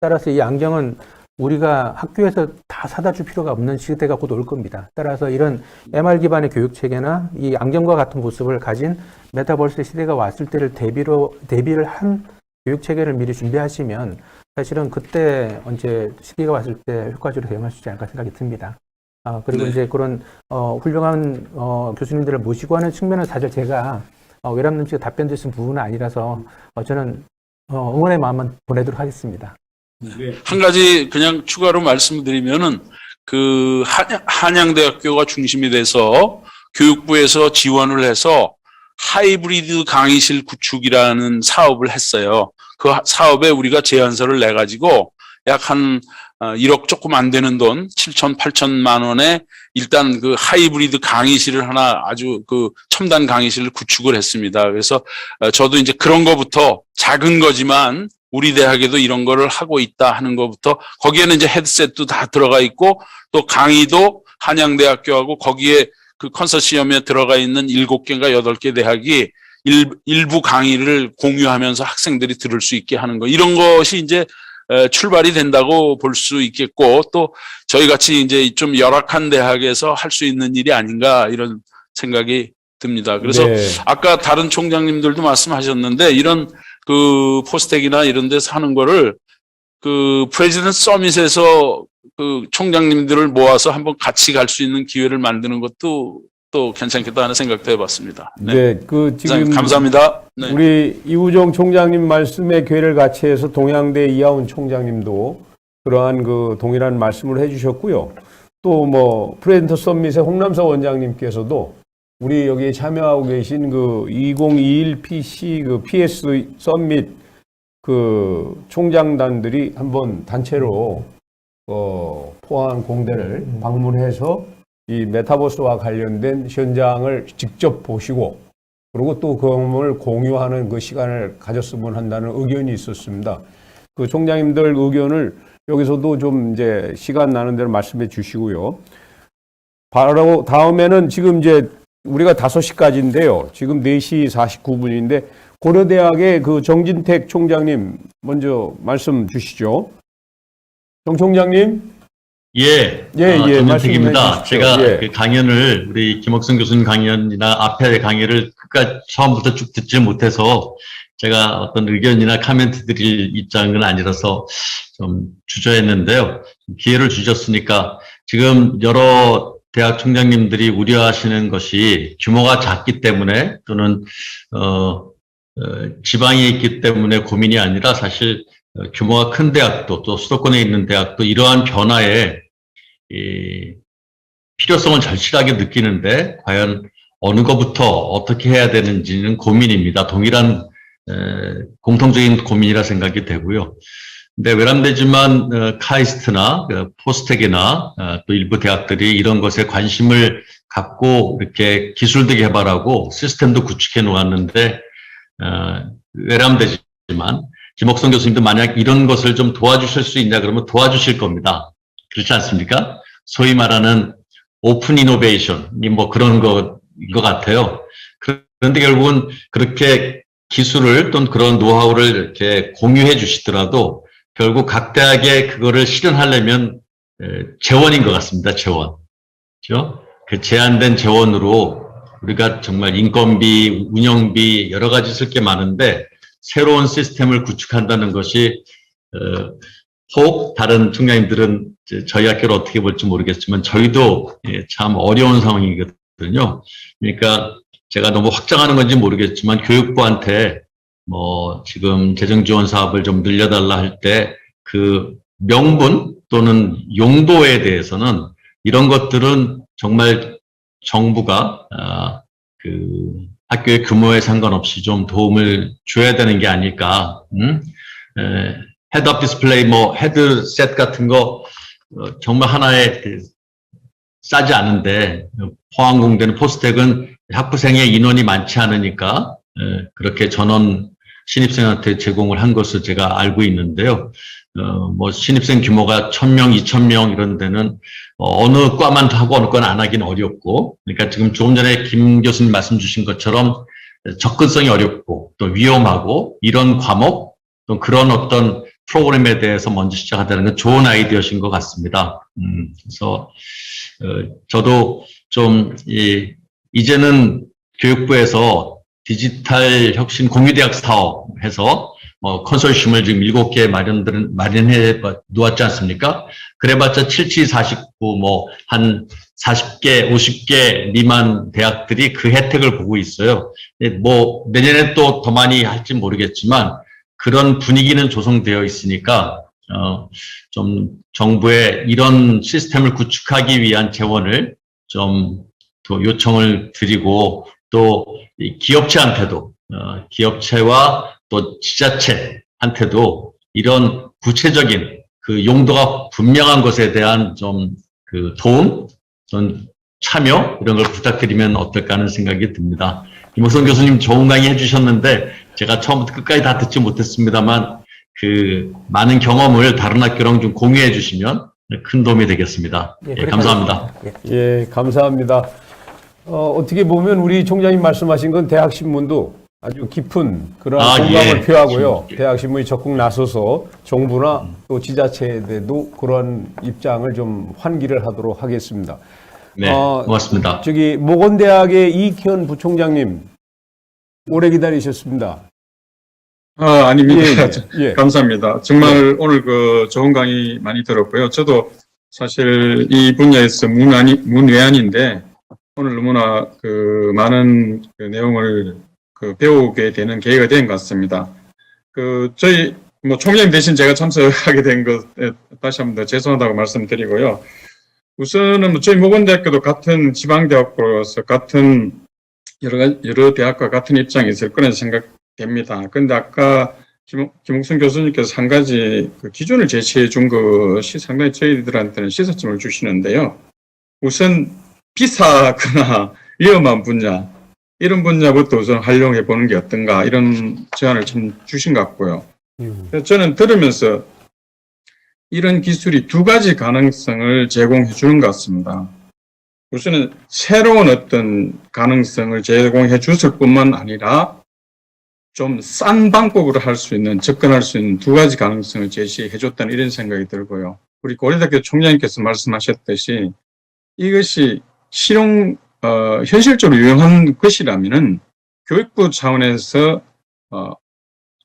따라서 이 안경은 우리가 학교에서 다 사다 줄 필요가 없는 시대가 곧 올 겁니다. 따라서 이런 MR 기반의 교육 체계나 이 안경과 같은 모습을 가진 메타버스 시대가 왔을 때를 대비를 한 교육 체계를 미리 준비하시면 사실은 그때 언제 시기가 왔을 때 효과적으로 대응할 수 있지 않을까 생각이 듭니다. 그리고 네. 이제 그런 훌륭한 교수님들을 모시고 하는 측면은 사실 제가 외람님 씨가 답변 주신 부분은 아니라서 저는 응원의 마음만 보내도록 하겠습니다. 한 가지 그냥 추가로 말씀드리면은 그 한양대학교가 중심이 돼서 교육부에서 지원을 해서 하이브리드 강의실 구축이라는 사업을 했어요. 그 사업에 우리가 제안서를 내 가지고 약 한 1억 조금 안 되는 돈 7천 8천만 원에 일단 그 하이브리드 강의실을 하나 아주 그 첨단 강의실을 구축을 했습니다. 그래서 저도 이제 그런 거부터 작은 거지만 우리 대학에도 이런 거를 하고 있다 하는 것부터 거기에는 이제 헤드셋도 다 들어가 있고 또 강의도 한양대학교하고 거기에 그 컨소시엄에 들어가 있는 7개인가 8개 대학이 일부 강의를 공유하면서 학생들이 들을 수 있게 하는 거 이런 것이 이제 출발이 된다고 볼 수 있겠고 또 저희 같이 이제 좀 열악한 대학에서 할 수 있는 일이 아닌가 이런 생각이 듭니다. 그래서 네. 아까 다른 총장님들도 말씀하셨는데 이런 그 포스텍이나 이런 데서 하는 거를 그 프레지던트 서밋에서 그 총장님들을 모아서 한번 같이 갈 수 있는 기회를 만드는 것도 또 괜찮겠다 하는 생각도 해봤습니다. 네, 그 지금 감사합니다. 네. 우리 이우정 총장님 말씀에 괴를 같이 해서 동양대 이하운 총장님도 그러한 그 동일한 말씀을 해주셨고요. 또 뭐 프레젠터 서밋의 홍남석 원장님께서도 우리 여기에 참여하고 계신 그 2021 PC 그 PS 서밋 그 총장단들이 한번 단체로 포항 공대를 방문해서 이 메타버스와 관련된 현장을 직접 보시고 그리고 또 그 경험을 공유하는 그 시간을 가졌으면 한다는 의견이 있었습니다. 그 총장님들 의견을 여기서도 좀 이제 시간 나는 대로 말씀해 주시고요. 바로 다음에는 지금 이제 우리가 5시까지인데요. 지금 4시 49분인데 고려대학의 그 정진택 총장님 먼저 말씀 주시죠. 정 총장님. 예, 정진택입니다. 제가 그 강연을 우리 김옥성 교수님 강연이나 앞에 강의를 끝까지 처음부터 쭉 듣지 못해서 제가 어떤 의견이나 카멘트 드릴 입장은 아니라서 좀 주저했는데요. 기회를 주셨으니까 지금 여러 대학 총장님들이 우려하시는 것이 규모가 작기 때문에 또는 지방에 있기 때문에 고민이 아니라 사실 규모가 큰 대학도 또 수도권에 있는 대학도 이러한 변화에 필요성을 절실하게 느끼는데 과연 어느 것부터 어떻게 해야 되는지는 고민입니다. 동일한 공통적인 고민이라 생각이 되고요. 근데 외람되지만 카이스트나 포스텍이나 또 일부 대학들이 이런 것에 관심을 갖고 이렇게 기술도 개발하고 시스템도 구축해 놓았는데 외람되지만 김옥성 교수님도 만약 이런 것을 좀 도와주실 수 있냐 그러면 도와주실 겁니다. 그렇지 않습니까? 소위 말하는 오픈 이노베이션이 뭐 그런 것인 것 같아요. 그런데 결국은 그렇게 기술을 또는 그런 노하우를 이렇게 공유해 주시더라도 결국 각 대학에 그거를 실현하려면 재원인 것 같습니다. 재원. 그렇죠? 그 제한된 재원으로 우리가 정말 인건비, 운영비 여러 가지 쓸 게 많은데 새로운 시스템을 구축한다는 것이 혹 다른 총장님들은 저희 학교를 어떻게 볼지 모르겠지만 저희도 참 어려운 상황이거든요. 그러니까 제가 너무 확장하는 건지 모르겠지만 교육부한테 뭐 지금 재정 지원 사업을 좀 늘려달라 할 때 그 명분 또는 용도에 대해서는 이런 것들은 정말 정부가 그 학교의 규모에 상관없이 좀 도움을 줘야 되는 게 아닐까. 헤드업 디스플레이, 뭐 헤드셋 같은 거 정말 하나에 싸지 않은데 포항공대는 포스텍은 학부생의 인원이 많지 않으니까 그렇게 전원 신입생한테 제공을 한 것을 제가 알고 있는데요. 뭐 신입생 규모가 1000명, 2000명 이런 데는 어느 과만 하고 어느 과는 안 하기는 어렵고, 그러니까 지금 조금 전에 김 교수님 말씀 주신 것처럼 접근성이 어렵고 또 위험하고 이런 과목 또 그런 어떤 프로그램에 대해서 먼저 시작하다는 건 좋은 아이디어신 것 같습니다. 그래서 저도 좀 이제는 교육부에서 디지털 혁신 공유대학 사업 해서 컨소시엄을 지금 7개 마련해 놓았지 않습니까? 그래봤자 77, 49, 뭐, 한 40개, 50개 미만 대학들이 그 혜택을 보고 있어요. 뭐, 내년에 또 더 많이 할지 모르겠지만, 그런 분위기는 조성되어 있으니까, 좀 정부의 이런 시스템을 구축하기 위한 재원을 좀 더 요청을 드리고, 또 기업체한테도, 기업체와 또 지자체한테도 이런 구체적인 그 용도가 분명한 것에 대한 좀 그 도움, 또는 참여 이런 걸 부탁드리면 어떨까 하는 생각이 듭니다. 김옥성 교수님 좋은 강의 해주셨는데 제가 처음부터 끝까지 다 듣지 못했습니다만 그 많은 경험을 다른 학교랑 좀 공유해 주시면 큰 도움이 되겠습니다. 예, 감사합니다. 예, 감사합니다. 어떻게 보면 우리 총장님 말씀하신 건 대학신문도 아주 깊은 그런 공감을 표하고요. 대학신문이 적극 나서서 정부나 또 지자체에도 그런 입장을 좀 환기를 하도록 하겠습니다. 네, 고맙습니다. 저기 모건대학의 이익현 부총장님 오래 기다리셨습니다. 아닙니다. 예. 감사합니다. 정말 오늘 그 좋은 강의 많이 들었고요. 저도 사실 이 분야에서 문외한인데 오늘 너무나 그 많은 그 내용을 배우게 되는 계기가 된 것 같습니다. 저희, 총장님 대신 제가 참석하게 된 것, 다시 한번 더 죄송하다고 말씀드리고요. 우선은 저희 모건대학교도 같은 지방대학교로서 같은 여러 대학과 같은 입장이 있을 거라는 생각됩니다. 그런데 아까 김옥성 교수님께서 한 가지 그 기준을 제시해 준 것이 상당히 저희들한테는 시사점을 주시는데요. 우선 비싸거나 위험한 분야, 이런 분야부터 우선 활용해 보는 게 어떤가 이런 제안을 좀 주신 것 같고요. 그래서 저는 들으면서 이런 기술이 두 가지 가능성을 제공해 주는 것 같습니다. 우선은 새로운 어떤 가능성을 제공해 줬을 뿐만 아니라 좀 싼 방법으로 할 수 있는, 접근할 수 있는 두 가지 가능성을 제시해 줬다는 이런 생각이 들고요. 우리 고려대학교 총장님께서 말씀하셨듯이 이것이 현실적으로 유용한 것이라면은 교육부 차원에서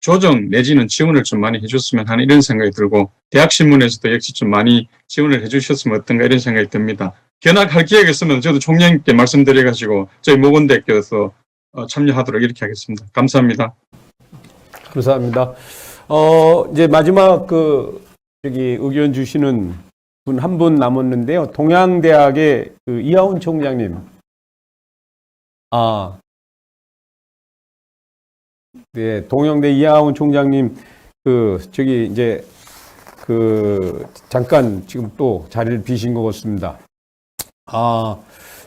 조정 내지는 지원을 좀 많이 해줬으면 하는 이런 생각이 들고 대학신문에서도 역시 좀 많이 지원을 해주셨으면 어떤가 이런 생각이 듭니다. 견학할 기회가 있으면 저도 총장님께 말씀드려가지고 저희 모건대학교에서 참여하도록 이렇게 하겠습니다. 감사합니다. 감사합니다. 이제 마지막 의견 주시는 분 한 분 남았는데요. 동양대학의 이하운 총장님. 네, 동양대 이하운 총장님, 잠깐 지금 또 자리를 비신 것 같습니다.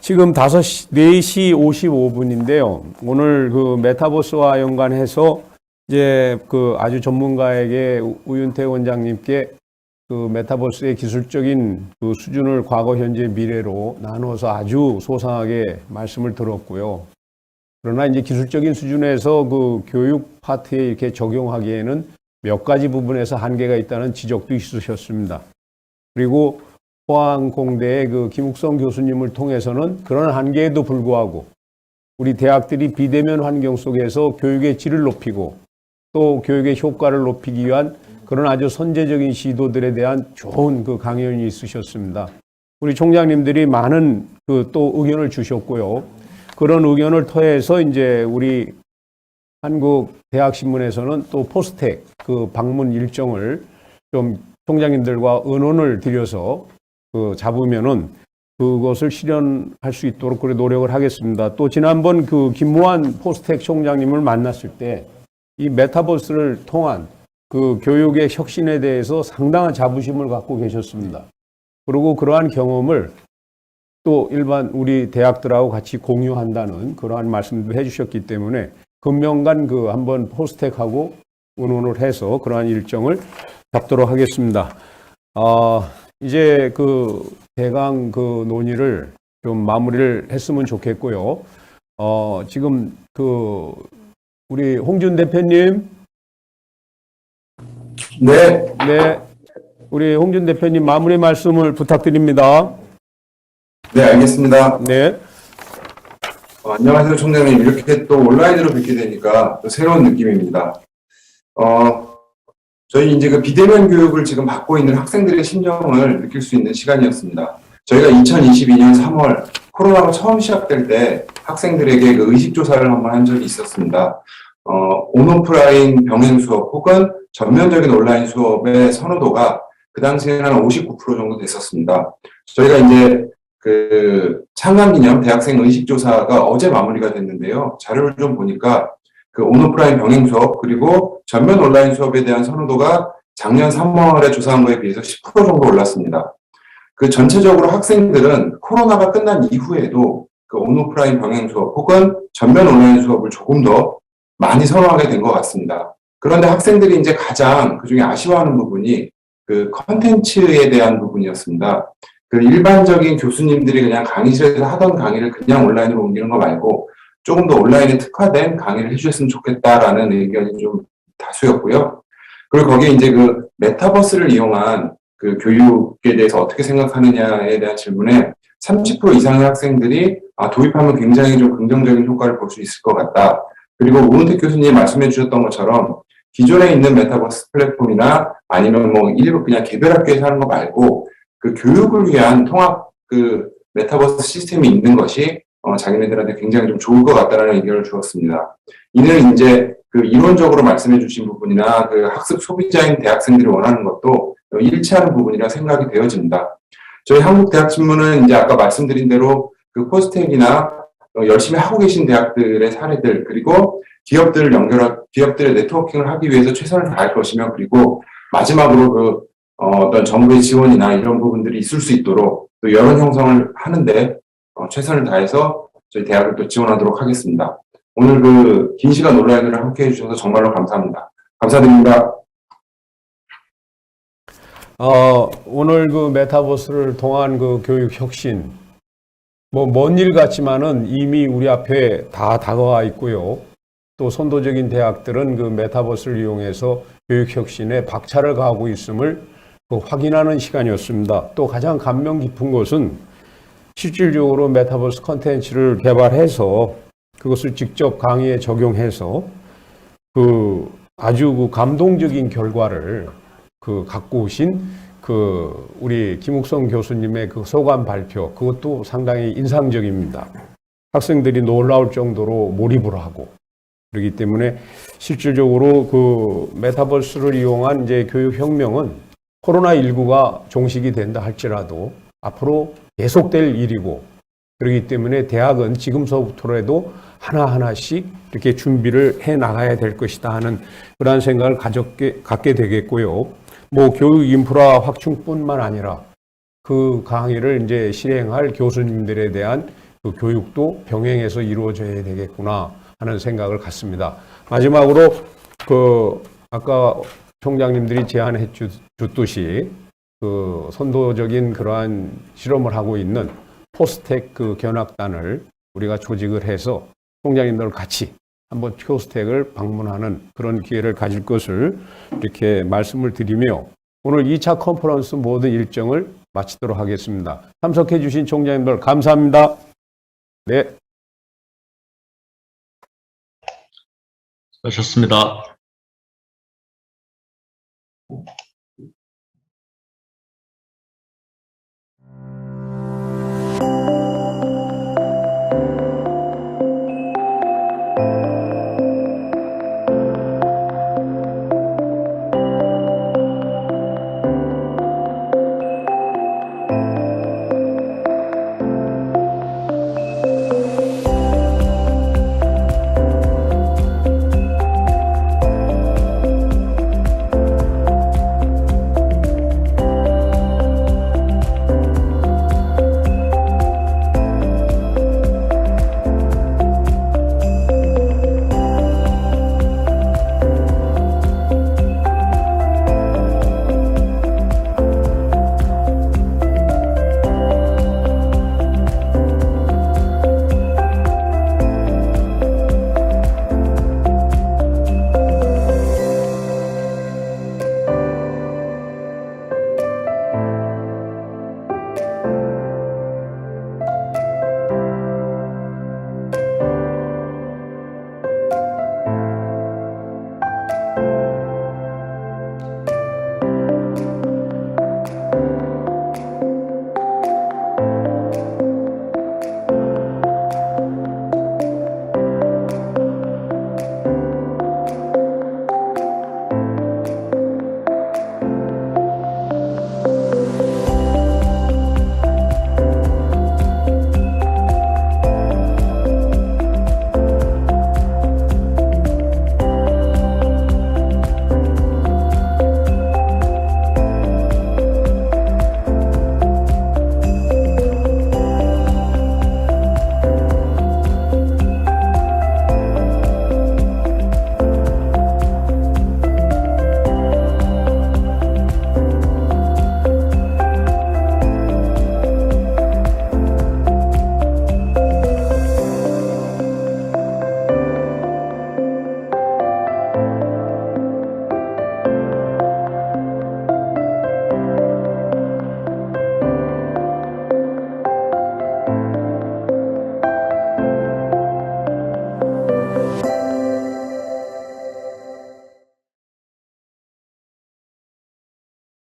지금 4시 55분인데요. 오늘 메타버스와 연관해서 이제 아주 전문가에게 우윤태 원장님께 메타버스의 기술적인 수준을 과거, 현재, 미래로 나눠서 아주 소상하게 말씀을 들었고요. 그러나 이제 기술적인 수준에서 교육 파트에 이렇게 적용하기에는 몇 가지 부분에서 한계가 있다는 지적도 있으셨습니다. 그리고 포항공대의 김욱성 교수님을 통해서는 그런 한계에도 불구하고 우리 대학들이 비대면 환경 속에서 교육의 질을 높이고 또 교육의 효과를 높이기 위한 그런 아주 선제적인 시도들에 대한 좋은 강연이 있으셨습니다. 우리 총장님들이 많은 또 의견을 주셨고요. 그런 의견을 토해서 이제 우리 한국대학신문에서는 또 포스텍 방문 일정을 좀 총장님들과 의논을 드려서 잡으면은 그것을 실현할 수 있도록 그래 노력을 하겠습니다. 또 지난번 김무한 포스텍 총장님을 만났을 때 이 메타버스를 통한 교육의 혁신에 대해서 상당한 자부심을 갖고 계셨습니다. 그리고 그러한 경험을 또 일반 우리 대학들하고 같이 공유한다는 그러한 말씀도 해주셨기 때문에 금명간 한번 포스텍하고 의논을 해서 그러한 일정을 잡도록 하겠습니다. 이제 대강 논의를 좀 마무리를 했으면 좋겠고요. 지금 우리 홍준 대표님. 네. 네. 우리 홍준 대표님 마무리 말씀을 부탁드립니다. 네, 알겠습니다. 네. 안녕하세요, 총장님. 이렇게 또 온라인으로 뵙게 되니까 또 새로운 느낌입니다. 저희 이제 비대면 교육을 지금 받고 있는 학생들의 심정을 느낄 수 있는 시간이었습니다. 저희가 2022년 3월 코로나가 처음 시작될 때 학생들에게 의식조사를 한번 한 적이 있었습니다. 온오프라인 병행 수업 혹은 전면적인 온라인 수업의 선호도가 그 당시에는 한 59% 정도 됐었습니다. 저희가 이제 창간기념 대학생 의식조사가 어제 마무리가 됐는데요. 자료를 좀 보니까 온오프라인 병행 수업 그리고 전면 온라인 수업에 대한 선호도가 작년 3월에 조사한 거에 비해서 10% 정도 올랐습니다. 전체적으로 학생들은 코로나가 끝난 이후에도 온오프라인 병행 수업 혹은 전면 온라인 수업을 조금 더 많이 선호하게 된 것 같습니다. 그런데 학생들이 이제 가장 그중에 아쉬워하는 부분이 컨텐츠에 대한 부분이었습니다. 일반적인 교수님들이 그냥 강의실에서 하던 강의를 그냥 온라인으로 옮기는 거 말고 조금 더 온라인에 특화된 강의를 해주셨으면 좋겠다라는 의견이 좀 다수였고요. 그리고 거기에 이제 메타버스를 이용한 교육에 대해서 어떻게 생각하느냐에 대한 질문에 30% 이상의 학생들이 도입하면 굉장히 좀 긍정적인 효과를 볼 수 있을 것 같다. 그리고 우은택 교수님이 말씀해 주셨던 것처럼 기존에 있는 메타버스 플랫폼이나 아니면 일부 그냥 개별 학교에서 하는 거 말고 교육을 위한 통합 메타버스 시스템이 있는 것이 자기네들한테 굉장히 좀 좋을 것 같다라는 의견을 주었습니다. 이는 이제 이론적으로 말씀해 주신 부분이나 학습 소비자인 대학생들이 원하는 것도 일치하는 부분이라 생각이 되어집니다. 저희 한국대학신문은 이제 아까 말씀드린 대로 포스텍이나 열심히 하고 계신 대학들의 사례들 그리고 기업들의 네트워킹을 하기 위해서 최선을 다할 것이며 그리고 마지막으로 어떤 정부의 지원이나 이런 부분들이 있을 수 있도록 또 여론 형성을 하는데 최선을 다해서 저희 대학을 또 지원하도록 하겠습니다. 오늘 긴 시간 온라인으로 함께 해주셔서 정말로 감사합니다. 감사드립니다. 오늘 메타버스를 통한 교육 혁신, 먼 일 같지만은 이미 우리 앞에 다 다가와 있고요. 또 선도적인 대학들은 메타버스를 이용해서 교육 혁신에 박차를 가하고 있음을 확인하는 시간이었습니다. 또 가장 감명 깊은 것은 실질적으로 메타버스 컨텐츠를 개발해서 그것을 직접 강의에 적용해서 아주 감동적인 결과를 갖고 오신 우리 김욱성 교수님의 그 소감 발표, 그것도 상당히 인상적입니다. 학생들이 놀라울 정도로 몰입을 하고, 그렇기 때문에 실질적으로 그 메타버스를 이용한 이제 교육혁명은 코로나19가 종식이 된다 할지라도 앞으로 계속될 일이고, 그렇기 때문에 대학은 지금서부터라도 하나하나씩 이렇게 준비를 해 나가야 될 것이다 하는 그러한 생각을 갖게 되겠고요. 뭐 교육 인프라 확충뿐만 아니라 그 강의를 이제 실행할 교수님들에 대한 그 교육도 병행해서 이루어져야 되겠구나 하는 생각을 갖습니다. 마지막으로 아까 총장님들이 제안해 줬듯이 그 선도적인 그러한 실험을 하고 있는 포스텍 그 견학단을 우리가 조직을 해서 총장님들 같이 한번 포스텍을 방문하는 그런 기회를 가질 것을 이렇게 말씀을 드리며 오늘 2차 컨퍼런스 모든 일정을 마치도록 하겠습니다. 참석해 주신 총장님들 감사합니다. 네. 수고하셨습니다.